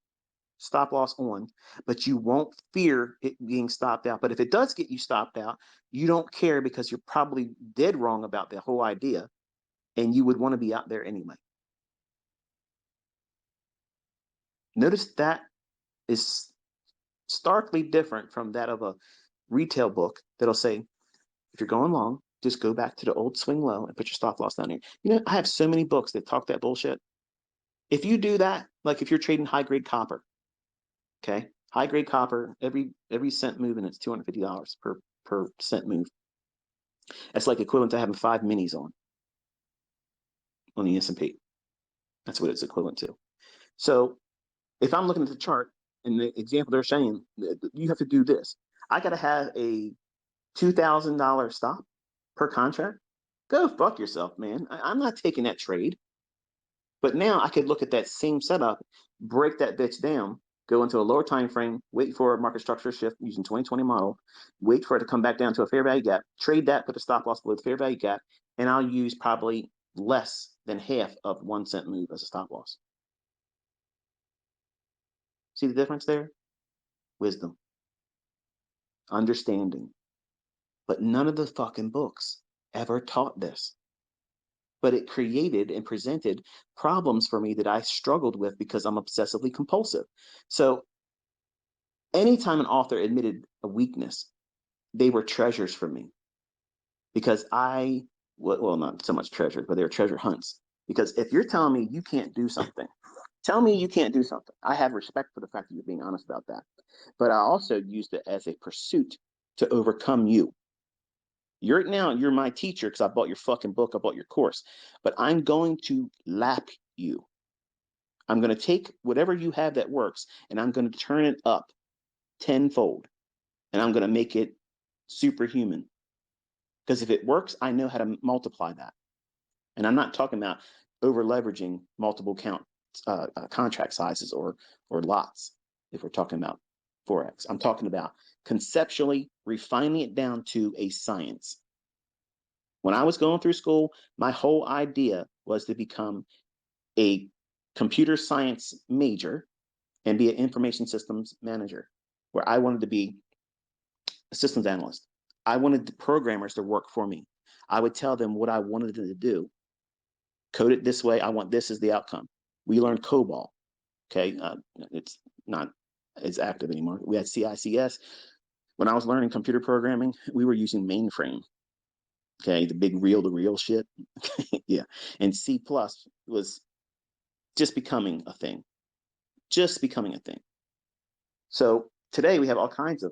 stop loss on, but you won't fear it being stopped out? But if it does get you stopped out, you don't care because you're probably dead wrong about the whole idea and you would want to be out there anyway. Notice that is starkly different from that of a retail book that'll say, if you're going long, just go back to the old swing low and put your stop loss down here. You know, I have so many books that talk that bullshit. If you do that, like if you're trading high grade copper, okay, high grade copper, every cent move and it's $250 per cent move. That's like equivalent to having 5 minis on the S&P. That's what it's equivalent to. So if I'm looking at the chart and the example they're saying, you have to do this. I got to have a $2,000 stop per contract. Go fuck yourself, man. I'm not taking that trade. But now I could look at that same setup, break that bitch down, go into a lower time frame, wait for a market structure shift using 2020 model, wait for it to come back down to a fair value gap, trade that, put a stop loss below the fair value gap, and I'll use probably less than half of 1 cent move as a stop loss. See the difference there? Wisdom, understanding. But none of the fucking books ever taught this. But it created and presented problems for me that I struggled with because I'm obsessively compulsive. So anytime an author admitted a weakness, they were treasures for me because well, not so much treasures, but they were treasure hunts. Because if you're telling me you can't do something, tell me you can't do something. I have respect for the fact that you're being honest about that. But I also used it as a pursuit to overcome you. You're my teacher because I bought your fucking book, I bought your course, but I'm going to lap you. I'm going to take whatever you have that works and I'm going to turn it up tenfold and I'm going to make it superhuman. Because if it works, I know how to multiply that. And I'm not talking about over leveraging multiple contract sizes or lots. If we're talking about Forex, I'm talking about conceptually refining it down to a science. When I was going through school, my whole idea was to become a computer science major and be an information systems manager, where I wanted to be a systems analyst. I wanted the programmers to work for me. I would tell them what I wanted them to do. Code it this way. I want this as the outcome. We learned COBOL. Okay. It's not as active anymore. We had CICS. When I was learning computer programming, we were using mainframe. Okay. The big reel-to-reel shit. Yeah. And C+ was just becoming a thing. Just becoming a thing. So today we have all kinds of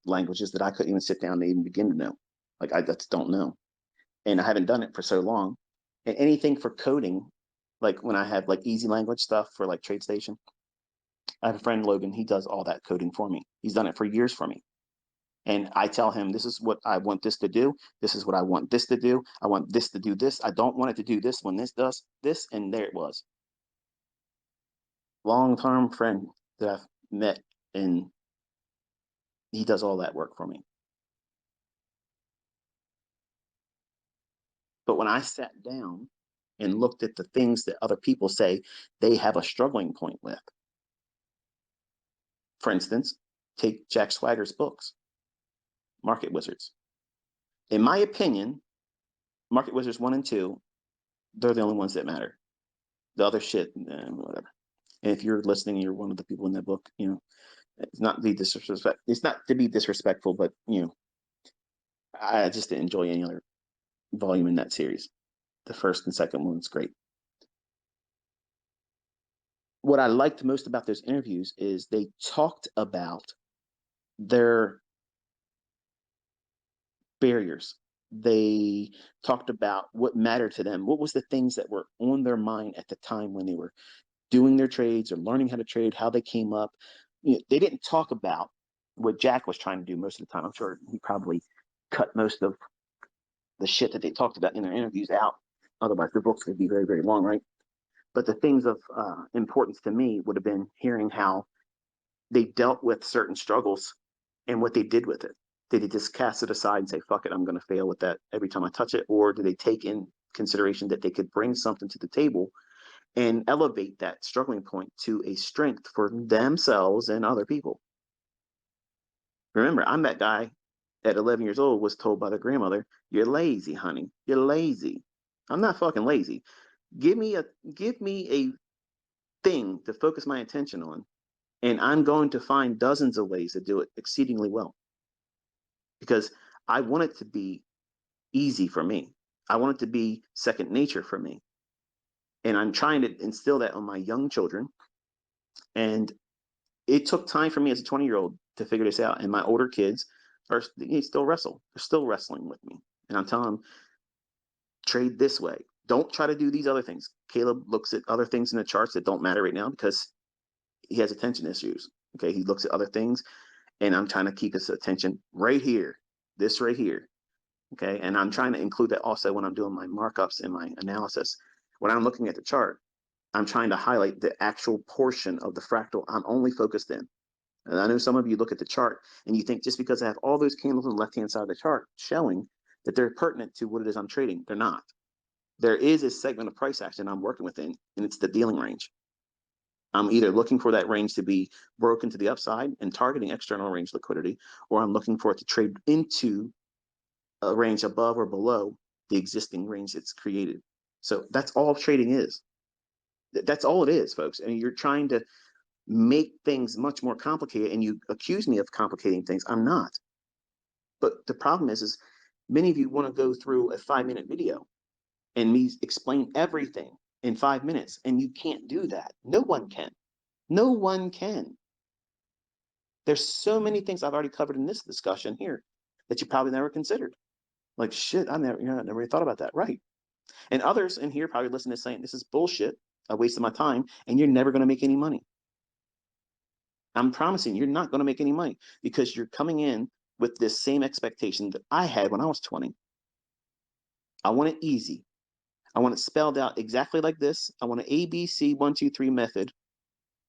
languages that I couldn't even sit down and even begin to know. Like I just don't know. And I haven't done it for so long. And anything for coding, like when I have like easy language stuff for like TradeStation, I have a friend, Logan, he does all that coding for me. He's done it for years for me. And I tell him, this is what I want this to do. This is what I want this to do. I want this to do this. I don't want it to do this when this does this. And there it was. Long-term friend that I've met, and he does all that work for me. But when I sat down and looked at the things that other people say they have a struggling point with, for instance, take Jack Swagger's books, Market Wizards. In my opinion, Market Wizards 1 and 2, they're the only ones that matter. The other shit, whatever. And if you're listening, you're one of the people in that book, you know, it's not to be disrespectful. It's not to be disrespectful, but you know, I just didn't enjoy any other volume in that series. The first and second one's great. What I liked most about those interviews is they talked about their barriers. They talked about what mattered to them. What was the things that were on their mind at the time when they were doing their trades or learning how to trade, how they came up. You know, they didn't talk about what Jack was trying to do most of the time. I'm sure he probably cut most of the shit that they talked about in their interviews out. Otherwise, their books would be very, very long, right? But the things of importance to me would have been hearing how they dealt with certain struggles and what they did with it. Did they just cast it aside and say, fuck it, I'm going to fail with that every time I touch it? Or do they take in consideration that they could bring something to the table and elevate that struggling point to a strength for themselves and other people? Remember, I'm that guy at 11 years old was told by their grandmother, "You're lazy, honey. You're lazy." I'm not fucking lazy. Give me a thing to focus my attention on, and I'm going to find dozens of ways to do it exceedingly well, because I want it to be easy for me. I want it to be second nature for me. And I'm trying to instill that on my young children. And it took time for me as a 20-year-old to figure this out. And my older kids are still wrestle. They're still wrestling with me. And I'm telling them, trade this way. Don't try to do these other things. Caleb looks at other things in the charts that don't matter right now because he has attention issues. Okay. He looks at other things, and I'm trying to keep his attention right here, this right here. Okay. And I'm trying to include that also when I'm doing my markups and my analysis. When I'm looking at the chart, I'm trying to highlight the actual portion of the fractal I'm only focused in. And I know some of you look at the chart and you think just because I have all those candles on the left-hand side of the chart showing that they're pertinent to what it is I'm trading. They're not. There is a segment of price action I'm working within, and it's the dealing range. I'm either looking for that range to be broken to the upside and targeting external range liquidity, or I'm looking for it to trade into a range above or below the existing range it's created. So that's all trading is. That's all it is, folks. And you're trying to make things much more complicated, and you accuse me of complicating things. I'm not. But the problem is many of you want to go through a 5-minute video and me explain everything in 5 minutes, and you can't do that. No one can. No one can. There's so many things I've already covered in this discussion here that you probably never considered. Like, shit, I never really thought about that. Right. And others in here probably listening to saying, this is bullshit. I wasted my time, and you're never going to make any money. I'm promising you're not going to make any money because you're coming in with this same expectation that I had when I was 20. I want it easy. I want it spelled out exactly like this. I want an ABC 1, 2, 3 method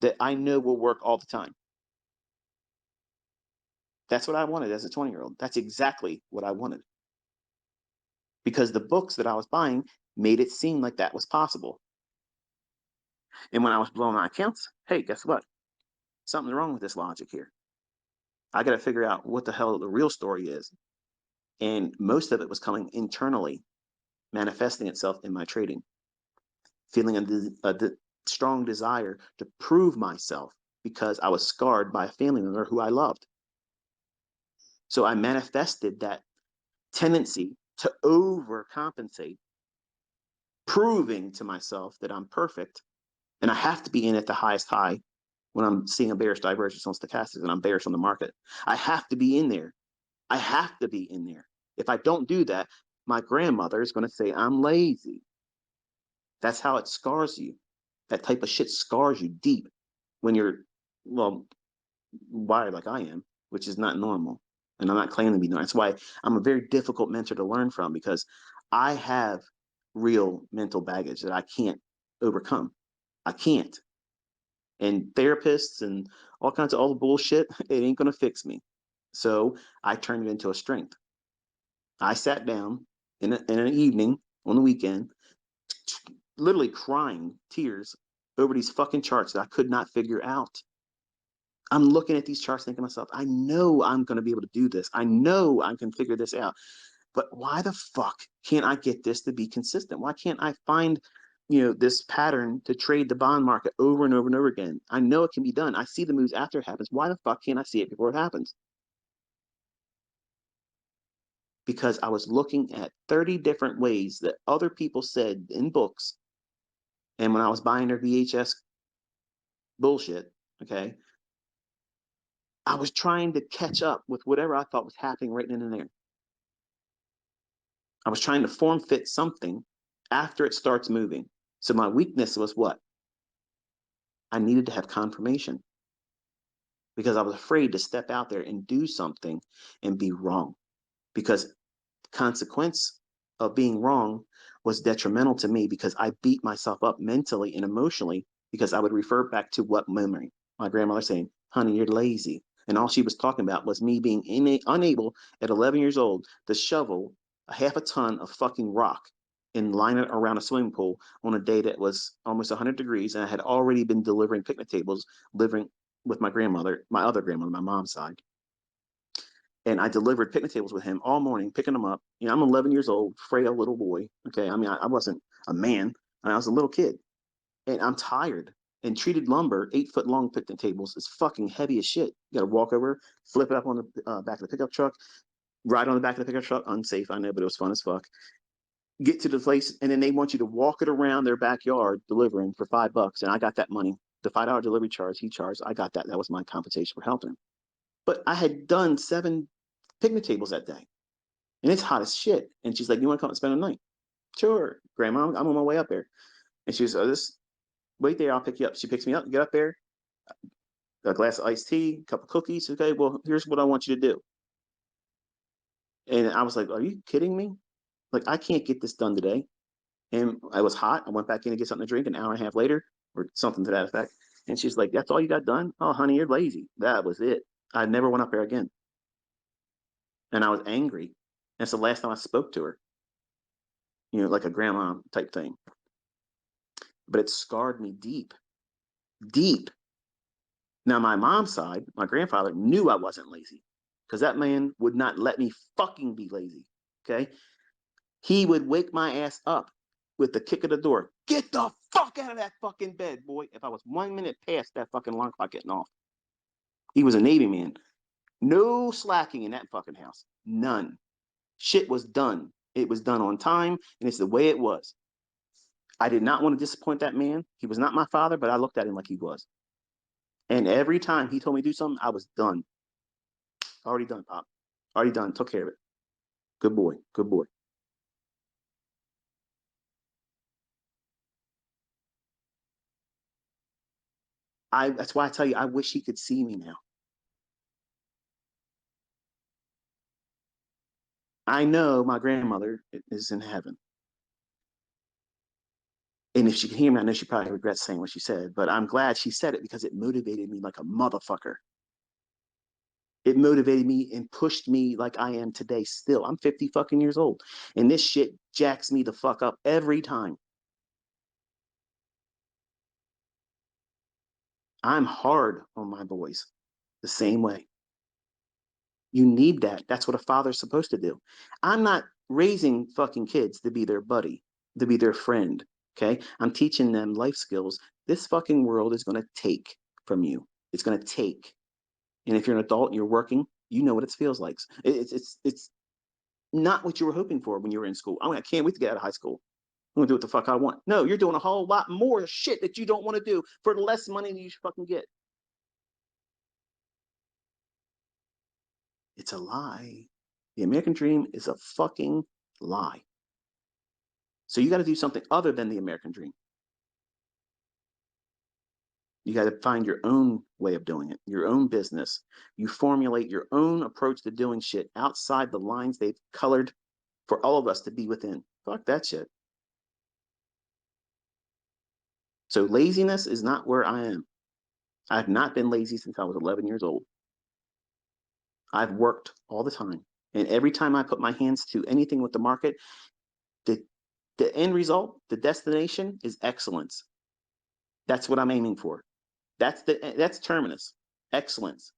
that I know will work all the time. That's what I wanted as a 20-year-old. That's exactly what I wanted. Because the books that I was buying made it seem like that was possible. And when I was blowing my accounts, hey, guess what? Something's wrong with this logic here. I got to figure out what the hell the real story is. And most of it was coming internally, manifesting itself in my trading, feeling a strong desire to prove myself because I was scarred by a family member who I loved. So I manifested that tendency to overcompensate, proving to myself that I'm perfect and I have to be in at the highest high when I'm seeing a bearish divergence on stochastics and I'm bearish on the market. I have to be in there. I have to be in there. If I don't do that, my grandmother is going to say I'm lazy. That's how it scars you. That type of shit scars you deep when you're, well, wired like I am, which is not normal. And I'm not claiming to be normal. That's why I'm a very difficult mentor to learn from, because I have real mental baggage that I can't overcome. I can't. And therapists and all kinds of other bullshit, it ain't going to fix me. So I turned it into a strength. I sat down in an evening on the weekend, literally crying tears over these fucking charts that I could not figure out. I'm looking at these charts thinking to myself, I know I'm going to be able to do this. I know I can figure this out. But why the fuck can't I get this to be consistent? Why can't I find, this pattern to trade the bond market over and over and over again? I know it can be done. I see the moves after it happens. Why the fuck can't I see it before it happens? Because I was looking at 30 different ways that other people said in books. And when I was buying their VHS bullshit, okay, I was trying to catch up with whatever I thought was happening right then and there. I was trying to form fit something after it starts moving. So my weakness was what? I needed to have confirmation because I was afraid to step out there and do something and be wrong, because the consequence of being wrong was detrimental to me because I beat myself up mentally and emotionally because I would refer back to what memory? My grandmother saying, honey, you're lazy. And all she was talking about was me being unable at 11 years old to shovel a half a ton of fucking rock and line it around a swimming pool on a day that was almost 100 degrees. And I had already been delivering picnic tables, living with my grandmother, my other grandmother, my mom's side. And I delivered picnic tables with him all morning, picking them up. You know, I'm 11 years old, frail little boy. Okay. I mean, I wasn't a man, I was a little kid. And I'm tired. And treated lumber, 8 foot long picnic tables, is fucking heavy as shit. You gotta walk over, flip it up on the back of the pickup truck, ride on the back of the pickup truck. Unsafe, I know, but it was fun as fuck. Get to the place, and then they want you to walk it around their backyard delivering for $5. And I got that money. The $5 delivery charge he charged, I got that. That was my compensation for helping him. But I had done 7 picnic tables that day. And it's hot as shit. And she's like, "You want to come and spend the night?" Sure, Grandma, I'm on my way up there. And she was, "Oh, this wait there, I'll pick you up." She picks me up, get up there, a glass of iced tea, a couple cookies. Okay, well, here's what I want you to do. And I was like, "Are you kidding me? Like, I can't get this done today." And I was hot. I went back in to get something to drink an hour and a half later, or something to that effect. And she's like, "That's all you got done? Oh, honey, you're lazy." That was it. I never went up there again. And I was angry. That's the last time I spoke to her, you know, like a grandma type thing. But it scarred me deep, deep. Now, my mom's side, my grandfather knew I wasn't lazy because that man would not let me fucking be lazy. Okay. He would wake my ass up with the kick of the door. "Get the fuck out of that fucking bed, boy." If I was 1 minute past that fucking alarm clock getting off, he was a Navy man. No slacking in that fucking house. None. Shit was done. It was done on time, and it's the way it was. I did not want to disappoint that man. He was not my father, but I looked at him like he was. And every time he told me to do something, I was done. Already done, Pop. Already done. Took care of it. Good boy. Good boy. That's why I tell you, I wish he could see me now. I know my grandmother is in heaven. And if she can hear me, I know she probably regrets saying what she said, but I'm glad she said it because it motivated me like a motherfucker. It motivated me and pushed me like I am today still. I'm 50 fucking years old. And this shit jacks me the fuck up every time. I'm hard on my boys the same way. You need that. That's what a father's supposed to do. I'm not raising fucking kids to be their buddy, to be their friend. Okay. I'm teaching them life skills. This fucking world is going to take from you. It's going to take. And if you're an adult and you're working, you know what it feels like. It's not what you were hoping for when you were in school. I can't wait to get out of high school. I'm gonna do what the fuck I want. No, you're doing a whole lot more shit that you don't want to do for less money than you should fucking get. It's a lie. The American dream is a fucking lie. So you got to do something other than the American dream. You got to find your own way of doing it, your own business. You formulate your own approach to doing shit outside the lines they've colored for all of us to be within. Fuck that shit. So laziness is not where I am. I've not been lazy since I was 11 years old. I've worked all the time. And every time I put my hands to anything with the market, the, the end result, the destination is excellence. That's what I'm aiming for. That's terminus, excellence.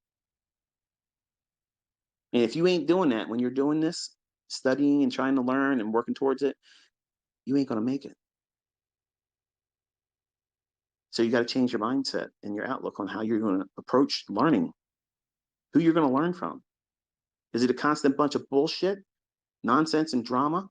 And if you ain't doing that when you're doing this, studying and trying to learn and working towards it, you ain't gonna make it. So you got to change your mindset and your outlook on how you're going to approach learning, who you're going to learn from. Is it a constant bunch of bullshit, nonsense, and drama?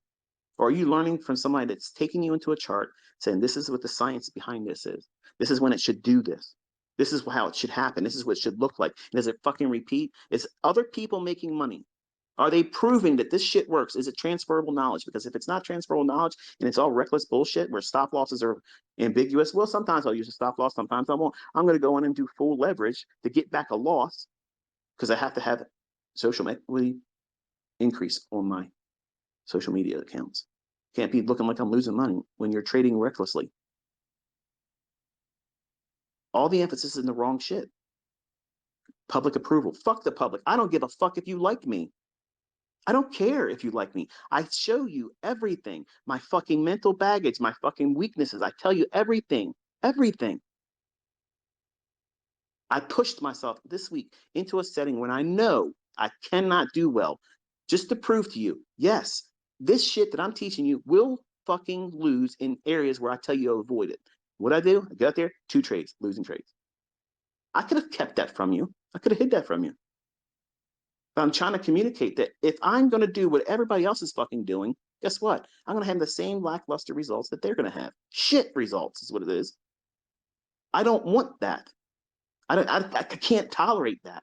Or are you learning from somebody that's taking you into a chart saying, this is what the science behind this is? This is when it should do this. This is how it should happen. This is what it should look like. And does it fucking repeat? Is other people making money? Are they proving that this shit works? Is it transferable knowledge? Because if it's not transferable knowledge and it's all reckless bullshit where stop losses are ambiguous, well, sometimes I'll use a stop loss, sometimes I won't. I'm going to go in and do full leverage to get back a loss because I have to have social equity increase on my social media accounts. Can't be looking like I'm losing money when you're trading recklessly. All the emphasis is in the wrong shit. Public approval. Fuck the public. I don't give a fuck if you like me. I don't care if you like me. I show you everything. My fucking mental baggage, my fucking weaknesses. I tell you everything. Everything. I pushed myself this week into a setting when I know I cannot do well, just to prove to you, yes, this shit that I'm teaching you will fucking lose in areas where I tell you to avoid it. What I do? I get out there, 2 trades, losing trades. I could have kept that from you. I could have hid that from you. But I'm trying to communicate that if I'm going to do what everybody else is fucking doing, guess what? I'm going to have the same lackluster results that they're going to have. Shit results is what it is. I don't want that. I can't tolerate that.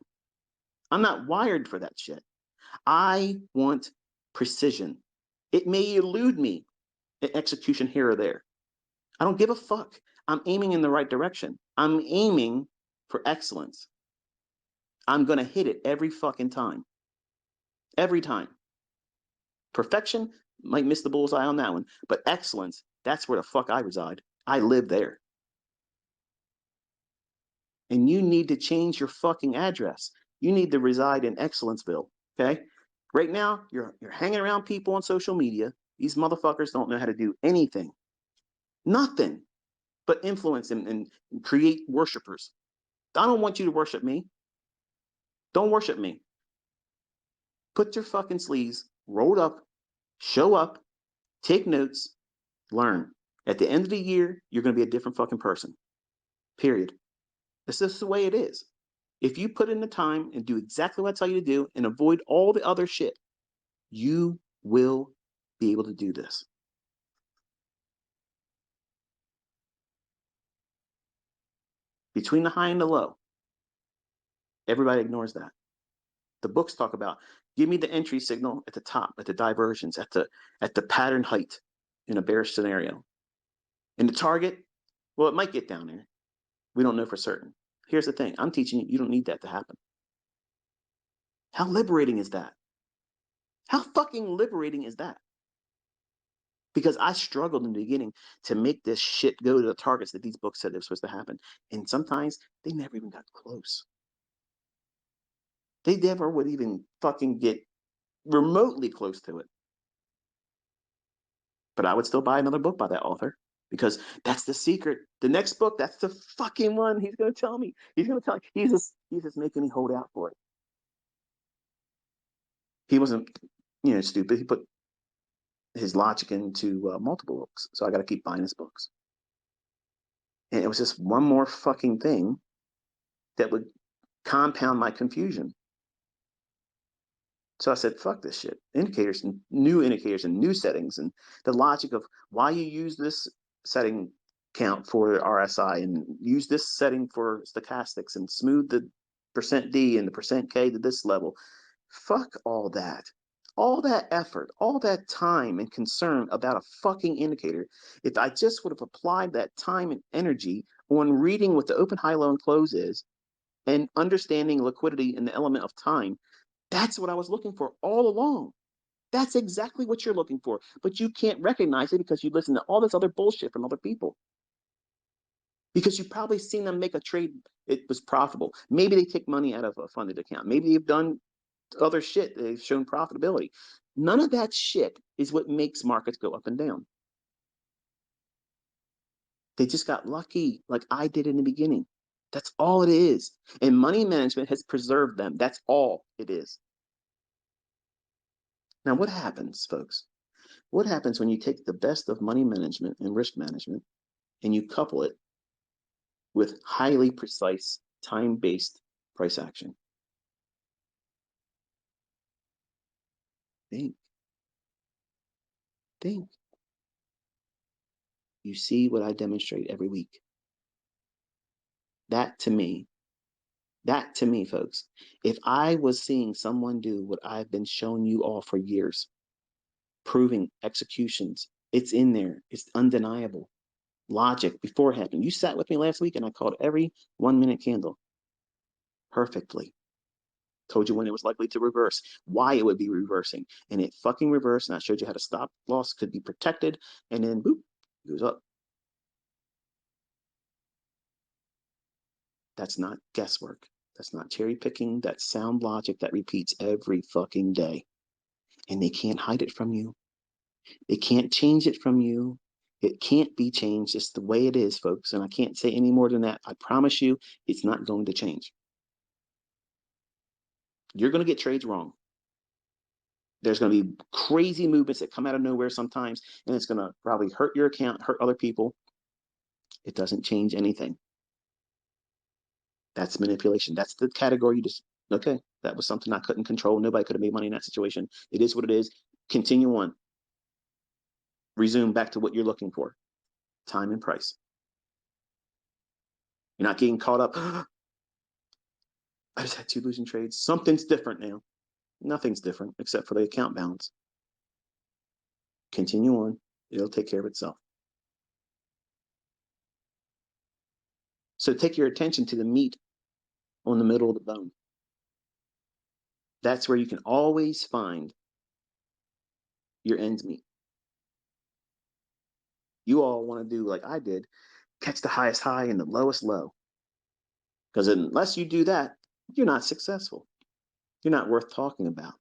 I'm not wired for that shit. I want precision. It may elude me at execution here or there. I don't give a fuck. I'm aiming in the right direction. I'm aiming for excellence. I'm going to hit it every fucking time. Every time. Perfection, might miss the bullseye on that one. But excellence, that's where the fuck I reside. I live there. And you need to change your fucking address. You need to reside in Excellenceville. Okay? Right now, you're hanging around people on social media. These motherfuckers don't know how to do anything. Nothing but influence and create worshipers. I don't want you to worship me. Don't worship me. Put your fucking sleeves rolled up, show up, take notes, learn. At the end of the year, you're going to be a different fucking person. Period. That's just the way it is. If you put in the time and do exactly what I tell you to do and avoid all the other shit, you will be able to do this. Between the high and the low, everybody ignores that. The books talk about give me the entry signal at the top, at the diversions, at the pattern height in a bearish scenario. And the target, well, it might get down there. We don't know for certain. Here's the thing. I'm teaching you, you don't need that to happen. How liberating is that? How fucking liberating is that? Because I struggled in the beginning to make this shit go to the targets that these books said they were supposed to happen. And sometimes they never even got close. They never would even fucking get remotely close to it. But I would still buy another book by that author because that's the secret. The next book, that's the fucking one he's going to tell me. He's going to tell me. He's just making me hold out for it. He wasn't, stupid. He put his logic into multiple books. So I got to keep buying his books. And it was just one more fucking thing that would compound my confusion. So I said, fuck this shit. Indicators and new settings and the logic of why you use this setting count for RSI and use this setting for stochastics and smooth the percent D and the percent K to this level. Fuck all that. All that effort, all that time and concern about a fucking indicator. If I just would have applied that time and energy on reading what the open, high, low, and close is and understanding liquidity and the element of time, that's what I was looking for all along. That's exactly what you're looking for. But you can't recognize it because you listen to all this other bullshit from other people. Because you've probably seen them make a trade, it was profitable. Maybe they take money out of a funded account. Maybe they've done other shit. They've shown profitability. None of that shit is what makes markets go up and down. They just got lucky, like I did in the beginning. That's all it is. And money management has preserved them. That's all it is. Now, what happens, folks? What happens when you take the best of money management and risk management and you couple it with highly precise, time-based price action? Think. Think. You see what I demonstrate every week. That to me, folks, if I was seeing someone do what I've been showing you all for years, proving executions, it's in there, it's undeniable. Logic beforehand. You sat with me last week and I called every 1 minute candle perfectly. Told you when it was likely to reverse, why it would be reversing, and it fucking reversed. And I showed you how to stop loss could be protected, and then boop, it goes up. That's not guesswork. That's not cherry picking. That's sound logic that repeats every fucking day. And they can't hide it from you. They can't change it from you. It can't be changed. It's the way it is, folks. And I can't say any more than that. I promise you, it's not going to change. You're going to get trades wrong. There's going to be crazy movements that come out of nowhere sometimes, and it's going to probably hurt your account, hurt other people. It doesn't change anything. That's manipulation. That's the category you just, okay, that was something I couldn't control. Nobody could have made money in that situation. It is what it is. Continue on. Resume back to what you're looking for. Time and price. You're not getting caught up. I just had 2 losing trades. Something's different now. Nothing's different except for the account balance. Continue on. It'll take care of itself. So take your attention to the meat on the middle of the bone. That's where you can always find your ends meet. You all want to do like I did, catch the highest high and the lowest low. Because unless you do that, you're not successful. You're not worth talking about.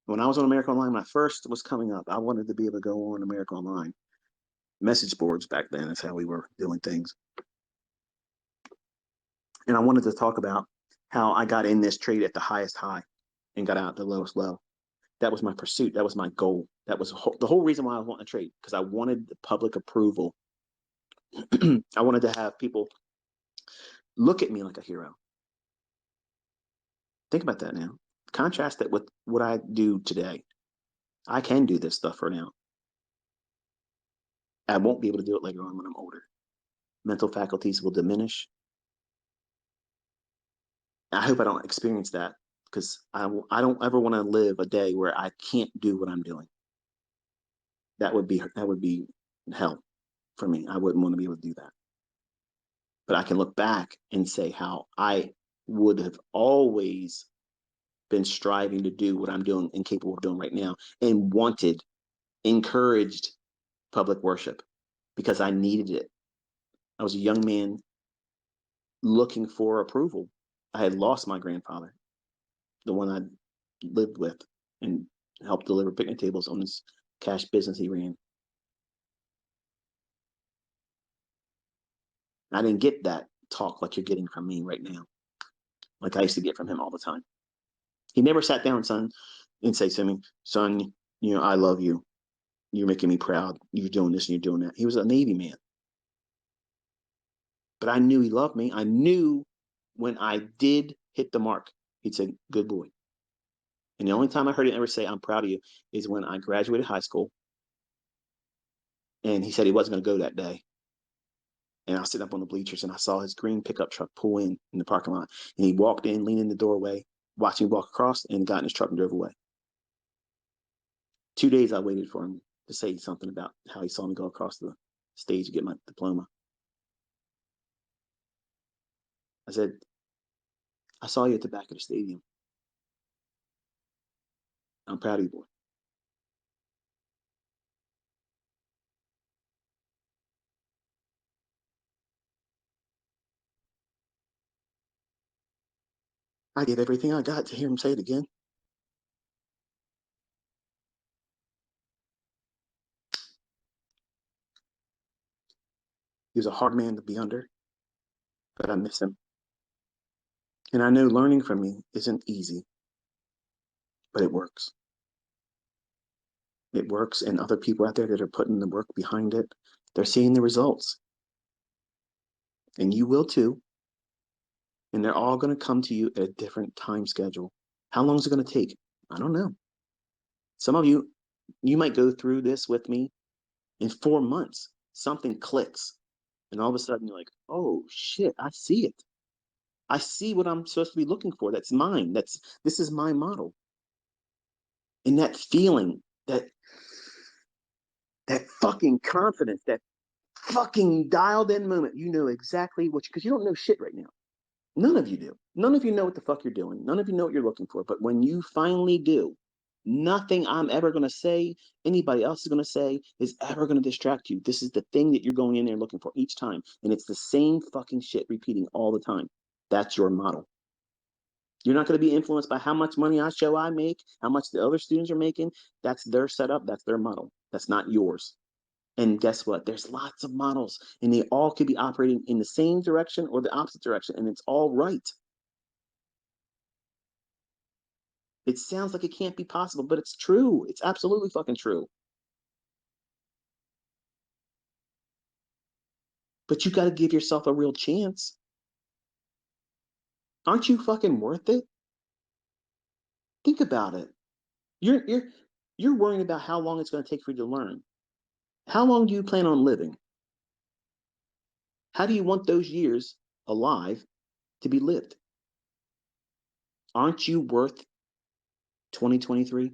When I was on America Online, when I first was coming up, I wanted to be able to go on America Online. Message boards back then is how we were doing things. And I wanted to talk about how I got in this trade at the highest high and got out the lowest low. That was my pursuit. That was my goal. That was the whole reason why I was wanting to trade, because I wanted the public approval. I wanted to have people look at me like a hero. Think about that now. Contrast that with what I do today. I can do this stuff for now. I won't be able to do it later on when I'm older. Mental faculties will diminish. I hope I don't experience that, because I don't ever want to live a day where I can't do what I'm doing. That would be hell for me. I wouldn't want to be able to do that. But I can look back and say how I would have always been striving to do what I'm doing and capable of doing right now, and encouraged public worship because I needed it. I was a young man looking for approval. I had lost my grandfather, the one I lived with and helped deliver picnic tables on this cash business he ran. I didn't get that talk like you're getting from me right now, like I used to get from him all the time. He never sat down, son, and say to me, son, I love you. You're making me proud. You're doing this and you're doing that. He was a Navy man. But I knew he loved me. I knew when I did hit the mark, he'd say, good boy. And the only time I heard him ever say, I'm proud of you, is when I graduated high school. And he said he wasn't going to go that day. And I was sitting up on the bleachers and I saw his green pickup truck pull in the parking lot. And he walked in, leaned in the doorway, watched me walk across, and got in his truck and drove away. 2 days I waited for him to say something about how he saw me go across the stage to get my diploma. I said, I saw you at the back of the stadium. I'm proud of you, boy. I did everything I got to hear him say it again. He was a hard man to be under, but I miss him. And I know learning from me isn't easy, but it works. It works, and other people out there that are putting the work behind it, they're seeing the results. And you will too. And they're all going to come to you at a different time schedule. How long is it going to take? I don't know. Some of you might go through this with me in 4 months. Something clicks. And all of a sudden you're like, oh shit, I see it. I see what I'm supposed to be looking for. That's mine. This is my model. And that feeling, that fucking confidence, that fucking dialed in moment, you know exactly because you don't know shit right now. None of you do. None of you know what the fuck you're doing. None of you know what you're looking for. But when you finally do Nothing I'm ever going to say, anybody else is going to say, is ever going to distract you. This is the thing that you're going in there looking for each time. And it's the same fucking shit repeating all the time. That's your model. You're not going to be influenced by how much money I make, how much the other students are making. That's their setup. That's their model. That's not yours. And guess what? There's lots of models, and they all could be operating in the same direction or the opposite direction, and it's all right. It sounds like it can't be possible, but it's true. It's absolutely fucking true. But you got to give yourself a real chance. Aren't you fucking worth it? Think about it. You're you're you're worrying about how long it's going to take for you to learn. How long do you plan on living? How do you want those years alive to be lived? Aren't you worth 2023?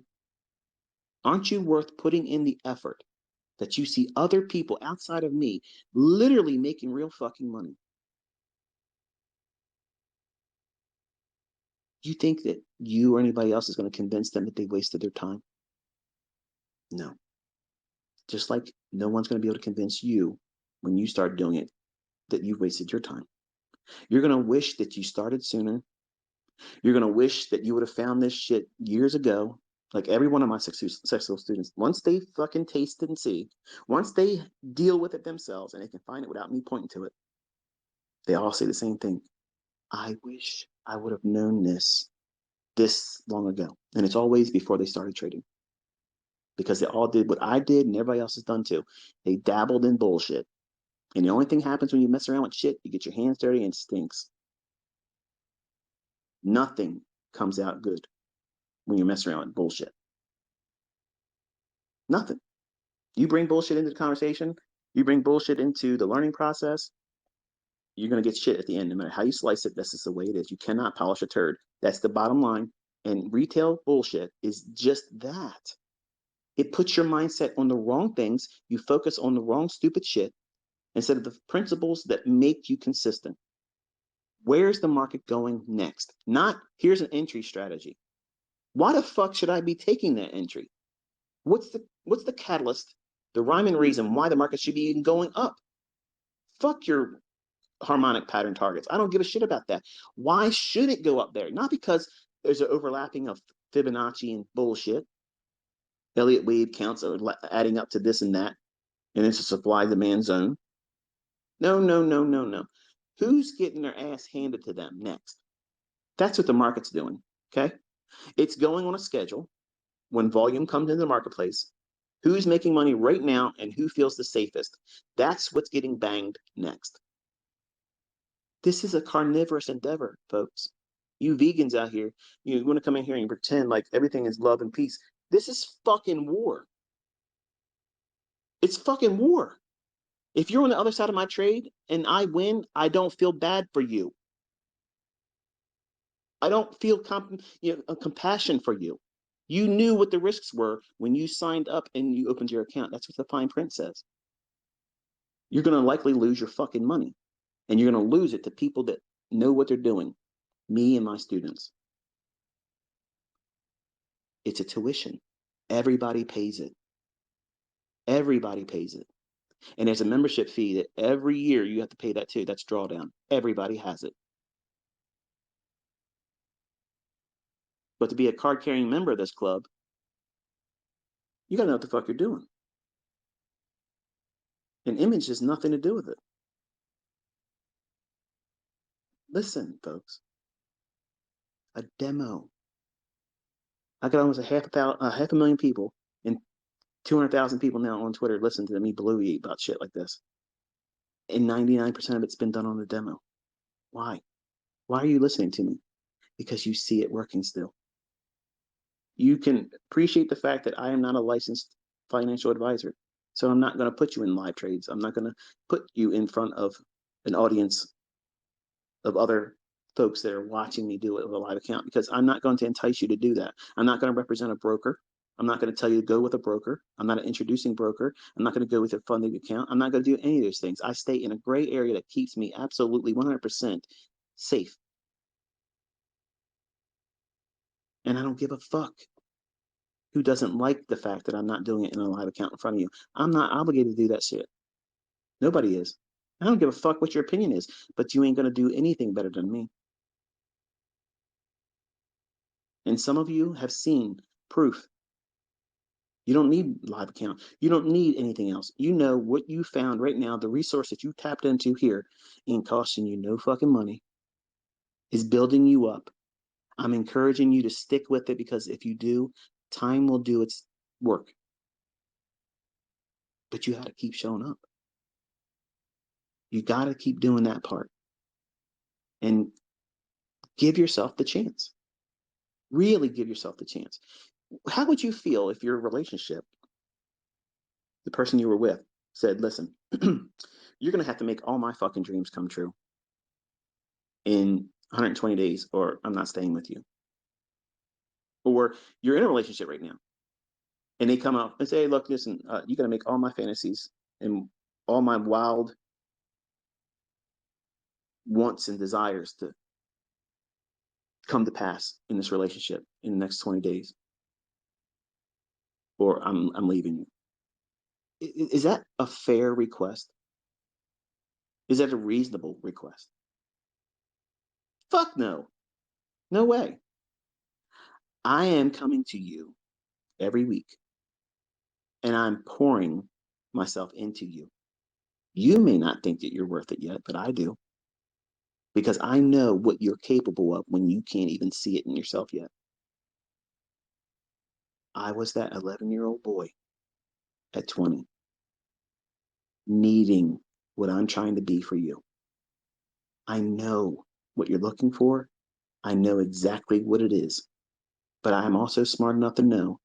Aren't you worth putting in the effort that you see other people outside of me literally making real fucking money? You think that you or anybody else is going to convince them that they wasted their time? No. Just like no one's going to be able to convince you when you start doing it that you've wasted your time. You're going to wish that you started sooner. You're going to wish that you would have found this shit years ago. Like every one of my successful students, once they fucking taste it and see, once they deal with it themselves and they can find it without me pointing to it, they all say the same thing. I wish I would have known this long ago. And it's always before they started trading. Because they all did what I did and everybody else has done too. They dabbled in bullshit. And the only thing happens when you mess around with shit, you get your hands dirty and it stinks. Nothing comes out good when you mess around with bullshit. Nothing. You bring bullshit into the conversation, you bring bullshit into the learning process, you're going to get shit at the end. No matter how you slice it, this is the way it is. You cannot polish a turd. That's the bottom line. And retail bullshit is just that. It puts your mindset on the wrong things. You focus on the wrong stupid shit instead of the principles that make you consistent. Where's the market going next? Not here's an entry strategy. Why the fuck should I be taking that entry? What's the catalyst, the rhyme and reason why the market should be even going up? Fuck your harmonic pattern targets. I don't give a shit about that. Why should it go up there? Not because there's an overlapping of Fibonacci and bullshit. Elliott wave counts are adding up to this and that, and it's a supply demand zone. No, no, no, no, no. Who's getting their ass handed to them next? That's what the market's doing. Okay. It's going on a schedule when volume comes into the marketplace. Who's making money right now and who feels the safest? That's what's getting banged next. This is a carnivorous endeavor, folks. You vegans out here, you want to come in here and pretend like everything is love and peace. This is fucking war. It's fucking war. If you're on the other side of my trade and I win, I don't feel bad for you. I don't feel compassion for you. You knew what the risks were when you signed up and you opened your account. That's what the fine print says. You're going to likely lose your fucking money. And you're going to lose it to people that know what they're doing. Me and my students. It's a tuition. Everybody pays it. Everybody pays it. And there's a membership fee that every year you have to pay that too. That's drawdown. Everybody has it. But to be a card carrying member of this club, you got to know what the fuck you're doing. An image has nothing to do with it. Listen, folks. A demo. I got almost half a million people and 200,000 people now on Twitter listen to me blue about shit like this. And 99% of it's been done on a demo. Why? Why are you listening to me? Because you see it working still. You can appreciate the fact that I am not a licensed financial advisor. So I'm not going to put you in live trades. I'm not going to put you in front of an audience of other folks that are watching me do it with a live account because I'm not going to entice you to do that. I'm not going to represent a broker. I'm not going to tell you to go with a broker. I'm not an introducing broker. I'm not going to go with a funding account. I'm not going to do any of those things. I stay in a gray area that keeps me absolutely 100% safe. And I don't give a fuck. who doesn't like the fact that I'm not doing it in a live account in front of you. I'm not obligated to do that shit. Nobody is. I don't give a fuck what your opinion is, but you ain't going to do anything better than me. And some of you have seen proof. You don't need live account. You don't need anything else. You know what you found right now, the resource that you tapped into here ain't costing you no fucking money, is building you up. I'm encouraging you to stick with it, because if you do, time will do its work. But you got to keep showing up. You got to keep doing that part and give yourself the chance. Really give yourself the chance. How would you feel if your relationship, the person you were with, said, listen, you're going to have to make all my fucking dreams come true in 120 days, or I'm not staying with you? Or you're in a relationship right now and they come out and say, hey, look, listen, you got to make all my fantasies and all my wild wants and desires to come to pass in this relationship in the next 20 days, or I'm leaving you. Is that a fair request? Is that a reasonable request? Fuck no. No way. I am coming to you every week and I'm pouring myself into you. You may not think that you're worth it yet, but I do, because I know what you're capable of when you can't even see it in yourself yet. I was that 11-year-old boy at 20, needing what I'm trying to be for you. I know what you're looking for. I know exactly what it is. But I'm also smart enough to know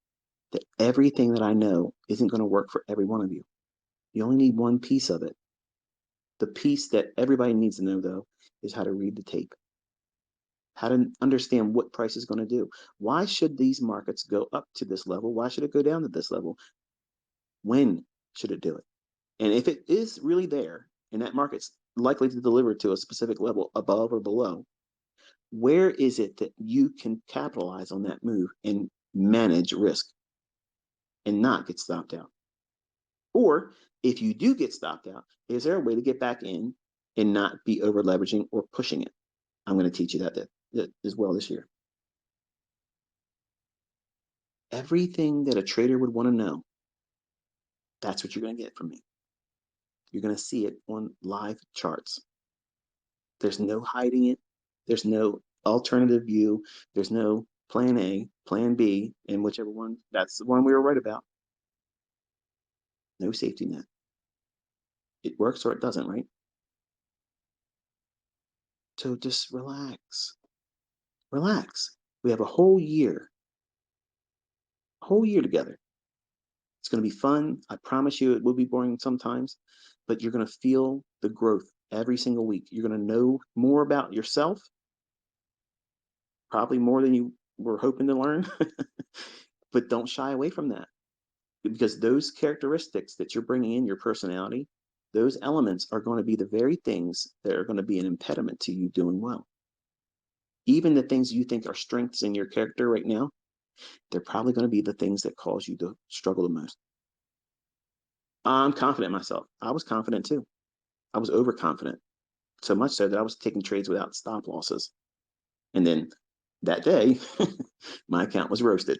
that everything that I know isn't going to work for every one of you. You only need one piece of it. The piece that everybody needs to know, though, is how to read the tape, how to understand what price is going to do. Why should these markets go up to this level? Why should it go down to this level? When should it do it? And if it is really there and that market's likely to deliver to a specific level above or below, where is it that you can capitalize on that move and manage risk and not get stopped out? Or if you do get stopped out, is there a way to get back in and not be over leveraging or pushing it? I'm going to teach you that as well this year. Everything that a trader would want to know, that's what you're going to get from me. You're going to see it on live charts. There's no hiding it. There's no alternative view. There's no plan A, plan B, and whichever one, that's the one we were right about. No safety net. It works or it doesn't, right? So just relax. Relax. We have a whole year together. It's going to be fun. I promise you it will be boring sometimes, but you're going to feel the growth every single week. You're going to know more about yourself, probably more than you were hoping to learn, but don't shy away from that, because those characteristics that you're bringing in, your personality, those elements are going to be the very things that are going to be an impediment to you doing well. Even the things you think are strengths in your character right now, they're probably going to be the things that cause you to struggle the most. I'm confident in myself. I was confident too. I was overconfident, so much so that I was taking trades without stop losses. And then that day, my account was roasted.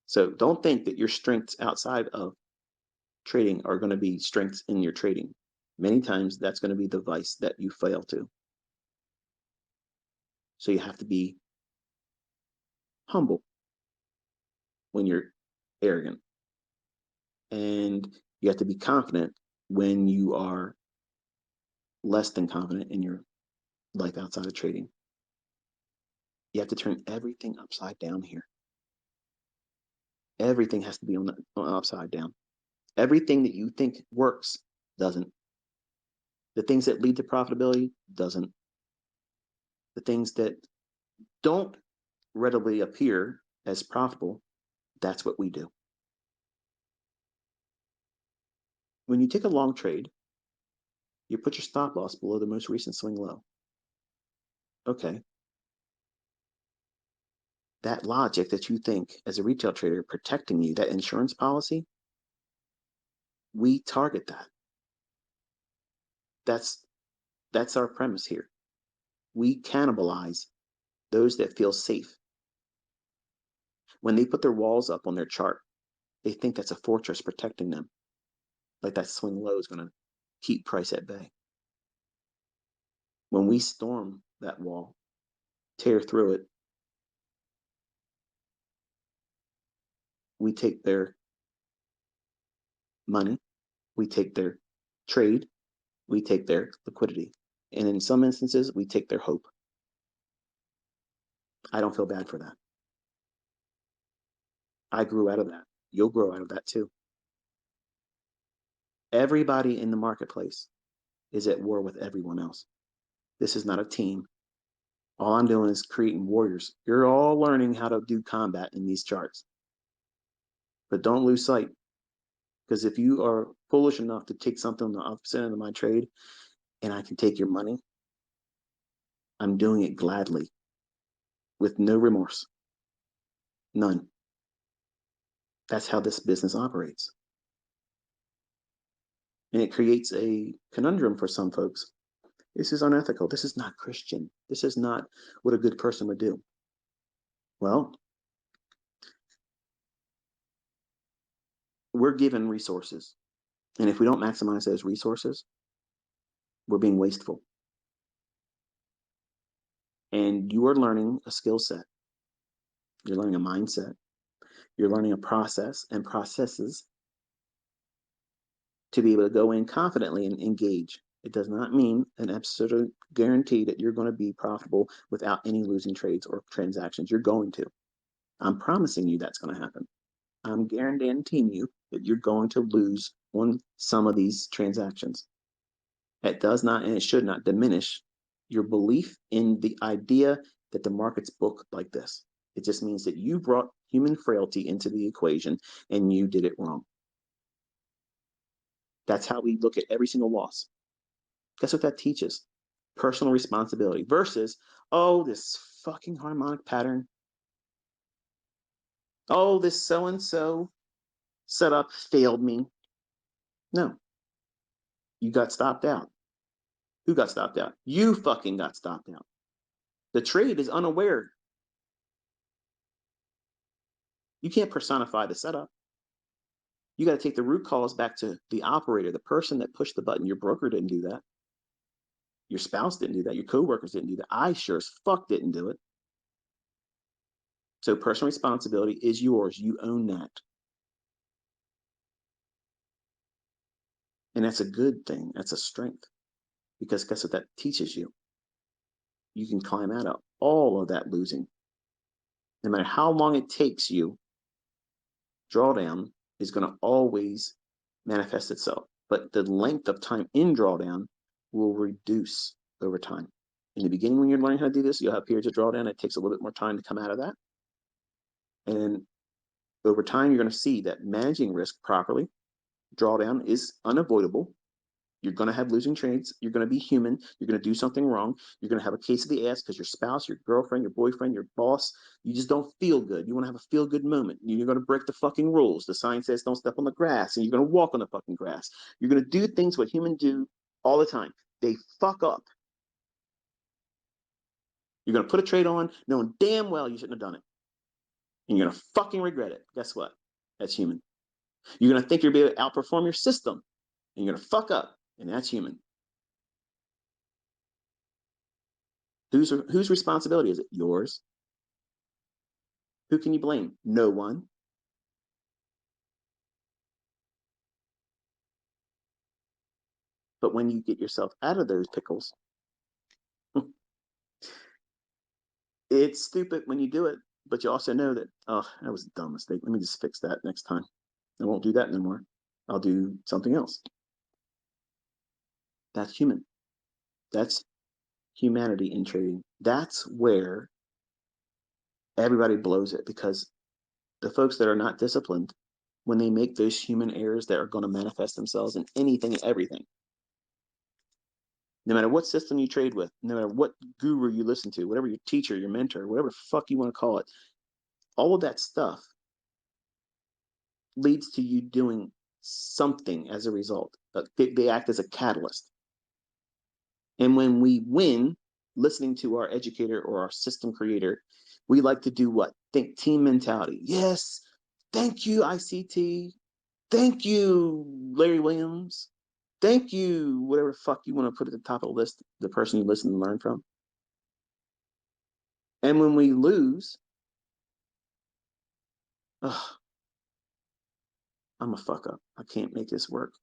So don't think that your strengths outside of trading are going to be strengths in your trading. Many times that's going to be the vice that you fail to. So you have to be humble when you're arrogant. And you have to be confident when you are less than confident in your life outside of trading. You have to turn everything upside down here. Everything has to be on upside down. Everything that you think works doesn't. The things that lead to profitability doesn't. The things that don't readily appear as profitable, that's what we do. When you take a long trade, you put your stop loss below the most recent swing low. Okay. That logic that you think as a retail trader protecting you, that insurance policy, we target that. That's our premise here. We cannibalize those that feel safe. When they put their walls up on their chart, they think that's a fortress protecting them. Like that swing low is going to keep price at bay. When we storm that wall, tear through it, we take their money, we take their trade, we take their liquidity. And in some instances, we take their hope. I don't feel bad for that. I grew out of that. You'll grow out of that too. Everybody in the marketplace is at war with everyone else. This is not a team. All I'm doing is creating warriors. You're all learning how to do combat in these charts. But don't lose sight. Because if you are foolish enough to take something on the opposite end of my trade and I can take your money, I'm doing it gladly with no remorse. None. That's how this business operates. And it creates a conundrum for some folks. This is unethical. This is not Christian. This is not what a good person would do. Well, we're given resources. And if we don't maximize those resources, we're being wasteful. And you are learning a skill set. You're learning a mindset. You're learning a process and processes to be able to go in confidently and engage. It does not mean an absolute guarantee that you're going to be profitable without any losing trades or transactions. You're going to. I'm promising you that's going to happen. I'm guaranteeing you that you're going to lose on some of these transactions. It does not, and it should not diminish your belief in the idea that the market's booked like this. It just means that you brought human frailty into the equation and you did it wrong. That's how we look at every single loss. Guess what that teaches? Personal responsibility versus, oh, this fucking harmonic pattern. Oh, this so-and-so setup failed me. No. You got stopped out. Who got stopped out? You fucking got stopped out. The trade is unaware. You can't personify the setup. You got to take the root cause back to the operator, the person that pushed the button. Your broker didn't do that. Your spouse didn't do that. Your coworkers didn't do that. I sure as fuck didn't do it. So personal responsibility is yours. You own that. And that's a good thing. That's a strength. Because guess what that teaches you? You can climb out of all of that losing. No matter how long it takes you, drawdown is going to always manifest itself. But the length of time in drawdown will reduce over time. In the beginning, when you're learning how to do this, you'll have periods of drawdown. It takes a little bit more time to come out of that. And over time, you're going to see that managing risk properly, drawdown is unavoidable. You're going to have losing trades. You're going to be human. You're going to do something wrong. You're going to have a case of the ass because your spouse, your girlfriend, your boyfriend, your boss, you just don't feel good. You want to have a feel good moment. You're going to break the fucking rules. The sign says don't step on the grass, and you're going to walk on the fucking grass. You're going to do things what humans do all the time. They fuck up. You're going to put a trade on knowing damn well you shouldn't have done it. And you're going to fucking regret it. Guess what? That's human. You're going to think you're going to be able to outperform your system, and you're going to fuck up, and that's human. Whose responsibility is it? Yours. Who can you blame? No one. But when you get yourself out of those pickles, it's stupid when you do it, but you also know that, oh, that was a dumb mistake. Let me just fix that next time. I won't do that anymore. I'll do something else. That's human. That's humanity in trading. That's where everybody blows it because the folks that are not disciplined, when they make those human errors that are going to manifest themselves in anything and everything, no matter what system you trade with, no matter what guru you listen to, whatever your teacher, your mentor, whatever the fuck you want to call it, All of that stuff leads to you doing something as a result. They act as a catalyst. And when we win, listening to our educator or our system creator, we like to do what? Think team mentality. Yes, thank you, ICT. Thank you, Larry Williams. Thank you, whatever fuck you want to put at the top of the list, the person you listen and learn from. And when we lose, ugh, I'm a fuck up. I can't make this work.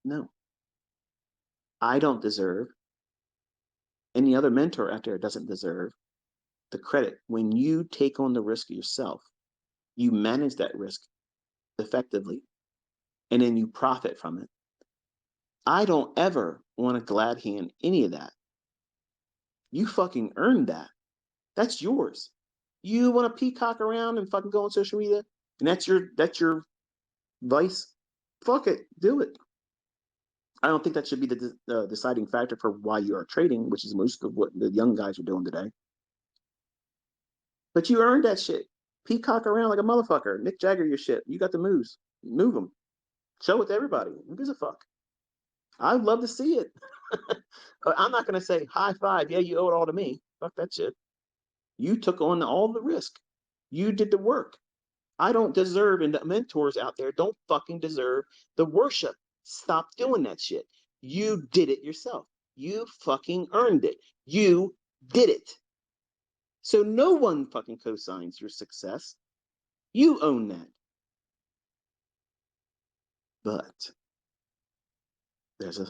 No, I don't deserve. Any other mentor out there doesn't deserve the credit. When you take on the risk yourself, you manage that risk effectively, and then you profit from it. I don't ever want to glad hand any of that. You fucking earned that. That's yours. You want to peacock around and fucking go on social media, and that's your vice. Fuck it, do it. I don't think that should be the deciding factor for why you are trading, which is most of what the young guys are doing today. But you earned that shit. Peacock around like a motherfucker. Nick Jagger, your shit. You got the moves. Move them. Show it to everybody. Who gives a fuck? I'd love to see it. I'm not going to say high five. Yeah, you owe it all to me. Fuck that shit. You took on all the risk. You did the work. I don't deserve, and the mentors out there don't fucking deserve the worship. Stop doing that shit. You did it yourself. You fucking earned it. You did it. So no one fucking cosigns your success. You own that. But there's a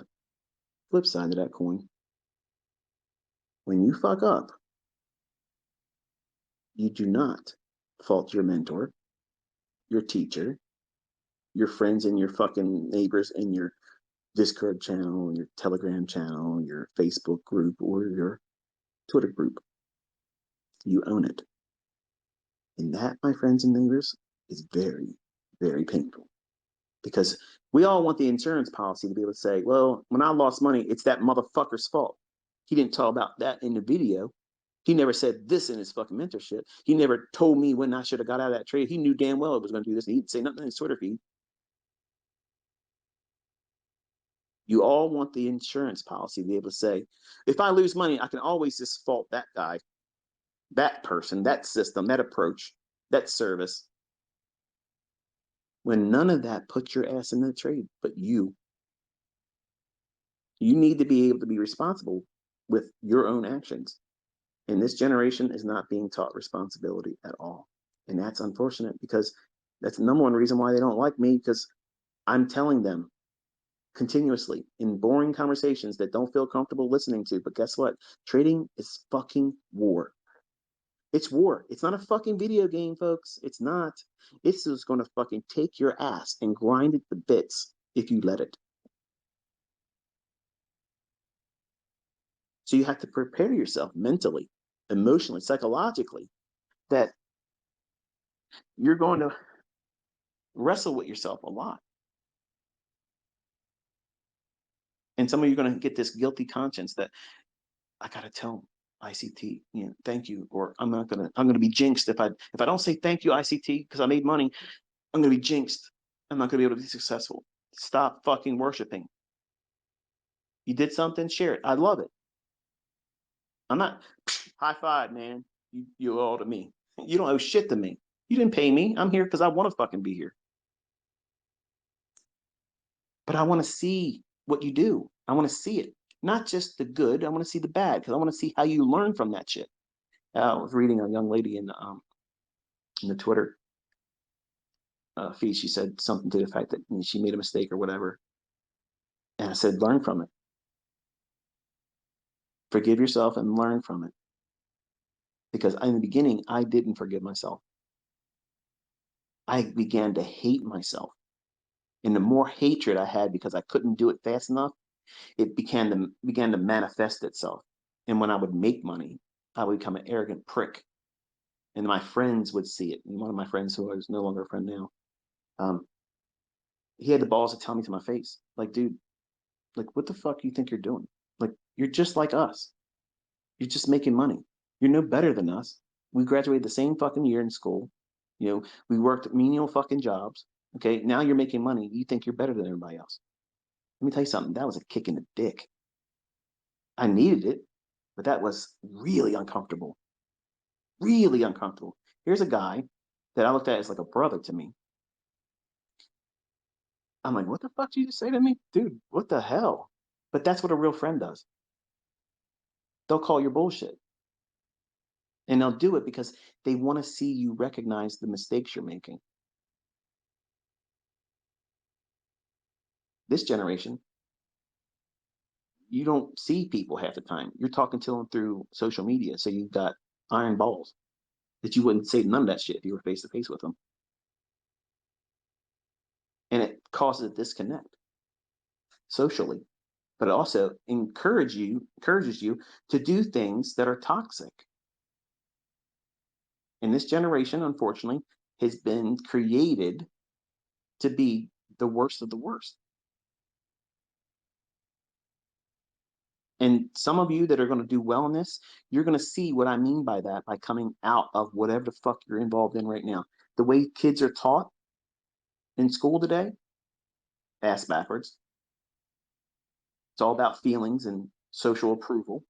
flip side to that coin. When you fuck up, you do not fault your mentor, your teacher, your friends and your fucking neighbors in your Discord channel, your Telegram channel, your Facebook group, or your Twitter group. You own it. And that, my friends and neighbors, is very, very painful. Because we all want the insurance policy to be able to say, well, when I lost money, it's that motherfucker's fault. He didn't talk about that in the video. He never said this in his fucking mentorship. He never told me when I should have got out of that trade. He knew damn well it was going to do this. And he'd say nothing in his Twitter feed. You all want the insurance policy to be able to say, if I lose money, I can always just fault that guy, that person, that system, that approach, that service. When none of that puts your ass in the trade, but you need to be able to be responsible with your own actions. And this generation is not being taught responsibility at all. And that's unfortunate because that's the number one reason why they don't like me, because I'm telling them continuously in boring conversations that don't feel comfortable listening to. But guess what? Trading is fucking war. It's war. It's not a fucking video game, folks. It's not. It's just going to fucking take your ass and grind it to bits if you let it. So you have to prepare yourself mentally, emotionally, psychologically, that you're going to wrestle with yourself a lot. And some of you are going to get this guilty conscience that I got to tell ICT, thank you, or I'm going to be jinxed if I don't say thank you ICT because I made money. I'm going to be jinxed. I'm not going to be able to be successful. Stop fucking worshiping. You did something, share it. I love it. I'm not high five, man. You owe to me. You don't owe shit to me. You didn't pay me. I'm here because I want to fucking be here. But I want to see what you do. I want to see it. Not just the good. I want to see the bad because I want to see how you learn from that shit. I was reading a young lady in the Twitter feed. She said something to the fact that she made a mistake or whatever. And I said, learn from it. Forgive yourself and learn from it. Because in the beginning, I didn't forgive myself. I began to hate myself. And the more hatred I had because I couldn't do it fast enough, it began to manifest itself. And when I would make money, I would become an arrogant prick. And my friends would see it. And one of my friends, who is no longer a friend now, he had the balls to tell me to my face, like, dude, like, what the fuck do you think you're doing? Like, you're just like us. You're just making money. You're no better than us. We graduated the same fucking year in school. We worked menial fucking jobs. Okay, now you're making money. You think you're better than everybody else. Let me tell you something. That was a kick in the dick. I needed it, but that was really uncomfortable. Really uncomfortable. Here's a guy that I looked at as like a brother to me. I'm like, what the fuck did you just say to me? Dude, what the hell? But that's what a real friend does. They'll call your bullshit. And they'll do it because they want to see you recognize the mistakes you're making. This generation, you don't see people half the time. You're talking to them through social media. So you've got iron balls that you wouldn't say none of that shit if you were face to face with them. And it causes a disconnect socially, but it also encourages you to do things that are toxic. And this generation, unfortunately, has been created to be the worst of the worst. And some of you that are going to do well in this, you're going to see what I mean by that by coming out of whatever the fuck you're involved in right now. The way kids are taught in school today, ass backwards. It's all about feelings and social approval.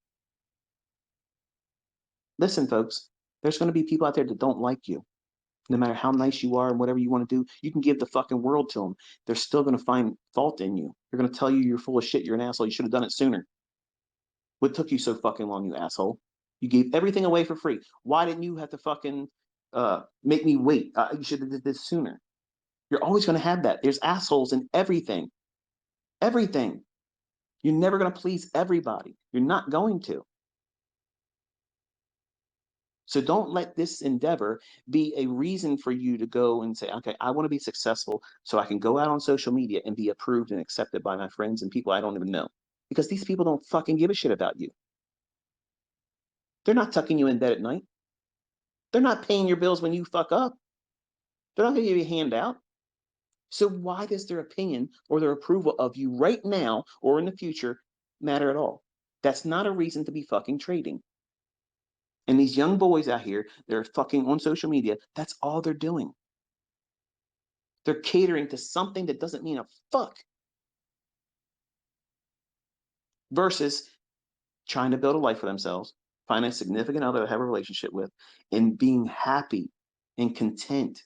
Listen, folks, there's going to be people out there that don't like you. No matter how nice you are and whatever you want to do, you can give the fucking world to them. They're still going to find fault in you. They're going to tell you you're full of shit. You're an asshole. You should have done it sooner. What took you so fucking long, you asshole? You gave everything away for free. Why didn't you have to fucking make me wait? You should have did this sooner. You're always going to have that. There's assholes in everything. Everything. You're never going to please everybody. You're not going to. So don't let this endeavor be a reason for you to go and say, okay, I want to be successful so I can go out on social media and be approved and accepted by my friends and people I don't even know. Because these people don't fucking give a shit about you. They're not tucking you in bed at night. They're not paying your bills when you fuck up. They're not going to give you a handout. So why does their opinion or their approval of you right now or in the future matter at all? That's not a reason to be fucking trading. And these young boys out here, they're fucking on social media. That's all they're doing. They're catering to something that doesn't mean a fuck. Versus trying to build a life for themselves, find a significant other to have a relationship with, and being happy and content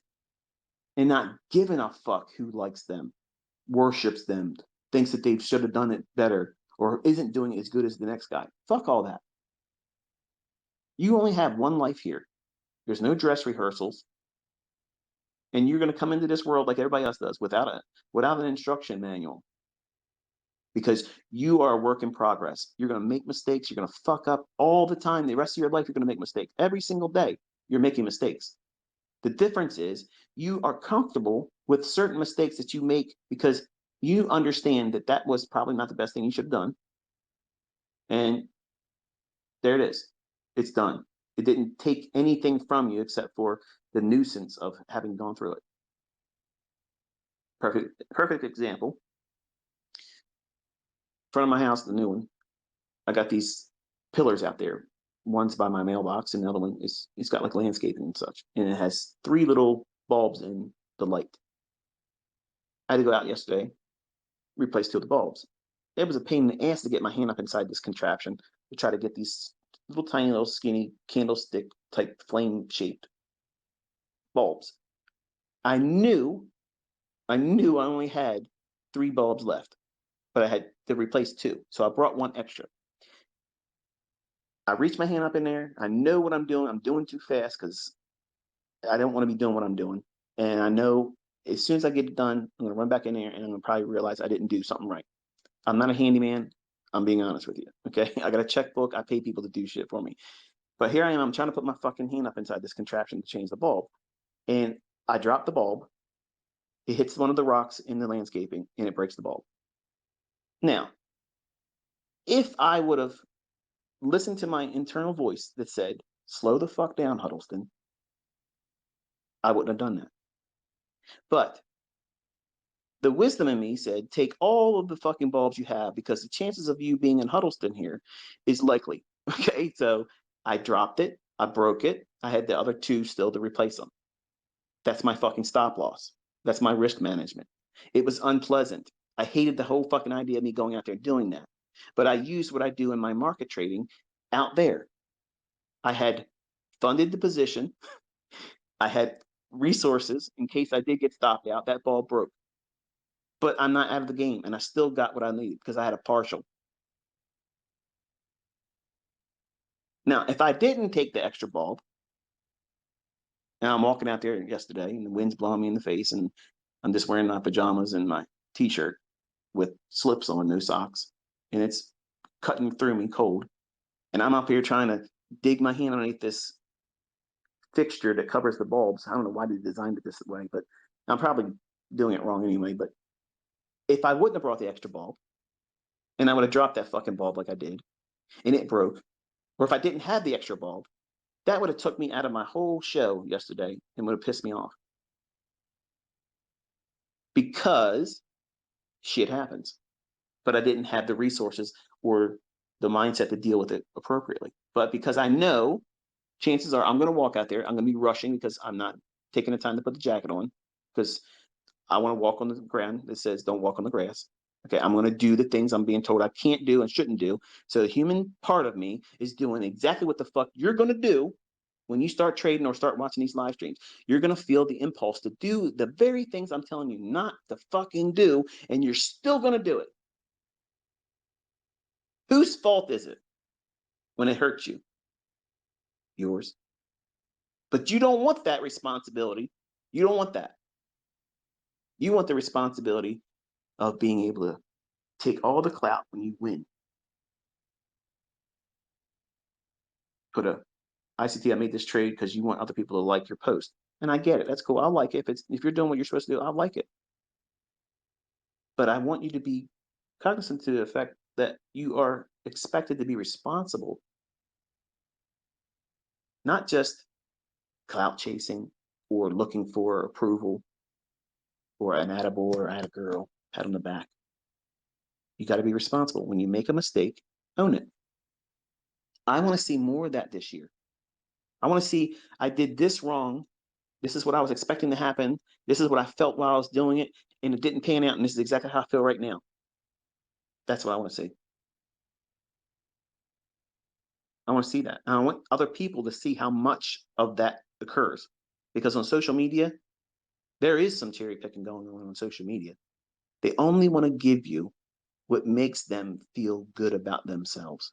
and not giving a fuck who likes them, worships them, thinks that they should have done it better, or isn't doing it as good as the next guy. Fuck all that. You only have one life here. There's no dress rehearsals. And you're going to come into this world like everybody else does without an instruction manual. Because you are a work in progress. You're going to make mistakes. You're going to fuck up all the time. The rest of your life, you're going to make mistakes. Every single day, you're making mistakes. The difference is you are comfortable with certain mistakes that you make because you understand that that was probably not the best thing you should have done. And there it is. It's done. It didn't take anything from you except for the nuisance of having gone through it. Perfect example. In front of my house, the new one, I got these pillars out there. One's by my mailbox, and the other one is it's got like landscaping and such. And it has three little bulbs in the light. I had to go out yesterday, replace two of the bulbs. It was a pain in the ass to get my hand up inside this contraption to try to get these little tiny little skinny candlestick type flame shaped bulbs. I knew I only had three bulbs left, but I had to replace two. So I brought one extra. I reached my hand up in there. I know what I'm doing. I'm doing too fast because I don't want to be doing what I'm doing. And I know as soon as I get it done, I'm going to run back in there and I'm going to probably realize I didn't do something right. I'm not a handyman. I'm being honest with you. Okay. I got a checkbook. I pay people to do shit for me. But here I am. I'm trying to put my fucking hand up inside this contraption to change the bulb. And I drop the bulb. It hits one of the rocks in the landscaping and it breaks the bulb. Now, if I would have listened to my internal voice that said, slow the fuck down, Huddleston, I wouldn't have done that. But the wisdom in me said, take all of the fucking bulbs you have because the chances of you being in Huddleston here is likely. Okay. So I dropped it. I broke it. I had the other two still to replace them. That's my fucking stop loss. That's my risk management. It was unpleasant. I hated the whole fucking idea of me going out there doing that. But I used what I do in my market trading out there. I had funded the position. I had resources in case I did get stopped out. That ball broke. But I'm not out of the game, and I still got what I needed because I had a partial. Now, if I didn't take the extra bulb, and I'm walking out there yesterday, and the wind's blowing me in the face, and I'm just wearing my pajamas and my t-shirt with slips on, no socks, and it's cutting through me cold, and I'm up here trying to dig my hand underneath this fixture that covers the bulbs. I don't know why they designed it this way, but I'm probably doing it wrong anyway. But if I wouldn't have brought the extra bulb, and I would have dropped that fucking bulb like I did, and it broke, or if I didn't have the extra bulb, that would have took me out of my whole show yesterday and would have pissed me off. Because shit happens. But I didn't have the resources or the mindset to deal with it appropriately. But because I know chances are I'm going to walk out there, I'm going to be rushing because I'm not taking the time to put the jacket on because I want to walk on the ground that says don't walk on the grass. Okay, I'm going to do the things I'm being told I can't do and shouldn't do. So the human part of me is doing exactly what the fuck you're going to do when you start trading or start watching these live streams. You're going to feel the impulse to do the very things I'm telling you not to fucking do, and you're still going to do it. Whose fault is it when it hurts you? Yours. But you don't want that responsibility. You don't want that. You want the responsibility of being able to take all the clout when you win. Put a ICT, I made this trade because you want other people to like your post. And I get it. That's cool. I'll like it. If you're doing what you're supposed to do, I'll like it. But I want you to be cognizant to the fact that you are expected to be responsible, not just clout chasing or looking for approval or an attaboy or attagirl, pat on the back. You got to be responsible. When you make a mistake, own it. I want to see more of that this year. I want to see I did this wrong. This is what I was expecting to happen. This is what I felt while I was doing it, and it didn't pan out. And this is exactly how I feel right now. That's what I want to see. I want to see that. And I want other people to see how much of that occurs. Because on social media, there is some cherry picking going on social media. They only want to give you what makes them feel good about themselves.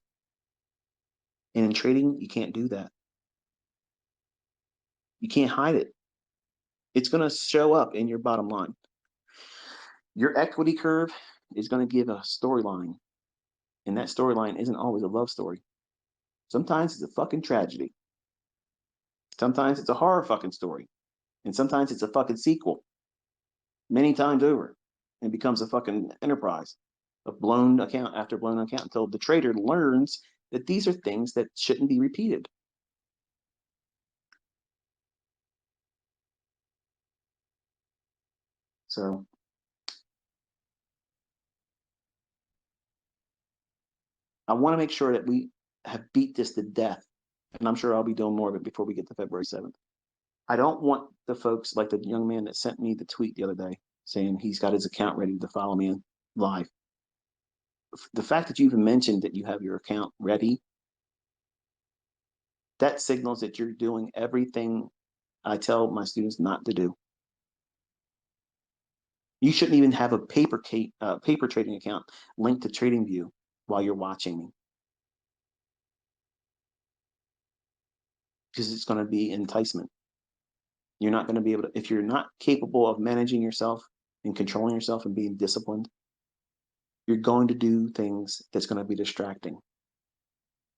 And in trading, you can't do that. You can't hide it. It's going to show up in your bottom line. Your equity curve is going to give a storyline. And that storyline isn't always a love story. Sometimes it's a fucking tragedy. Sometimes it's a horror fucking story. And sometimes it's a fucking sequel. Many times over. And it becomes a fucking enterprise of blown account after blown account until the trader learns that these are things that shouldn't be repeated. So I want to make sure that we have beat this to death. And I'm sure I'll be doing more of it before we get to February 7th. I don't want the folks like the young man that sent me the tweet the other day saying he's got his account ready to follow me live. The fact that you even mentioned that you have your account ready, that signals that you're doing everything I tell my students not to do. You shouldn't even have a paper trading account linked to TradingView while you're watching me, because it's going to be enticement. You're not going to be able to, if you're not capable of managing yourself and controlling yourself and being disciplined, you're going to do things that's going to be distracting.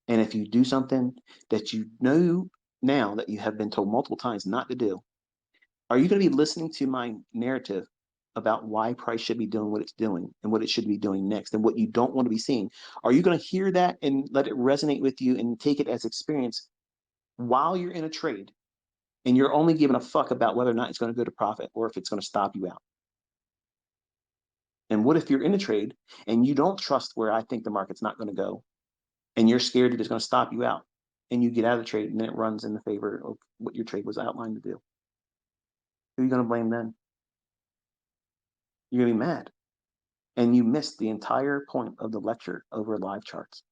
And if you do something that you know now that you have been told multiple times not to do, are you going to be listening to my narrative about why price should be doing what it's doing and what it should be doing next and what you don't want to be seeing? Are you going to hear that and let it resonate with you and take it as experience while you're in a trade and you're only giving a fuck about whether or not it's going to go to profit or if it's going to stop you out? And what if you're in a trade and you don't trust where I think the market's not going to go and you're scared that it's going to stop you out and you get out of the trade, and then it runs in the favor of what your trade was outlined to do. Who are you going to blame then? You're going to be mad. And you missed the entire point of the lecture over live charts.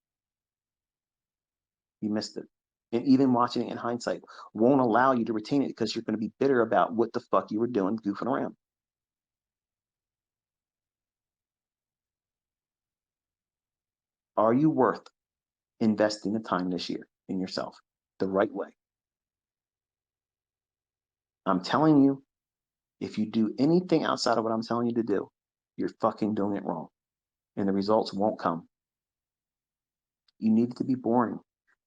You missed it. And even watching it in hindsight won't allow you to retain it because you're going to be bitter about what the fuck you were doing goofing around. Are you worth investing the time this year in yourself the right way? I'm telling you, if you do anything outside of what I'm telling you to do, you're fucking doing it wrong. And the results won't come. You need it to be boring.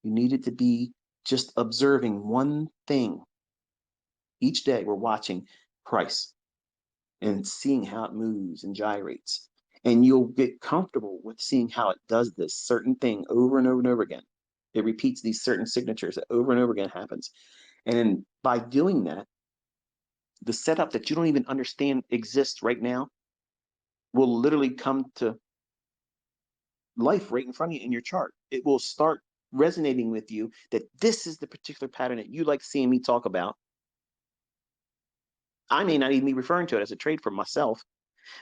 You need it to be just observing one thing. Each day we're watching price and seeing how it moves and gyrates. And you'll get comfortable with seeing how it does this certain thing over and over and over again. It repeats these certain signatures that over and over again happens. And then by doing that, the setup that you don't even understand exists right now will literally come to life right in front of you in your chart. It will start resonating with you that this is the particular pattern that you like seeing me talk about. I may not even be referring to it as a trade for myself,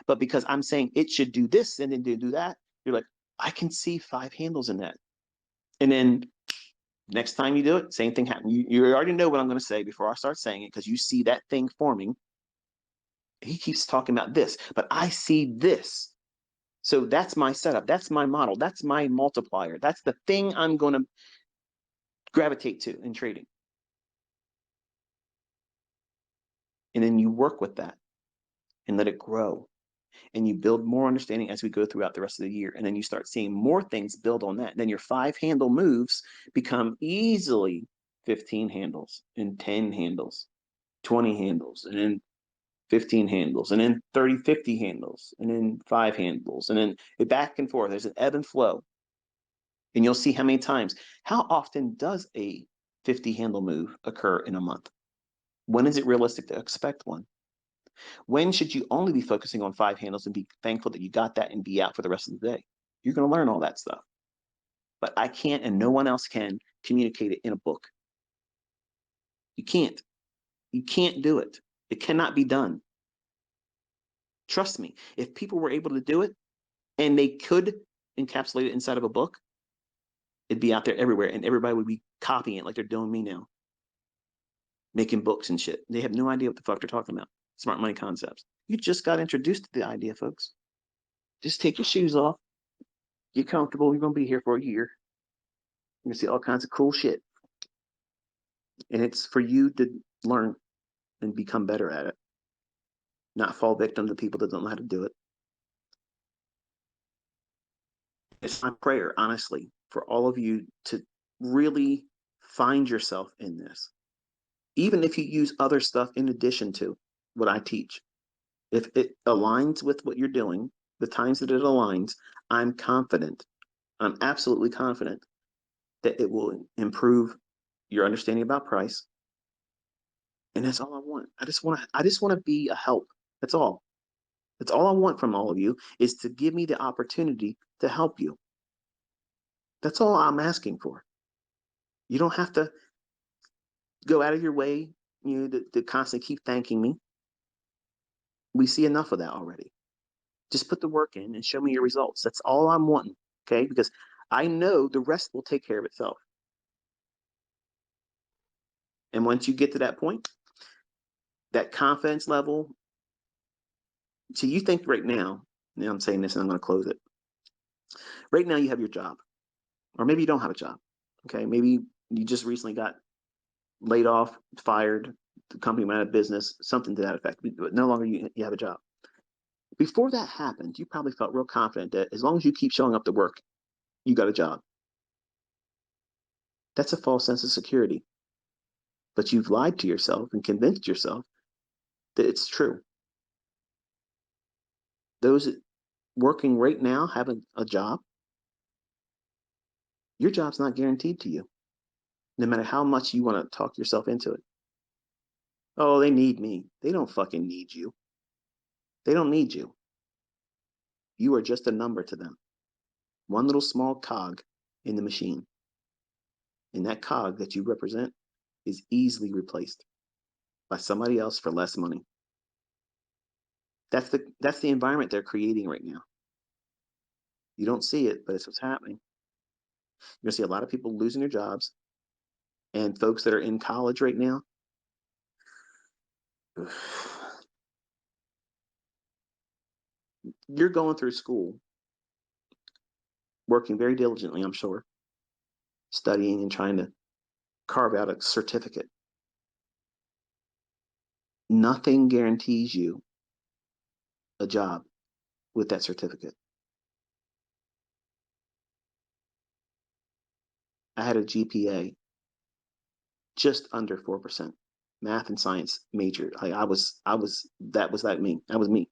but because I'm saying it should do this and then do that, you're like, I can see 5 handles in that. And then next time you do it, same thing happens. You already know what I'm going to say before I start saying it because you see that thing forming. He keeps talking about this, but I see this. So that's my setup. That's my model. That's my multiplier. That's the thing I'm going to gravitate to in trading. And then you work with that and let it grow. And you build more understanding as we go throughout the rest of the year. And then you start seeing more things build on that. Then your 5 handle moves become easily 15 handles and 10 handles, 20 handles, and then 15 handles, and then 30, 50 handles, and then 5 handles, and then back and forth. There's an ebb and flow. And you'll see how many times. How often does a 50 handle move occur in a month? When is it realistic to expect one? When should you only be focusing on 5 handles and be thankful that you got that and be out for the rest of the day? You're going to learn all that stuff. But I can't, and no one else can communicate it in a book. You can't. You can't do it. It cannot be done. Trust me, if people were able to do it and they could encapsulate it inside of a book, it'd be out there everywhere and everybody would be copying it like they're doing me now. Making books and shit. They have no idea what the fuck they're talking about. Smart money concepts. You just got introduced to the idea, folks. Just take your shoes off. Get comfortable. You're going to be here for a year. You're going to see all kinds of cool shit. And it's for you to learn and become better at it. Not fall victim to people that don't know how to do it. It's my prayer, honestly, for all of you to really find yourself in this. Even if you use other stuff in addition to what I teach. If it aligns with what you're doing, the times that it aligns, I'm confident, I'm absolutely confident that it will improve your understanding about price. And that's all I want. I just want to be a help. That's all. That's all I want from all of you is to give me the opportunity to help you. That's all I'm asking for. You don't have to go out of your way, to constantly keep thanking me. We see enough of that already. Just put the work in and show me your results. That's all I'm wanting, okay? Because I know the rest will take care of itself. And once you get to that point, that confidence level, so you think right now I'm saying this and I'm going to close it. Right now you have your job, or maybe you don't have a job, okay? Maybe you just recently got laid off, fired, the company went out of business, something to that effect, but no longer you have a job. Before that happened, you probably felt real confident that as long as you keep showing up to work, you got a job. That's a false sense of security. But you've lied to yourself and convinced yourself that it's true. Those working right now having a job, your job's not guaranteed to you, no matter how much you want to talk yourself into it. Oh, they need me. They don't fucking need you. They don't need you. You are just a number to them. One little small cog in the machine. And that cog that you represent is easily replaced by somebody else for less money. That's the environment they're creating right now. You don't see it, but it's what's happening. You're gonna see a lot of people losing their jobs, and folks that are in college right now. You're going through school, working very diligently, I'm sure, studying and trying to carve out a certificate. Nothing guarantees you a job with that certificate. I had a GPA just under 4%, math and science major. That was like me. That was me.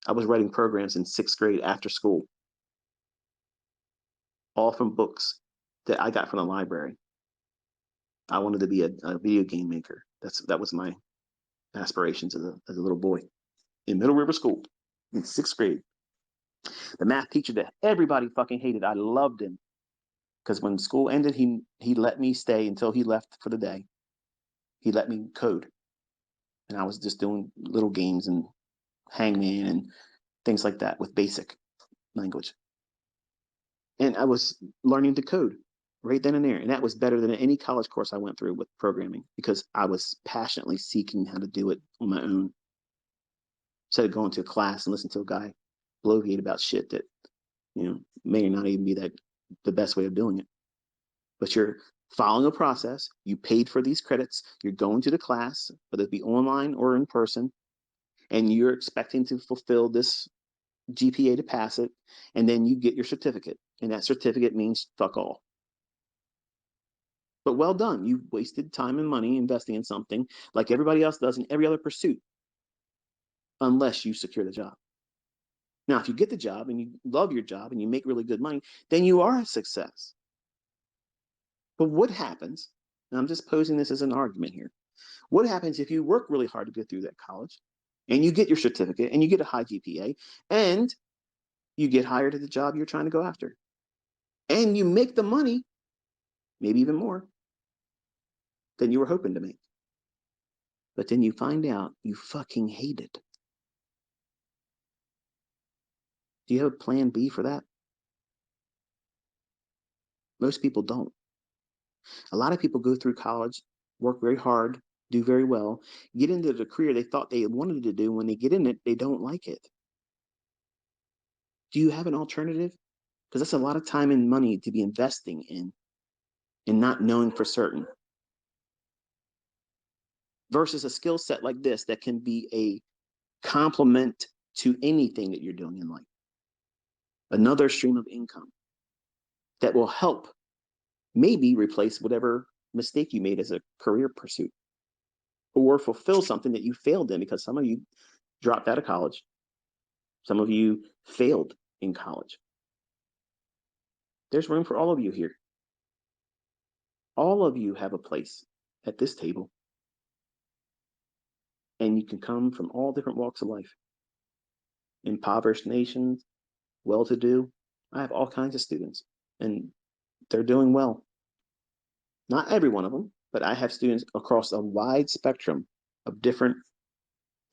I was writing programs in 6th grade after school, all from books that I got from the library. I wanted to be a video game maker. That was my aspirations as a little boy in Middle River School in 6th grade. The math teacher that everybody fucking hated, I loved him because when school ended, he let me stay until he left for the day. He let me code, and I was just doing little games and Hangman and things like that with basic language. And I was learning to code right then and there. And that was better than any college course I went through with programming because I was passionately seeking how to do it on my own. Instead of going to a class and listening to a guy bloviate about shit that, may or not even be that the best way of doing it. But you're following a process. You paid for these credits. You're going to the class, whether it be online or in person, and you're expecting to fulfill this GPA to pass it, and then you get your certificate, and that certificate means fuck all. But well done. You wasted time and money investing in something like everybody else does in every other pursuit, unless you secure the job. Now, if you get the job and you love your job and you make really good money, then you are a success. But what happens, and I'm just posing this as an argument here, what happens if you work really hard to get through that college and you get your certificate and you get a high GPA and you get hired at the job you're trying to go after and you make the money, maybe even more than you were hoping to make. But then you find out you fucking hate it. Do you have a plan B for that? Most people don't. A lot of people go through college, work very hard, do very well, get into the career they thought they wanted to do. When they get in it, they don't like it. Do you have an alternative? Because that's a lot of time and money to be investing in and not knowing for certain. Versus a skill set like this that can be a complement to anything that you're doing in life. Another stream of income that will help maybe replace whatever mistake you made as a career pursuit or fulfill something that you failed in, because some of you dropped out of college. Some of you failed in college. There's room for all of you here. All of you have a place at this table. And you can come from all different walks of life. Impoverished nations, well-to-do. I have all kinds of students, and they're doing well. Not every one of them, but I have students across a wide spectrum of different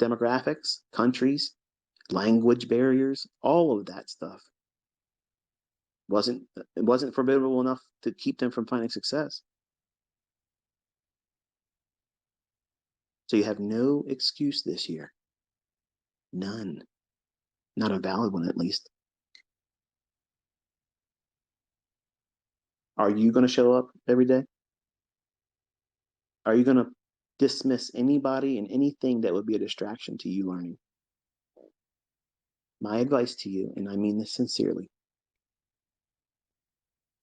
demographics, countries, language barriers, all of that stuff. It wasn't formidable enough to keep them from finding success. So you have no excuse this year. None. Not a valid one, at least. Are you going to show up every day? Are you going to dismiss anybody and anything that would be a distraction to you learning? My advice to you, and I mean this sincerely,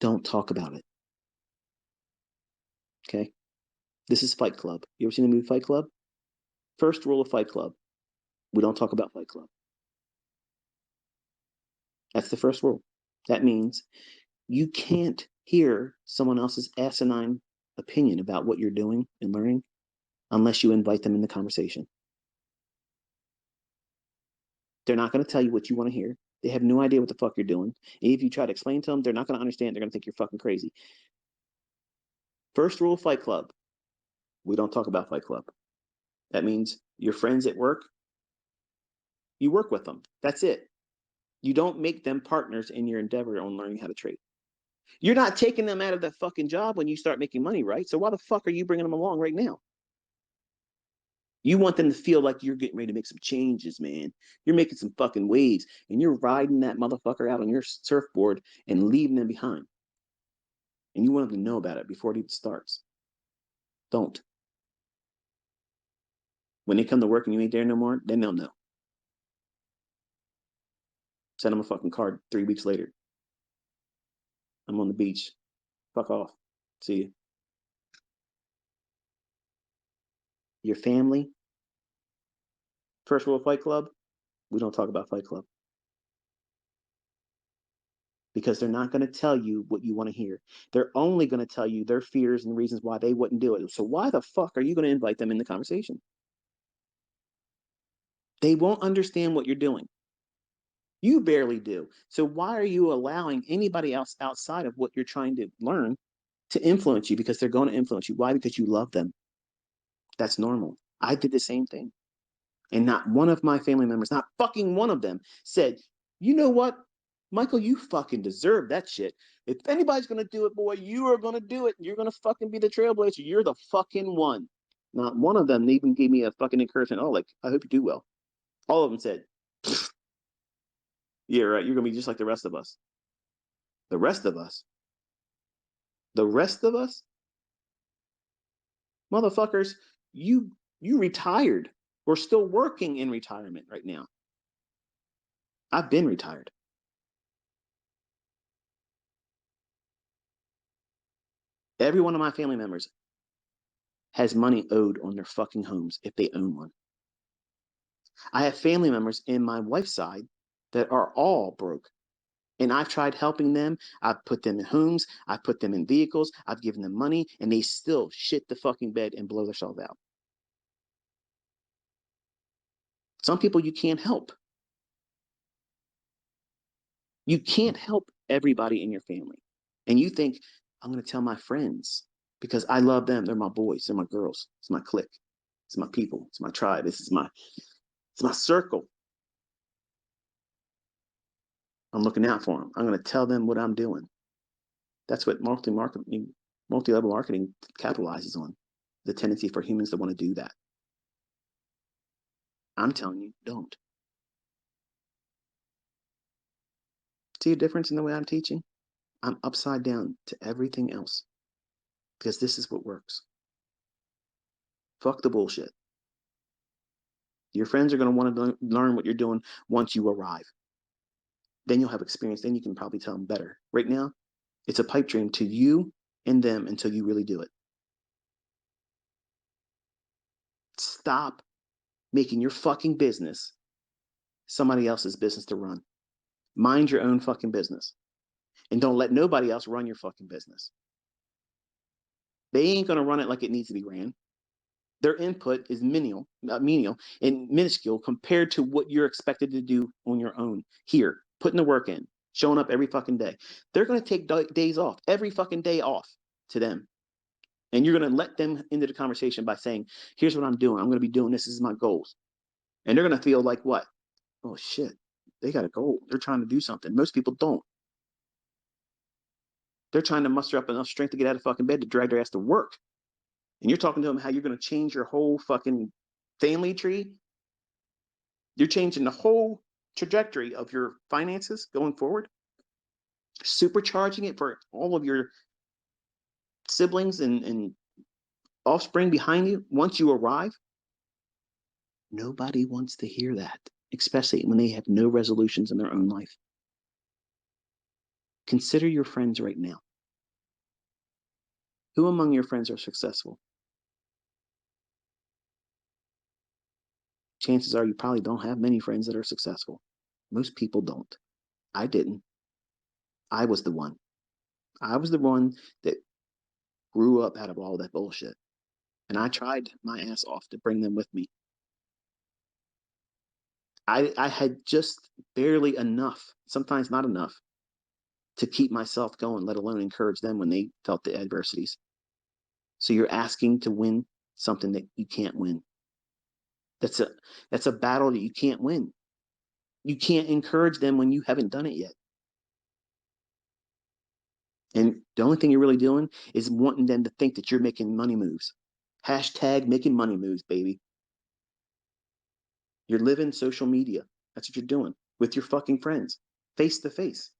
don't talk about it. Okay? This is Fight Club. You ever seen the movie Fight Club? First rule of Fight Club: we don't talk about Fight Club. That's the first rule. That means you can't hear someone else's asinine opinion about what you're doing and learning unless you invite them in the conversation. They're not going to tell you what you want to hear. They have no idea what the fuck you're doing. And if you try to explain to them, they're not going to understand. They're going to think you're fucking crazy. First rule of Fight Club: we don't talk about Fight Club. That means your friends at work, you work with them. That's it. You don't make them partners in your endeavor on learning how to trade. You're not taking them out of the fucking job when you start making money, right? So why the fuck are you bringing them along right now? You want them to feel like you're getting ready to make some changes, man. You're making some fucking waves, and you're riding that motherfucker out on your surfboard and leaving them behind. And you want them to know about it before it even starts. Don't. When they come to work and you ain't there no more, then they'll know. Send them a fucking card 3 weeks later. I'm on the beach. Fuck off. See you. Your family. First rule of Fight Club: we don't talk about Fight Club. Because they're not going to tell you what you want to hear. They're only going to tell you their fears and reasons why they wouldn't do it. So why the fuck are you going to invite them in the conversation? They won't understand what you're doing. You barely do. So why are you allowing anybody else outside of what you're trying to learn to influence you? Because they're going to influence you. Why? Because you love them. That's normal. I did the same thing. And not one of my family members, not fucking one of them, said, you know what, Michael, you fucking deserve that shit. If anybody's going to do it, boy, you are going to do it. You're going to fucking be the trailblazer. You're the fucking one. Not one of them even gave me a fucking encouragement. Oh, like, I hope you do well. All of them said, yeah, right. You're going to be just like the rest of us. The rest of us. The rest of us? Motherfuckers, you retired. We're still working in retirement right now. I've been retired. Every one of my family members has money owed on their fucking homes if they own one. I have family members in my wife's side that are all broke. And I've tried helping them. I've put them in homes. I've put them in vehicles. I've given them money, and they still shit the fucking bed and blow themselves out. Some people you can't help. You can't help everybody in your family. And you think, I'm going to tell my friends because I love them. They're my boys. They're my girls. It's my clique. It's my people. It's my tribe. It's my circle. I'm looking out for them. I'm going to tell them what I'm doing. That's what multi-level marketing capitalizes on, the tendency for humans to want to do that. I'm telling you, don't. See a difference in the way I'm teaching? I'm upside down to everything else because this is what works. Fuck the bullshit. Your friends are going to want to learn what you're doing once you arrive. Then you'll have experience. Then you can probably tell them better. Right now, it's a pipe dream to you and them until you really do it. Stop making your fucking business somebody else's business to run. Mind your own fucking business. And don't let nobody else run your fucking business. They ain't going to run it like it needs to be ran. Their input is menial and minuscule compared to what you're expected to do on your own here, putting the work in, showing up every fucking day. They're going to take days off, every fucking day off to them. And you're going to let them into the conversation by saying, here's what I'm doing. I'm going to be doing this. This is my goals. And they're going to feel like what? Oh, shit. They got a goal. They're trying to do something. Most people don't. They're trying to muster up enough strength to get out of fucking bed to drag their ass to work. And you're talking to them how you're going to change your whole fucking family tree. You're changing the whole trajectory of your finances going forward, supercharging it for all of your siblings and offspring behind you once you arrive. Nobody wants to hear that, especially when they have no resolutions in their own life. Consider your friends right now. Who among your friends are successful? Chances are you probably don't have many friends that are successful. Most people don't. I didn't. I was the one. I was the one that grew up out of all that bullshit. And I tried my ass off to bring them with me. I had just barely enough, sometimes not enough, to keep myself going, let alone encourage them when they felt the adversities. So you're asking to win something that you can't win. That's a battle that you can't win. You can't encourage them when you haven't done it yet. And the only thing you're really doing is wanting them to think that you're making money moves. Hashtag making money moves, baby. You're living social media. That's what you're doing with your fucking friends, face to face.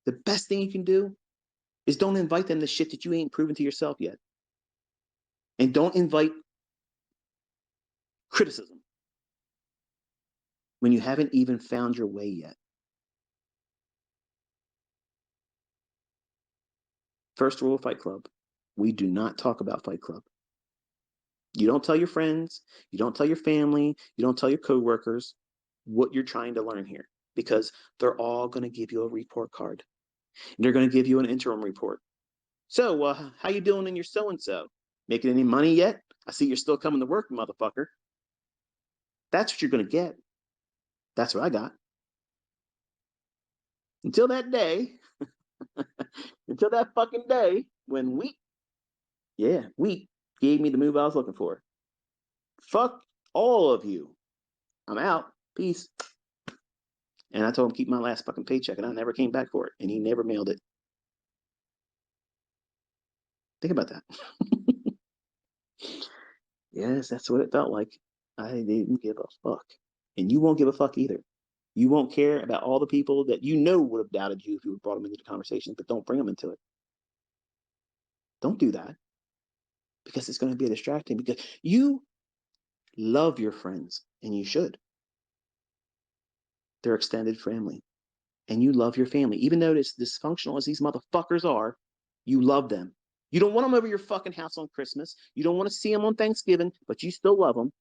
The best thing you can do is don't invite them to shit that you ain't proven to yourself yet. And don't invite criticism when you haven't even found your way yet. First rule of Fight Club, we do not talk about Fight Club. You don't tell your friends, you don't tell your family, you don't tell your coworkers what you're trying to learn here, because they're all going to give you a report card. And they're going to give you an interim report. So, how you doing in your so-and-so? Making any money yet? I see you're still coming to work, motherfucker. That's what you're going to get. That's what I got. Until that day, until that fucking day when we gave me the move I was looking for. Fuck all of you. I'm out. Peace. And I told him keep my last fucking paycheck, and I never came back for it, and he never mailed it. Think about that. Yes, that's what it felt like. I didn't give a fuck. And you won't give a fuck either. You won't care about all the people that you know would have doubted you if you brought them into the conversation, but don't bring them into it. Don't do that, because it's going to be a distraction, because you love your friends, and you should. They're extended family, and you love your family. Even though as dysfunctional as these motherfuckers are, you love them. You don't want them over your fucking house on Christmas. You don't want to see them on Thanksgiving, but you still love them.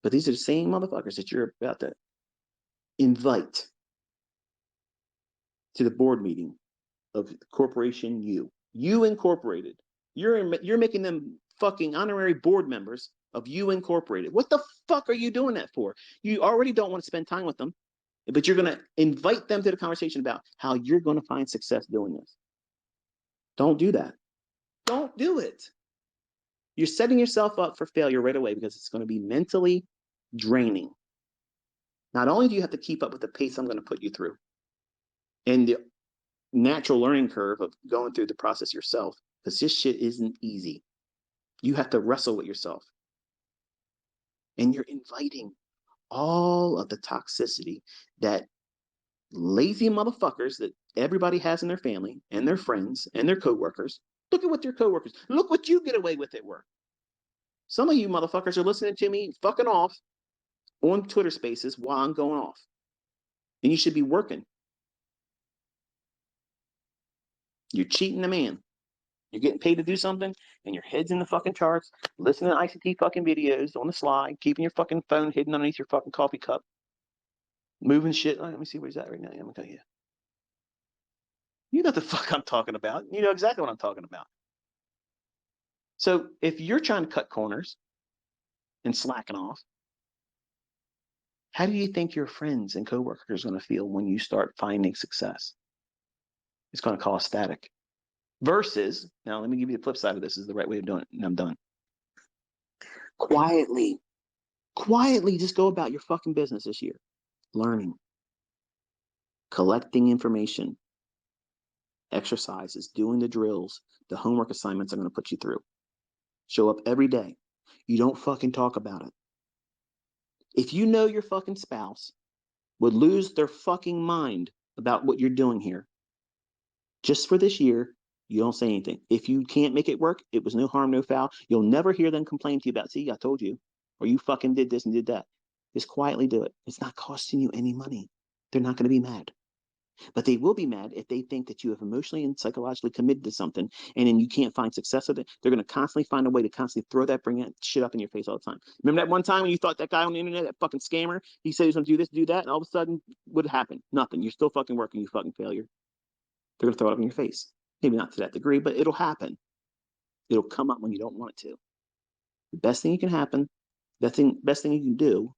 But these are the same motherfuckers that you're about to invite to the board meeting of Corporation You Incorporated. You're making them fucking honorary board members of You Incorporated. What the fuck are you doing that for? You already don't want to spend time with them, but you're going to invite them to the conversation about how you're going to find success doing this. Don't do that. Don't do it. You're setting yourself up for failure right away, because it's going to be mentally draining. Not only do you have to keep up with the pace I'm going to put you through and the natural learning curve of going through the process yourself, because this shit isn't easy. You have to wrestle with yourself. And you're inviting all of the toxicity that lazy motherfuckers that everybody has in their family and their friends and their coworkers. Look at what your coworkers, look what you get away with at work. Some of you motherfuckers are listening to me fucking off on Twitter Spaces while I'm going off. And you should be working. You're cheating the man. You're getting paid to do something, and your head's in the fucking charts, listening to ICT fucking videos on the slide, keeping your fucking phone hidden underneath your fucking coffee cup, moving shit. Let me see where he's at right now. I'm gonna tell you. You know what the fuck I'm talking about. You know exactly what I'm talking about. So if you're trying to cut corners and slacking off, how do you think your friends and coworkers are going to feel when you start finding success? It's going to cause static. Versus, now let me give you the flip side of this. This is the right way of doing it, and I'm done. Quietly just go about your fucking business this year. Learning, collecting information, exercises, doing the drills, the homework assignments I'm going to put you through. Show up every day. You don't fucking talk about it. If you know your fucking spouse would lose their fucking mind about what you're doing here, just for this year, you don't say anything. If you can't make it work, it was no harm, no foul. You'll never hear them complain to you about, see, I told you, or you fucking did this and did that. Just quietly do it. It's not costing you any money. They're not going to be mad. But they will be mad if they think that you have emotionally and psychologically committed to something, and then you can't find success with it. They're going to constantly find a way to constantly bring that shit up in your face all the time. Remember that one time when you thought that guy on the internet, that fucking scammer, he said he was going to do this, do that, and all of a sudden, what happened? Nothing. You're still fucking working, you fucking failure. They're going to throw it up in your face. Maybe not to that degree, but it'll happen. It'll come up when you don't want it to. The best thing you can happen, best thing you can do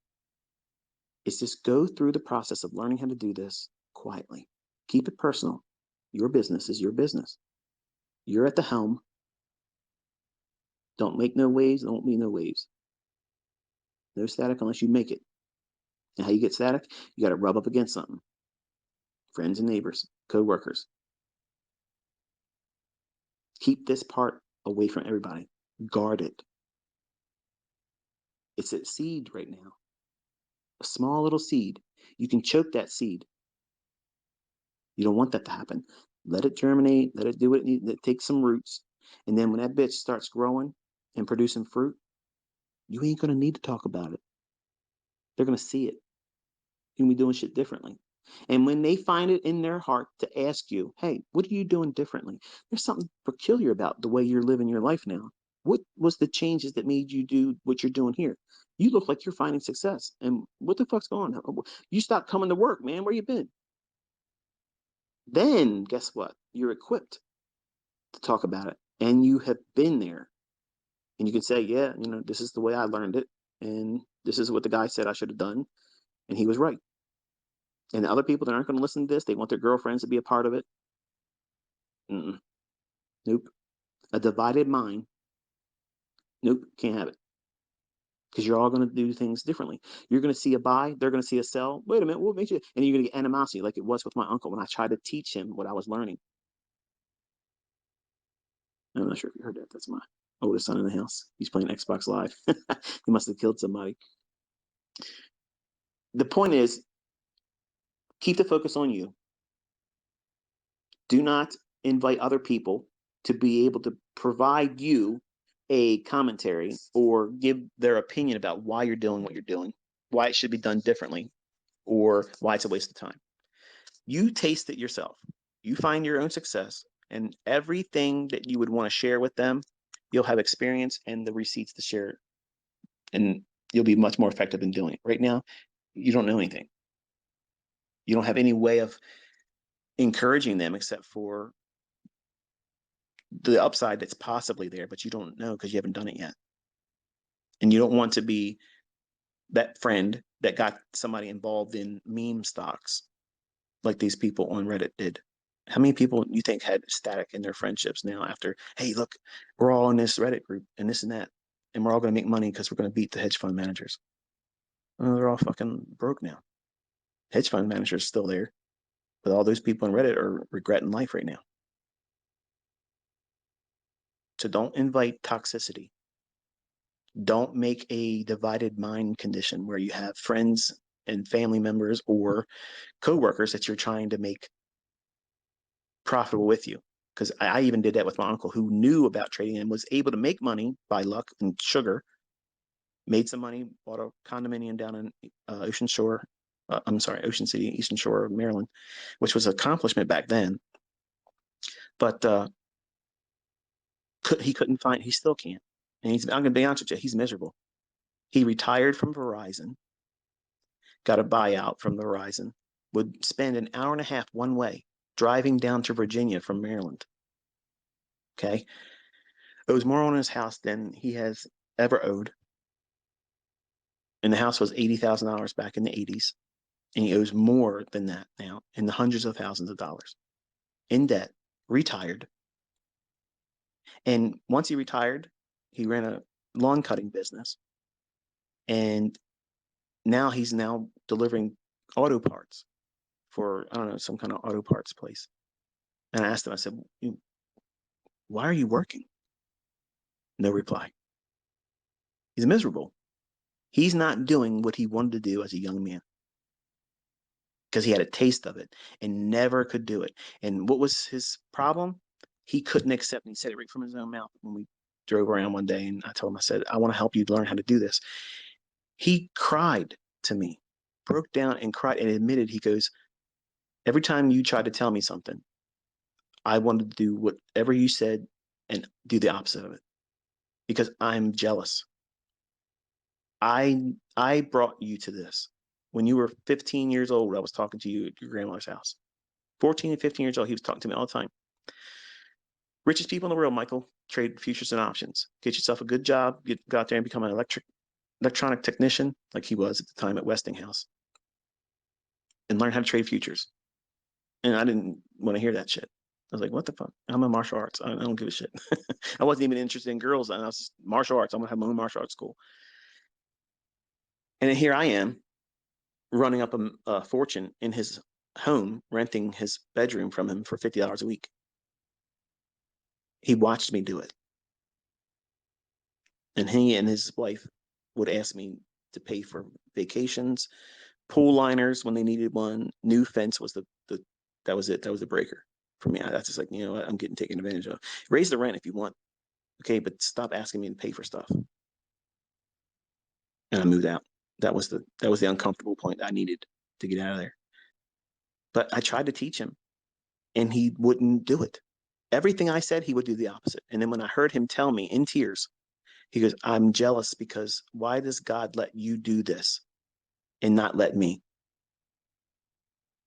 is just go through the process of learning how to do this quietly. Keep it personal. Your business is your business. You're at the helm. Don't make no waves, don't be no waves. No static unless you make it. And how you get static? You got to rub up against something. Friends and neighbors, co-workers. Keep this part away from everybody. Guard it. It's a seed right now. A small little seed. You can choke that seed. You don't want that to happen. Let it germinate. Let it do what it needs. Let it take some roots. And then when that bitch starts growing and producing fruit, you ain't going to need to talk about it. They're going to see it. You're going to be doing shit differently. And when they find it in their heart to ask you, hey, what are you doing differently? There's something peculiar about the way you're living your life now. What was the changes that made you do what you're doing here? You look like you're finding success. And what the fuck's going on? You stopped coming to work, man. Where you been? Then guess what? You're equipped to talk about it. And you have been there. And you can say, yeah, this is the way I learned it. And this is what the guy said I should have done. And he was right. And the other people that aren't going to listen to this, they want their girlfriends to be a part of it. Mm-mm. Nope. A divided mind. Nope. Can't have it. Because you're all going to do things differently. You're going to see a buy. They're going to see a sell. Wait a minute. What makes you? And you're going to get animosity like it was with my uncle when I tried to teach him what I was learning. I'm not sure if you heard that. That's my oldest son in the house. He's playing Xbox Live. He must have killed somebody. The point is, keep the focus on you. Do not invite other people to be able to provide you a commentary or give their opinion about why you're doing what you're doing, why it should be done differently, or why it's a waste of time. You taste it yourself. You find your own success, and everything that you would want to share with them, you'll have experience and the receipts to share, and you'll be much more effective in doing it. Right now, you don't know anything. You don't have any way of encouraging them except for the upside that's possibly there, but you don't know because you haven't done it yet. And you don't want to be that friend that got somebody involved in meme stocks like these people on Reddit did. How many people you think had static in their friendships now after, hey, look, we're all in this Reddit group and this and that, and we're all going to make money because we're going to beat the hedge fund managers. Well, they're all fucking broke now. Hedge fund managers still there, but all those people on Reddit are regretting life right now. So don't invite toxicity. Don't make a divided mind condition where you have friends and family members or coworkers that you're trying to make profitable with you. Because I even did that with my uncle who knew about trading and was able to make money by luck and sugar. Made some money, bought a condominium down in Ocean Shore. Ocean City, Eastern Shore of Maryland, which was an accomplishment back then. But he couldn't find, he still can't. And I'm going to be honest with you, he's miserable. He retired from Verizon, got a buyout from Verizon, would spend an hour and a half one way driving down to Virginia from Maryland. Okay. It was more on his house than he has ever owed. And the house was $80,000 back in the 80s. And he owes more than that now in the hundreds of thousands of dollars in debt, retired. And once he retired, he ran a lawn cutting business. And now he's delivering auto parts for, I don't know, some kind of auto parts place. And I asked him, I said, why are you working? No reply. He's miserable. He's not doing what he wanted to do as a young man because he had a taste of it and never could do it. And what was his problem? He couldn't accept, and he said it right from his own mouth when we drove around one day, and I told him, I said, I want to help you learn how to do this. He cried to me, broke down and cried and admitted, he goes, every time you tried to tell me something, I wanted to do whatever you said and do the opposite of it because I'm jealous. I brought you to this. When you were 15 years old, I was talking to you at your grandmother's house. 14 and 15 years old, he was talking to me all the time. Richest people in the world, Michael, trade futures and options. Get yourself a good job, go out there and become an electronic technician, like he was at the time at Westinghouse, and learn how to trade futures. And I didn't want to hear that shit. was like, what the fuck? I'm in martial arts. I don't give a shit. I wasn't even interested in girls. And I was martial arts. I'm going to have my own martial arts school. And then here I am running up a fortune in his home, renting his bedroom from him for $50 a week. He watched me do it. And he and his wife would ask me to pay for vacations, pool liners when they needed one. New fence was the that was it. That was the breaker for me. That's just like, you know what, I'm getting taken advantage of. Raise the rent if you want, okay, but stop asking me to pay for stuff. And I moved out. That was the uncomfortable point I needed to get out of there. But I tried to teach him, and he wouldn't do it. Everything I said, he would do the opposite. And then when I heard him tell me in tears, he goes, I'm jealous because why does God let you do this and not let me?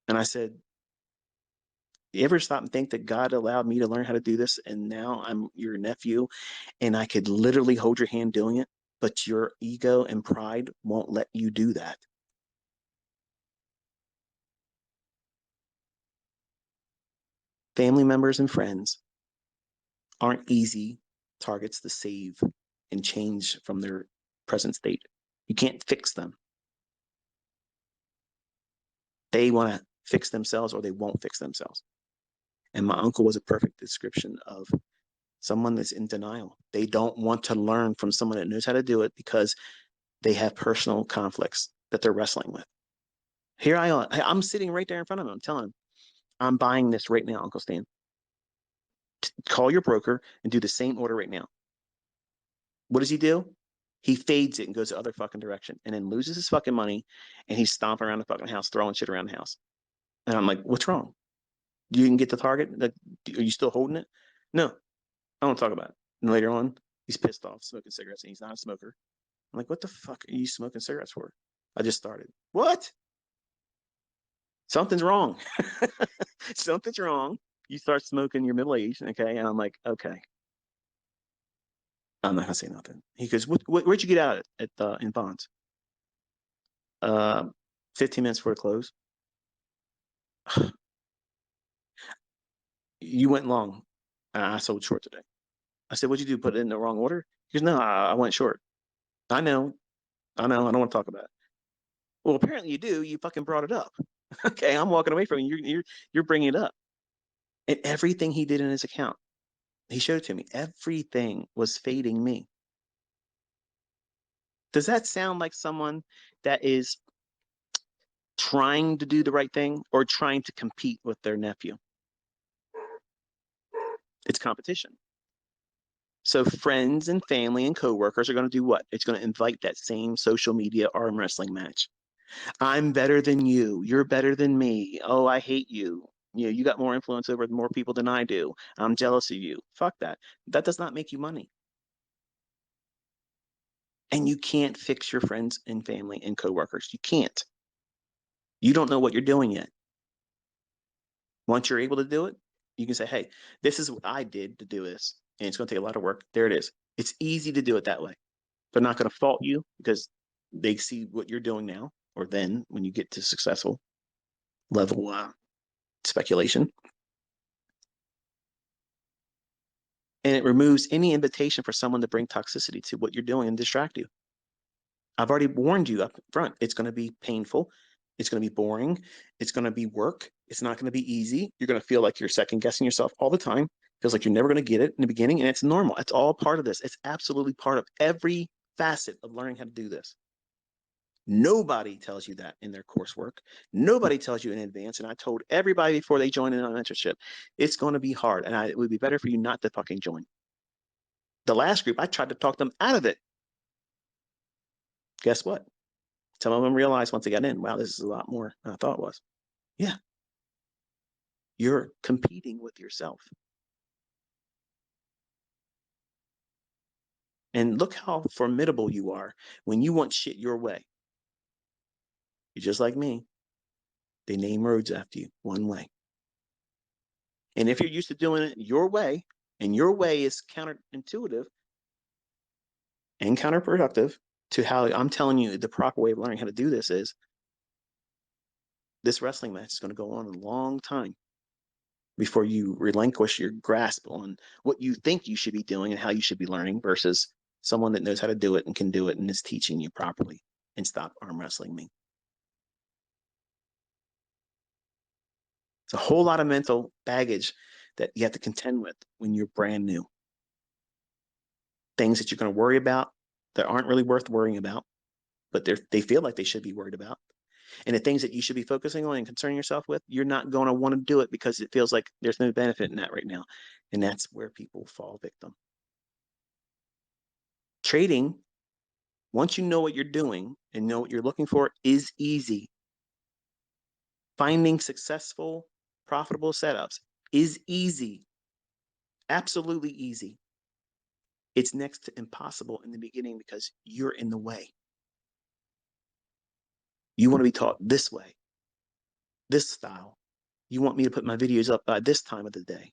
And I said, you ever stop and think that God allowed me to learn how to do this, and now I'm your nephew, and I could literally hold your hand doing it, but your ego and pride won't let you do that? Family members and friends aren't easy targets to save and change from their present state. You can't fix them. They want to fix themselves or they won't fix themselves. And my uncle was a perfect description of someone that's in denial. They don't want to learn from someone that knows how to do it because they have personal conflicts that they're wrestling with. Here I am. I'm sitting right there in front of him. I'm telling him, I'm buying this right now, Uncle Stan. Call your broker and do the same order right now. What does he do? He fades it and goes the other fucking direction and then loses his fucking money, and he's stomping around the fucking house, throwing shit around the house. And I'm like, what's wrong? You can get the target? Are you still holding it? No, I don't talk about it. And later on, he's pissed off smoking cigarettes, and he's not a smoker. I'm like, what the fuck are you smoking cigarettes for? I just started. What? Something's wrong. Something's wrong. You start smoking, you're middle aged, okay? And I'm like, okay. I'm not gonna say nothing. He goes, where'd you get out at in Bonds? Uh, 15 minutes before it close. You went long. I sold short today. I said, what'd you do? Put it in the wrong order? He goes, no, I went short. I know. I know. I don't want to talk about it. Well, apparently you do. You fucking brought it up. Okay, I'm walking away from you. You're bringing it up. And everything he did in his account, he showed it to me. Everything was fading me. Does that sound like someone that is trying to do the right thing or trying to compete with their nephew? It's competition. So friends and family and coworkers are going to do what? It's going to invite that same social media arm wrestling match. I'm better than you. You're better than me. Oh, I hate you. You got more influence over more people than I do. I'm jealous of you. Fuck that. That does not make you money. And you can't fix your friends and family and coworkers. You can't. You don't know what you're doing yet. Once you're able to do it, you can say, hey, this is what I did to do this. And it's going to take a lot of work. There it is. It's easy to do it that way. They're not going to fault you because they see what you're doing now or then when you get to successful level speculation. And it removes any invitation for someone to bring toxicity to what you're doing and distract you. I've already warned you up front. It's going to be painful. It's going to be boring. It's going to be work. It's not going to be easy. You're going to feel like you're second guessing yourself all the time. Feels like you're never going to get it in the beginning. And it's normal. It's all part of this. It's absolutely part of every facet of learning how to do this. Nobody tells you that in their coursework. Nobody tells you in advance. And I told everybody before they join in on mentorship, it's going to be hard. And it would be better for you not to fucking join. The last group, I tried to talk them out of it. Guess what? Some of them realized once they got in, wow, this is a lot more than I thought it was. Yeah. You're competing with yourself. And look how formidable you are when you want shit your way. You're just like me. They name roads after you, one way. And if you're used to doing it your way, and your way is counterintuitive and counterproductive to how I'm telling you the proper way of learning how to do this is, this wrestling match is going to go on a long time. before you relinquish your grasp on what you think you should be doing and how you should be learning versus someone that knows how to do it and can do it and is teaching you properly. And stop arm wrestling me. It's a whole lot of mental baggage that you have to contend with when you're brand new. Things that you're going to worry about that aren't really worth worrying about, but they feel like they should be worried about. And the things that you should be focusing on and concerning yourself with, you're not going to want to do it because it feels like there's no benefit in that right now. And that's where people fall victim. Trading, once you know what you're doing and know what you're looking for, is easy. Finding successful, profitable setups is easy. Absolutely easy. It's next to impossible in the beginning because you're in the way. You want to be taught this way, this style. You want me to put my videos up by this time of the day.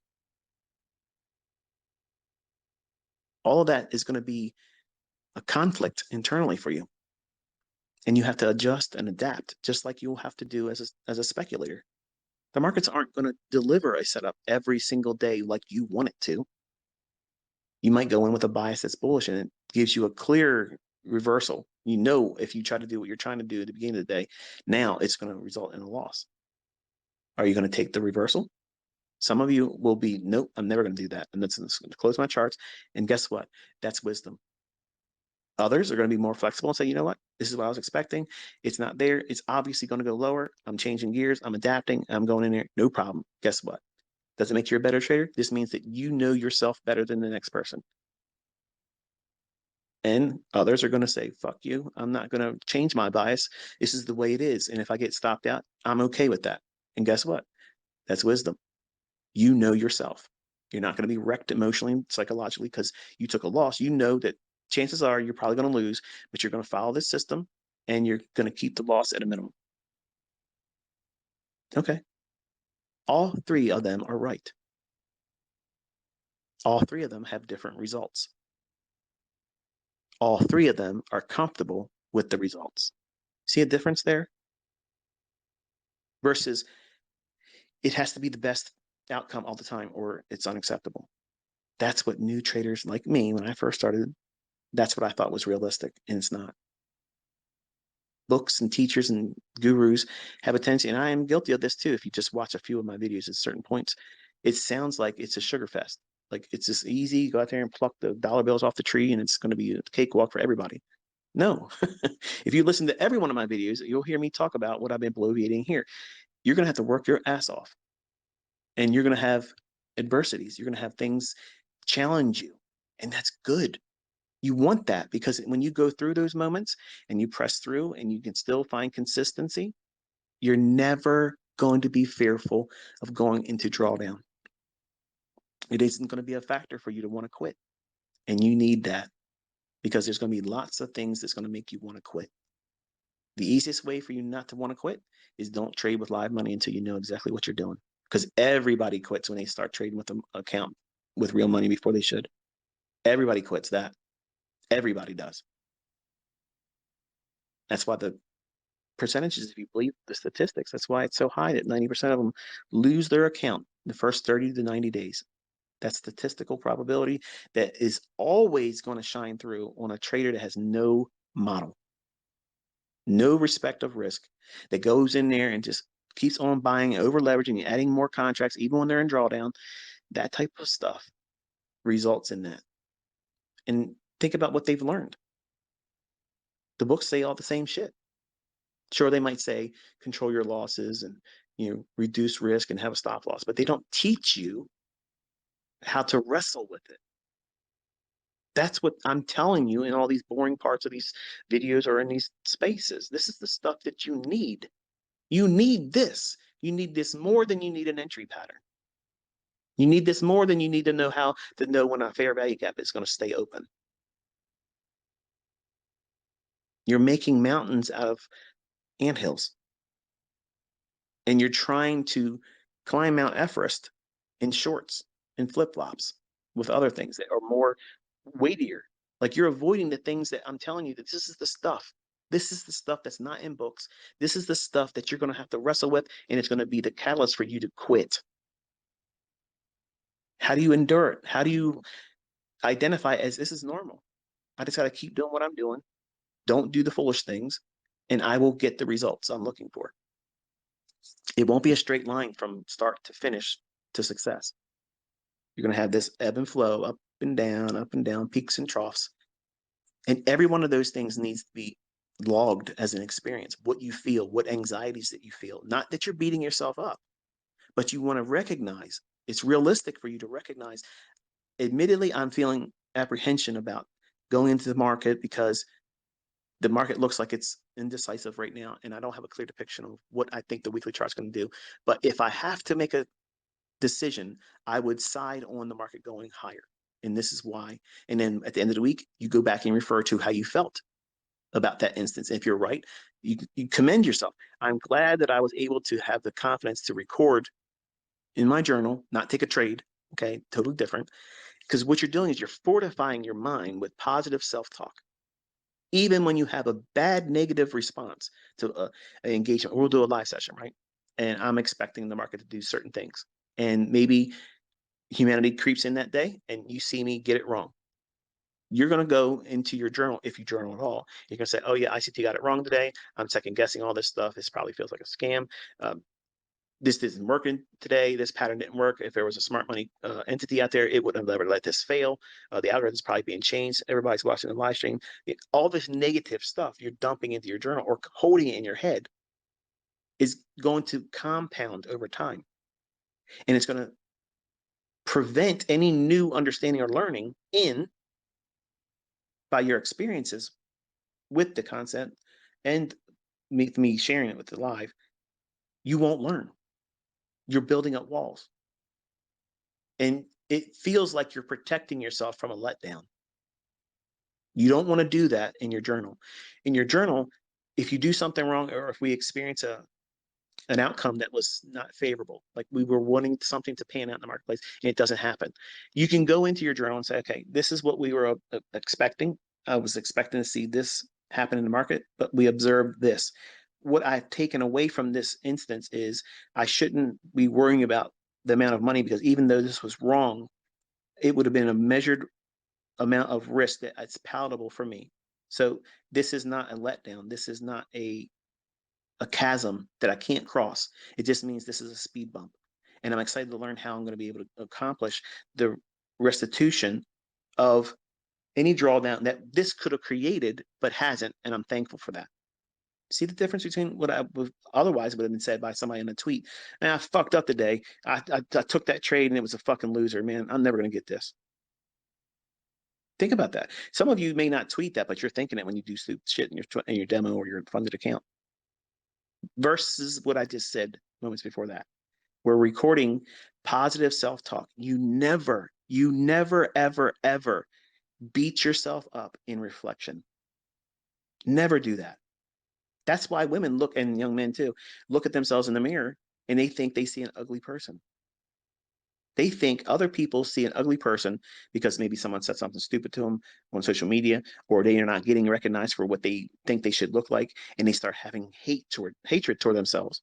All of that is going to be a conflict internally for you. And you have to adjust and adapt, just like you'll have to do as a speculator. The markets aren't going to deliver a setup every single day like you want it to. You might go in with a bias that's bullish and it gives you a clear reversal. You know, if you try to do what you're trying to do at the beginning of the day, now it's going to result in a loss. Are you going to take the reversal? Some of you will be, nope, I'm never going to do that. And that's going to close my charts. And guess what? That's wisdom. Others are going to be more flexible and say, you know what? This is what I was expecting. It's not there. It's obviously going to go lower. I'm changing gears. I'm adapting. I'm going in there. No problem. Guess what? Does it make you a better trader? This means that you know yourself better than the next person. And others are going to say, fuck you. I'm not going to change my bias. This is the way it is. And if I get stopped out, I'm okay with that. And guess what? That's wisdom. You know yourself. You're not going to be wrecked emotionally and psychologically because you took a loss. You know that chances are you're probably going to lose, but you're going to follow this system and you're going to keep the loss at a minimum. Okay. All three of them are right. All three of them have different results. All three of them are comfortable with the results. See a difference there? Versus it has to be the best outcome all the time or it's unacceptable. That's what new traders like me, when I first started, that's what I thought was realistic, and it's not. Books and teachers and gurus have a tendency, and I am guilty of this too. If you just watch a few of my videos at certain points, it sounds like it's a sugar fest. Like it's just easy, go out there and pluck the dollar bills off the tree and it's going to be a cakewalk for everybody. No. If you listen to every one of my videos, you'll hear me talk about what I've been bloviating here. You're going to have to work your ass off and you're going to have adversities. You're going to have things challenge you, and that's good. You want that because when you go through those moments and you press through and you can still find consistency, you're never going to be fearful of going into drawdown. It isn't going to be a factor for you to want to quit. And you need that because there's going to be lots of things that's going to make you want to quit. The easiest way for you not to want to quit is don't trade with live money until you know exactly what you're doing. Because everybody quits when they start trading with an account with real money before they should. Everybody quits that. Everybody does. That's why the percentages, if you believe the statistics, that's why it's so high that 90% of them lose their account the first 30 to 90 days. That statistical probability that is always going to shine through on a trader that has no model, no respect of risk, that goes in there and just keeps on buying, over leveraging, adding more contracts, even when they're in drawdown. That type of stuff results in that. And think about what they've learned. The books say all the same shit. Sure, they might say control your losses and reduce risk and have a stop loss, but they don't teach you how to wrestle with it. That's what I'm telling you in all these boring parts of these videos or in these spaces. This is the stuff that you need. You need this. You need this more than you need an entry pattern. You need this more than you need to know how to know when a fair value gap is going to stay open. You're making mountains out of anthills. And you're trying to climb Mount Everest in shorts and flip-flops with other things that are more weightier. Like you're avoiding the things that I'm telling you that this is the stuff. This is the stuff that's not in books. This is the stuff that you're going to have to wrestle with, and it's going to be the catalyst for you to quit. How do you endure it? How do you identify as this is normal? I just got to keep doing what I'm doing. Don't do the foolish things, and I will get the results I'm looking for. It won't be a straight line from start to finish to success. You're going to have this ebb and flow, up and down, peaks and troughs. And every one of those things needs to be logged as an experience. What you feel, what anxieties that you feel. Not that you're beating yourself up, but you want to recognize, it's realistic for you to recognize, admittedly, I'm feeling apprehension about going into the market because the market looks like it's indecisive right now, and I don't have a clear depiction of what I think the weekly chart's going to do. But if I have to make a decision, I would side on the market going higher. And this is why. And then at the end of the week, you go back and refer to how you felt about that instance. If you're right, you commend yourself. I'm glad that I was able to have the confidence to record in my journal, not take a trade. Okay, totally different. Because what you're doing is you're fortifying your mind with positive self-talk. Even when you have a bad negative response to an engagement, we'll do a live session, right? And I'm expecting the market to do certain things. And maybe humanity creeps in that day and you see me get it wrong. You're going to go into your journal, if you journal at all. You're going to say, oh, yeah, ICT got it wrong today. I'm second guessing all this stuff. This probably feels like a scam. This isn't working today. This pattern didn't work. If there was a smart money entity out there, it would have never let this fail. The algorithm's probably being changed. Everybody's watching the live stream. All this negative stuff you're dumping into your journal or holding it in your head is going to compound over time. And it's going to prevent any new understanding or learning in by your experiences with the concept and me sharing it with the live. You won't learn. You're building up walls. And it feels like you're protecting yourself from a letdown. You don't want to do that in your journal. In your journal, if you do something wrong or if we experience an outcome that was not favorable, like we were wanting something to pan out in the marketplace and it doesn't happen, you can go into your journal and say, okay, this is what we were expecting. I was expecting to see this happen in the market, but we observed this. What I've taken away from this instance is I shouldn't be worrying about the amount of money, because even though this was wrong, it would have been a measured amount of risk that it's palatable for me. So this is not a letdown. This is not a chasm that I can't cross. It just means this is a speed bump. And I'm excited to learn how I'm going to be able to accomplish the restitution of any drawdown that this could have created, but hasn't. And I'm thankful for that. See the difference between what I would otherwise would have been said by somebody in a tweet. Man, I fucked up today. I took that trade and it was a fucking loser. Man, I'm never going to get this. Think about that. Some of you may not tweet that, but you're thinking it when you do shit in your demo or your funded account. Versus what I just said moments before that. We're recording positive self-talk. You never, ever, ever beat yourself up in reflection. Never do that. That's why women look, and young men too, look at themselves in the mirror and they think they see an ugly person. They think other people see an ugly person because maybe someone said something stupid to them on social media, or they are not getting recognized for what they think they should look like, and they start having hatred toward themselves.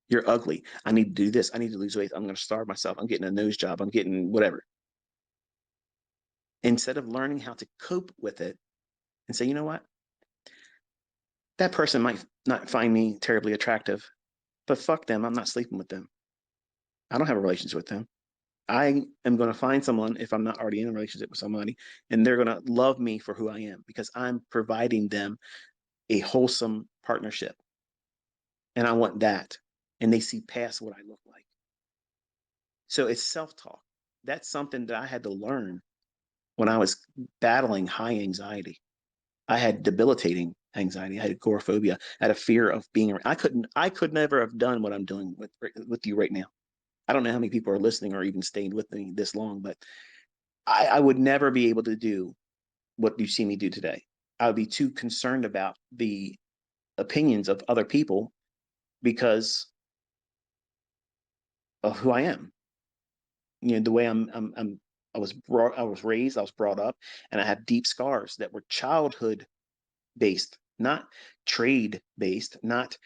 You're ugly. I need to do this. I need to lose weight. I'm going to starve myself. I'm getting a nose job. I'm getting whatever. Instead of learning how to cope with it and say, you know what? That person might not find me terribly attractive, but fuck them. I'm not sleeping with them. I don't have a relationship with them. I am going to find someone, if I'm not already in a relationship with somebody, and they're going to love me for who I am because I'm providing them a wholesome partnership. And I want that. And they see past what I look like. So it's self-talk. That's something that I had to learn when I was battling high anxiety. I had debilitating anxiety. I had agoraphobia. I had a fear of being. I could never have done what I'm doing with you right now. I don't know how many people are listening or even staying with me this long, but I would never be able to do what you see me do today. I would be too concerned about the opinions of other people because of who I am. You know, the way I was raised, I was brought up, and I have deep scars that were childhood based, not trade based, not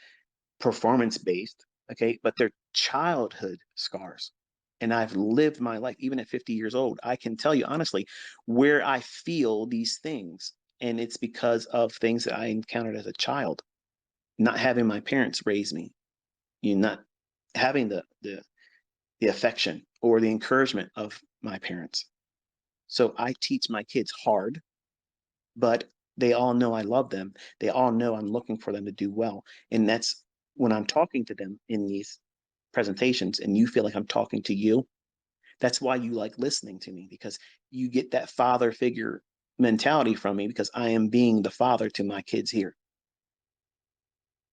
performance based. Okay, but they're childhood scars. And I've lived my life, even at 50 years old. I can tell you honestly where I feel these things. And it's because of things that I encountered as a child, not having my parents raise me, you know, not having the affection or the encouragement of my parents. So I teach my kids hard, but they all know I love them. They all know I'm looking for them to do well. And that's when I'm talking to them in these presentations and you feel like I'm talking to you. That's why you like listening to me, because you get that father figure mentality from me, because I am being the father to my kids here.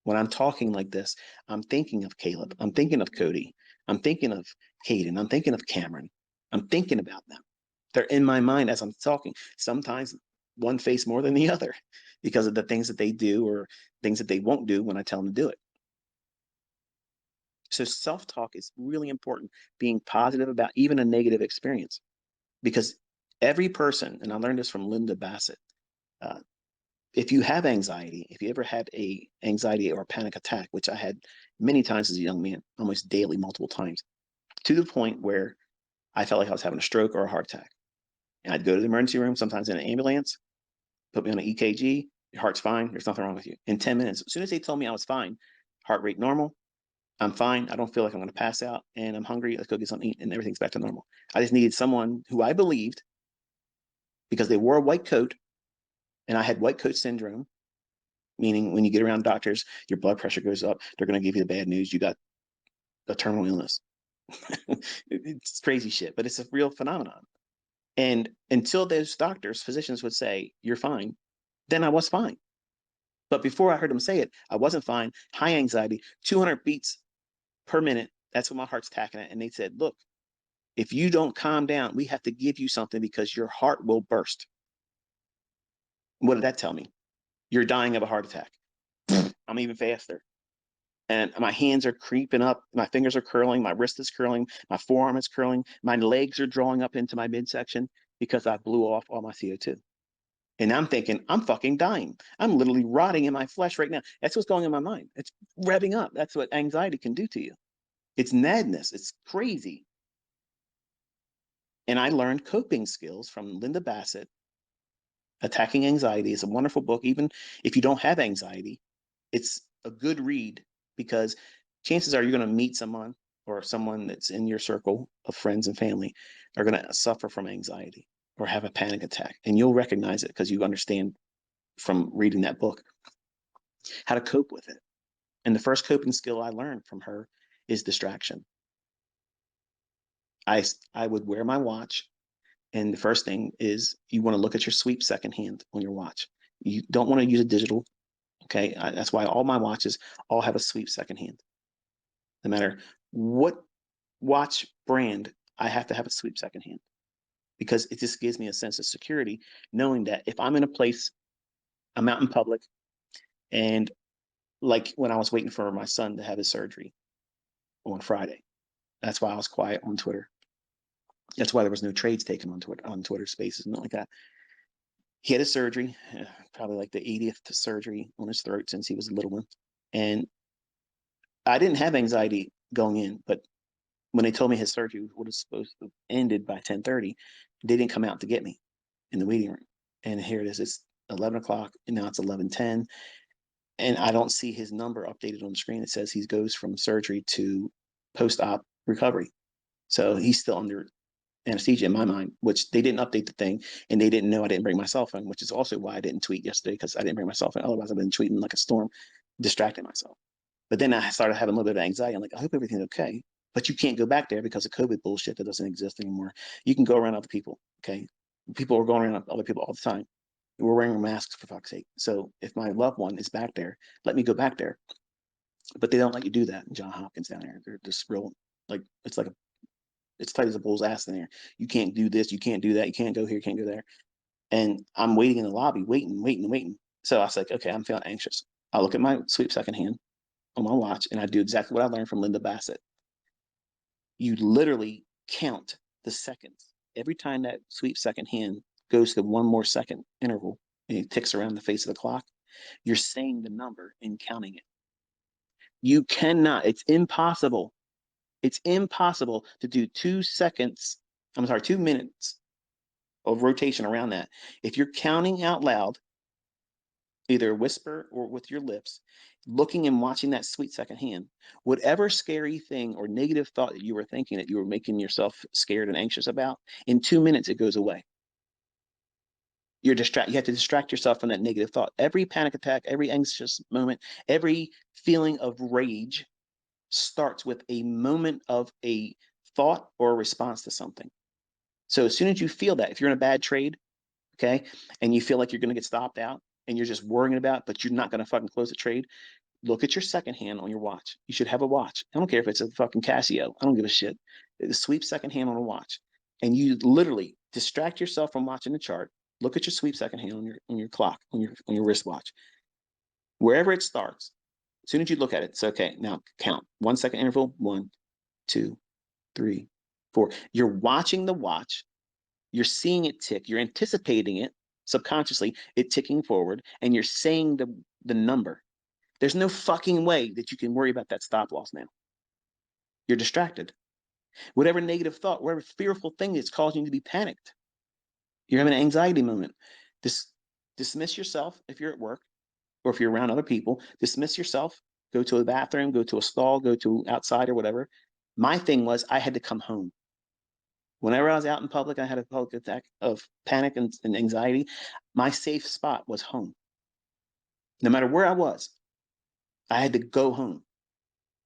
When I'm talking like this, I'm thinking of Caleb. I'm thinking of Cody. I'm thinking of Caden. I'm thinking of Cameron. I'm thinking about them. They're in my mind as I'm talking. Sometimes one face more than the other because of the things that they do or things that they won't do when I tell them to do it. So self-talk is really important, being positive about even a negative experience, because every person, and I learned this from Linda Bassett, uh, if you have anxiety, if you ever had a anxiety or a panic attack, which I had many times as a young man, almost daily, multiple times, to the point where I felt like I was having a stroke or a heart attack. And I'd go to the emergency room, sometimes in an ambulance, put me on an EKG, your heart's fine, there's nothing wrong with you. In 10 minutes, as soon as they told me I was fine, heart rate normal, I'm fine, I don't feel like I'm going to pass out, and I'm hungry, let's go get something to eat, and everything's back to normal. I just needed someone who I believed, because they wore a white coat, and I had white coat syndrome, meaning when you get around doctors, your blood pressure goes up, they're going to give you the bad news, you got a terminal illness. It's crazy shit, but it's a real phenomenon. And until those doctors, physicians would say, you're fine, then I was fine. But before I heard them say it, I wasn't fine, high anxiety, 200 beats per minute. That's what my heart's tacking at. And they said, look, if you don't calm down, we have to give you something because your heart will burst. What did that tell me? You're dying of a heart attack. I'm even faster. And my hands are creeping up, my fingers are curling, my wrist is curling, my forearm is curling, my legs are drawing up into my midsection because I blew off all my CO2. And I'm thinking, I'm fucking dying. I'm literally rotting in my flesh right now. That's what's going in my mind. It's revving up. That's what anxiety can do to you. It's madness. It's crazy. And I learned coping skills from Linda Bassett. Attacking Anxiety is a wonderful book. Even if you don't have anxiety, it's a good read, because chances are you're going to meet someone, or someone that's in your circle of friends and family are going to suffer from anxiety or have a panic attack. And you'll recognize it because you understand from reading that book how to cope with it. And the first coping skill I learned from her is distraction. I would wear my watch, and the first thing is you want to look at your sweep second hand on your watch. You don't want to use a digital. Okay, that's why all my watches all have a sweep second hand. No matter what watch brand, I have to have a sweep second hand, because it just gives me a sense of security, knowing that if I'm in a place, I'm out in public, and like when I was waiting for my son to have his surgery on Friday, that's why I was quiet on Twitter. That's why there was no trades taken on Twitter Spaces and like that. He had his surgery, probably like the 80th surgery on his throat since he was a little one, and I didn't have anxiety going in, but when they told me his surgery was supposed to have ended by 10:30, they didn't come out to get me in the waiting room. And here it is. It's 11 o'clock, and now it's 11:10, and I don't see his number updated on the screen. It says he goes from surgery to post-op recovery. So he's still under anesthesia in my mind, which they didn't update the thing, and they didn't know I didn't bring my cell phone, which is also why I didn't tweet yesterday, because I didn't bring my cell phone. Otherwise, I've been tweeting like a storm, distracting myself. But then I started having a little bit of anxiety. I'm like, I hope everything's okay. But you can't go back there because of COVID bullshit that doesn't exist anymore. You can go around other people. Okay. People are going around other people all the time. We're wearing masks, for fuck's sake. So if my loved one is back there, let me go back there. But they don't let you do that in John Hopkins down there. They're just real, like, it's tight as a bull's ass in there. You can't do this. You can't do that. You can't go here. You can't go there. And I'm waiting in the lobby, waiting. So I was like, okay, I'm feeling anxious. I look at my sweep second hand on my watch, and I do exactly what I learned from Linda Bassett. You literally count the seconds. Every time that sweep second hand goes to one more second interval and it ticks around the face of the clock, you're saying the number and counting it. You cannot, it's impossible It's impossible to do 2 minutes of rotation around that. If you're counting out loud, either whisper or with your lips, looking and watching that sweet second hand, whatever scary thing or negative thought that you were thinking that you were making yourself scared and anxious about, in 2 minutes, it goes away. You have to distract yourself from that negative thought. Every panic attack, every anxious moment, every feeling of rage starts with a moment of a thought or a response to something. So as soon as you feel that, if you're in a bad trade, okay, and you feel like you're going to get stopped out and you're just worrying about, but you're not going to fucking close the trade, look at your second hand on your watch. You should have a watch. I don't care if it's a fucking Casio. I don't give a shit. Sweep second hand on a watch. And you literally distract yourself from watching the chart. Look at your sweep second hand on your clock, on your wristwatch. Wherever it starts, as soon as you look at it, it's okay. Now count. 1 second interval. 1, 2, 3, 4. You're watching the watch. You're seeing it tick. You're anticipating it subconsciously, it ticking forward, and you're saying the number. There's no fucking way that you can worry about that stop loss now. You're distracted. Whatever negative thought, whatever fearful thing is causing you to be panicked, you're having an anxiety moment. Dismiss yourself if you're at work or if you're around other people. Dismiss yourself. Go to a bathroom, go to a stall, go to outside or whatever. My thing was I had to come home. Whenever I was out in public, I had a public attack of panic and anxiety. My safe spot was home. No matter where I was, I had to go home.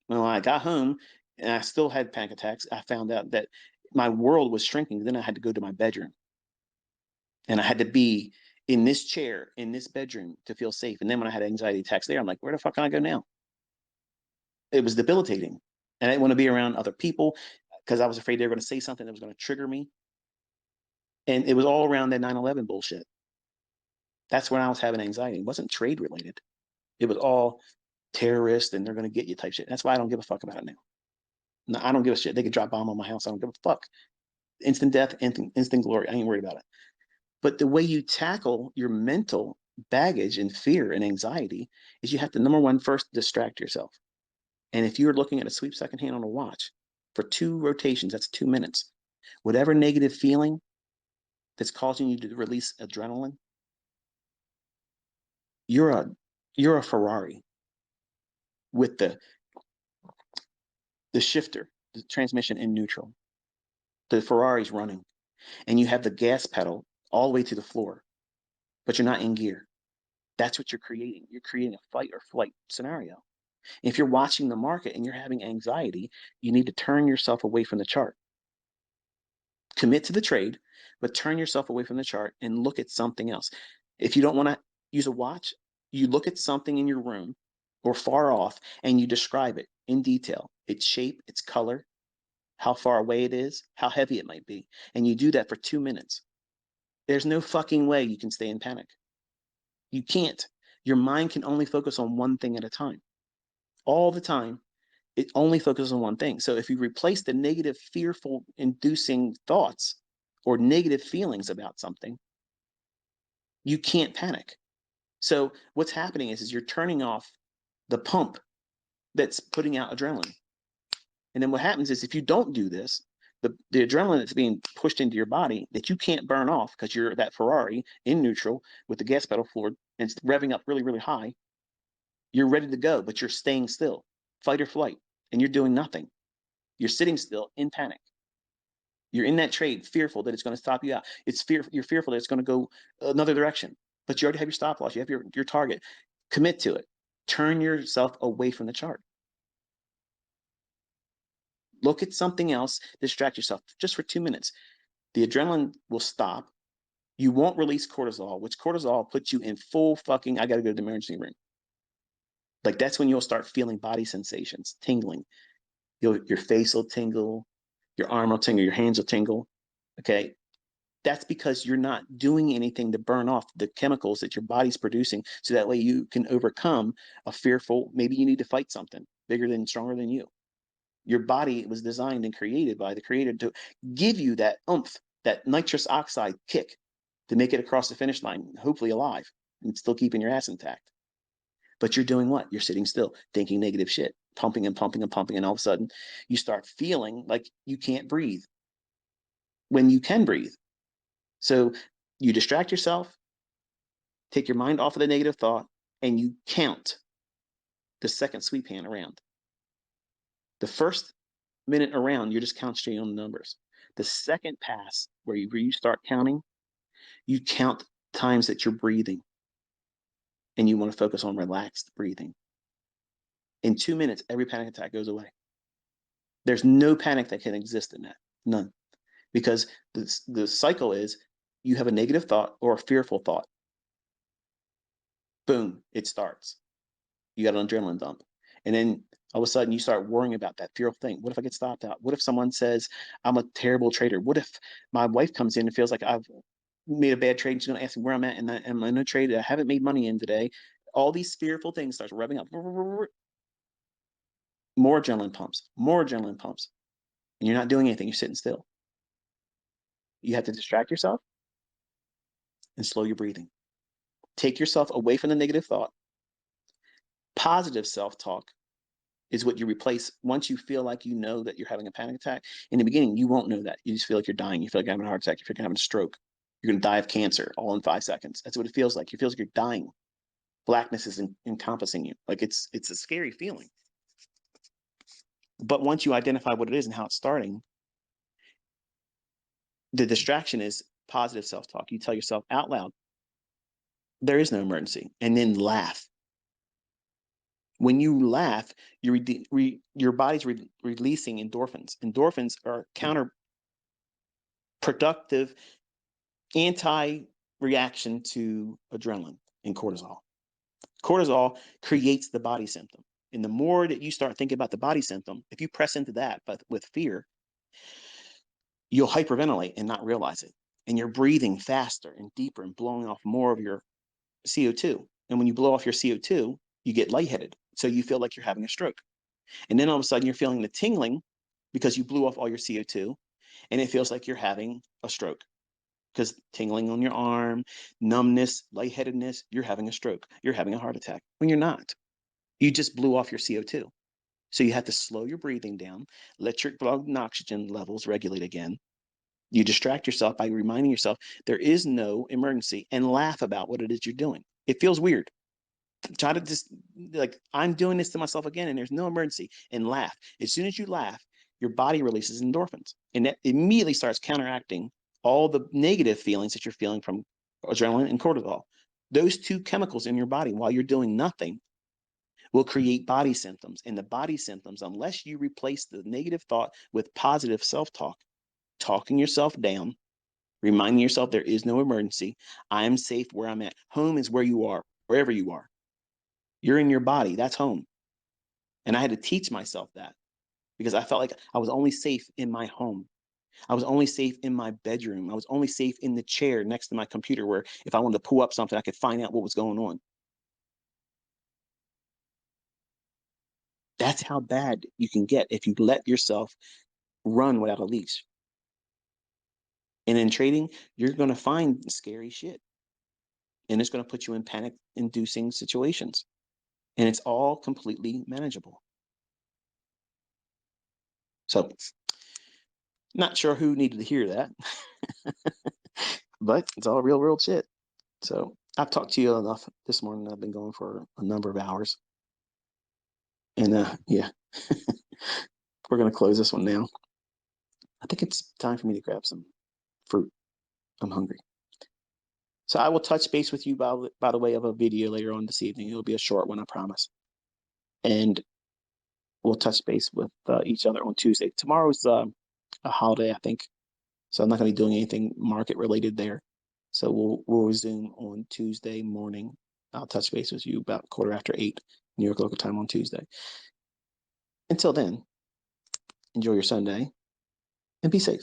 When I got home and I still had panic attacks, I found out that my world was shrinking. Then I had to go to my bedroom. And I had to be in this chair, in this bedroom to feel safe. And then when I had anxiety attacks there, I'm like, where the fuck can I go now? It was debilitating. And I didn't want to be around other people because I was afraid they were going to say something that was going to trigger me. And it was all around that 9/11 bullshit. That's when I was having anxiety. It wasn't trade related. It was all terrorist and they're going to get you type shit. That's why I don't give a fuck about it now. No, I don't give a shit. They could drop a bomb on my house. I don't give a fuck. Instant death, instant glory. I ain't worried about it. But the way you tackle your mental baggage and fear and anxiety is you have to, number one, first distract yourself. And if you're looking at a sweep second hand on a watch for 2 rotations, that's 2 minutes. Whatever negative feeling that's causing you to release adrenaline, you're a Ferrari with the shifter, the transmission in neutral. The Ferrari's running, and you have the gas pedal all the way to the floor, but you're not in gear. That's what you're creating. You're creating a fight or flight scenario. If you're watching the market and you're having anxiety, you need to turn yourself away from the chart. Commit to the trade, but turn yourself away from the chart and look at something else. If you don't want to use a watch, you look at something in your room or far off and you describe it in detail, its shape, its color, how far away it is, how heavy it might be. And you do that for 2 minutes. There's no fucking way you can stay in panic. You can't. Your mind can only focus on one thing at a time. All the time, it only focuses on one thing. So if you replace the negative, fearful inducing thoughts or negative feelings about something, you can't panic. So what's happening is you're turning off the pump that's putting out adrenaline. And then what happens is if you don't do this, the adrenaline that's being pushed into your body that you can't burn off because you're that Ferrari in neutral with the gas pedal floored and it's revving up really, really high, you're ready to go, but you're staying still, fight or flight, and you're doing nothing. You're sitting still in panic. You're in that trade fearful that it's going to stop you out. You're fearful that it's going to go another direction, but you already have your stop loss. You have your target. Commit to it. Turn yourself away from the chart. Look at something else, distract yourself just for 2 minutes. The adrenaline will stop. You won't release cortisol, which cortisol puts you in full fucking, I got to go to the emergency room. Like that's when you'll start feeling body sensations, tingling. Your face will tingle, your arm will tingle, your hands will tingle. Okay. That's because you're not doing anything to burn off the chemicals that your body's producing. So that way you can overcome a fearful, maybe you need to fight something bigger than, stronger than you. Your body was designed and created by the creator to give you that oomph, that nitrous oxide kick to make it across the finish line, hopefully alive and still keeping your ass intact. But you're doing what? You're sitting still, thinking negative shit. pumping and pumping and pumping, and all of a sudden you start feeling like you can't breathe when you can breathe. So you distract yourself, take your mind off of the negative thought, and you count the second sweep hand around. The first minute around, you're just concentrating on the numbers. The second pass, where you start counting, you count times that you're breathing, and you want to focus on relaxed breathing. In 2 minutes, every panic attack goes away. There's no panic that can exist in that, none. Because the cycle is, you have a negative thought or a fearful thought. Boom, it starts. You got an adrenaline dump. And then all of a sudden you start worrying about that fearful thing. What if I get stopped out? What if someone says I'm a terrible trader? What if my wife comes in and feels like I've made a bad trade and she's going to ask me where I'm at, and I'm in a trade that I haven't made money in today? All these fearful things start revving up. More adrenaline pumps, and you're not doing anything. You're sitting still. You have to distract yourself and slow your breathing. Take yourself away from the negative thought. Positive self-talk is what you replace once you feel like you know that you're having a panic attack. In the beginning, you won't know that. You just feel like you're dying. You feel like you're having a heart attack. You feel like you're having a stroke. You're going to die of cancer all in 5 seconds. That's what it feels like. You feel like you're dying. Blackness is encompassing you. Like it's a scary feeling. But once you identify what it is and how it's starting, the distraction is positive self-talk. You tell yourself out loud, there is no emergency, and then laugh. When you laugh, your body's releasing endorphins. Endorphins are counterproductive anti-reaction to adrenaline and cortisol. Cortisol creates the body symptom. And the more that you start thinking about the body symptom, if you press into that, but with fear, you'll hyperventilate and not realize it. And you're breathing faster and deeper and blowing off more of your CO2. And when you blow off your CO2, you get lightheaded. So you feel like you're having a stroke. And then all of a sudden you're feeling the tingling because you blew off all your CO2, and it feels like you're having a stroke. Because tingling on your arm, numbness, lightheadedness, you're having a stroke. You're having a heart attack when you're not. You just blew off your CO2. So you have to slow your breathing down, let your blood and oxygen levels regulate again. You distract yourself by reminding yourself there is no emergency, and laugh about what it is you're doing. It feels weird. Try to just, like, I'm doing this to myself again and there's no emergency, and laugh. As soon as you laugh, your body releases endorphins, and that immediately starts counteracting all the negative feelings that you're feeling from adrenaline and cortisol. Those two chemicals in your body while you're doing nothing will create body symptoms. And the body symptoms, unless you replace the negative thought with positive self-talk, talking yourself down, reminding yourself there is no emergency, I am safe where I'm at. Home is where you are, wherever you are. You're in your body, that's home. And I had to teach myself that, because I felt like I was only safe in my home. I was only safe in my bedroom. I was only safe in the chair next to my computer, where if I wanted to pull up something, I could find out what was going on. That's how bad you can get if you let yourself run without a leash. And in trading, you're going to find scary shit. And it's going to put you in panic-inducing situations. And it's all completely manageable. So, not sure who needed to hear that, but it's all real world shit. So I've talked to you enough this morning. I've been going for a number of hours. And yeah, we're going to close this one now. I think it's time for me to grab some fruit. I'm hungry. So I will touch base with you by the way of a video later on this evening. It'll be a short one, I promise. And we'll touch base with each other on Tuesday. Tomorrow's a holiday, I think. So I'm not going to be doing anything market related there. So we'll resume on Tuesday morning. I'll touch base with you about 8:15 New York local time on Tuesday. Until then, enjoy your Sunday and be safe.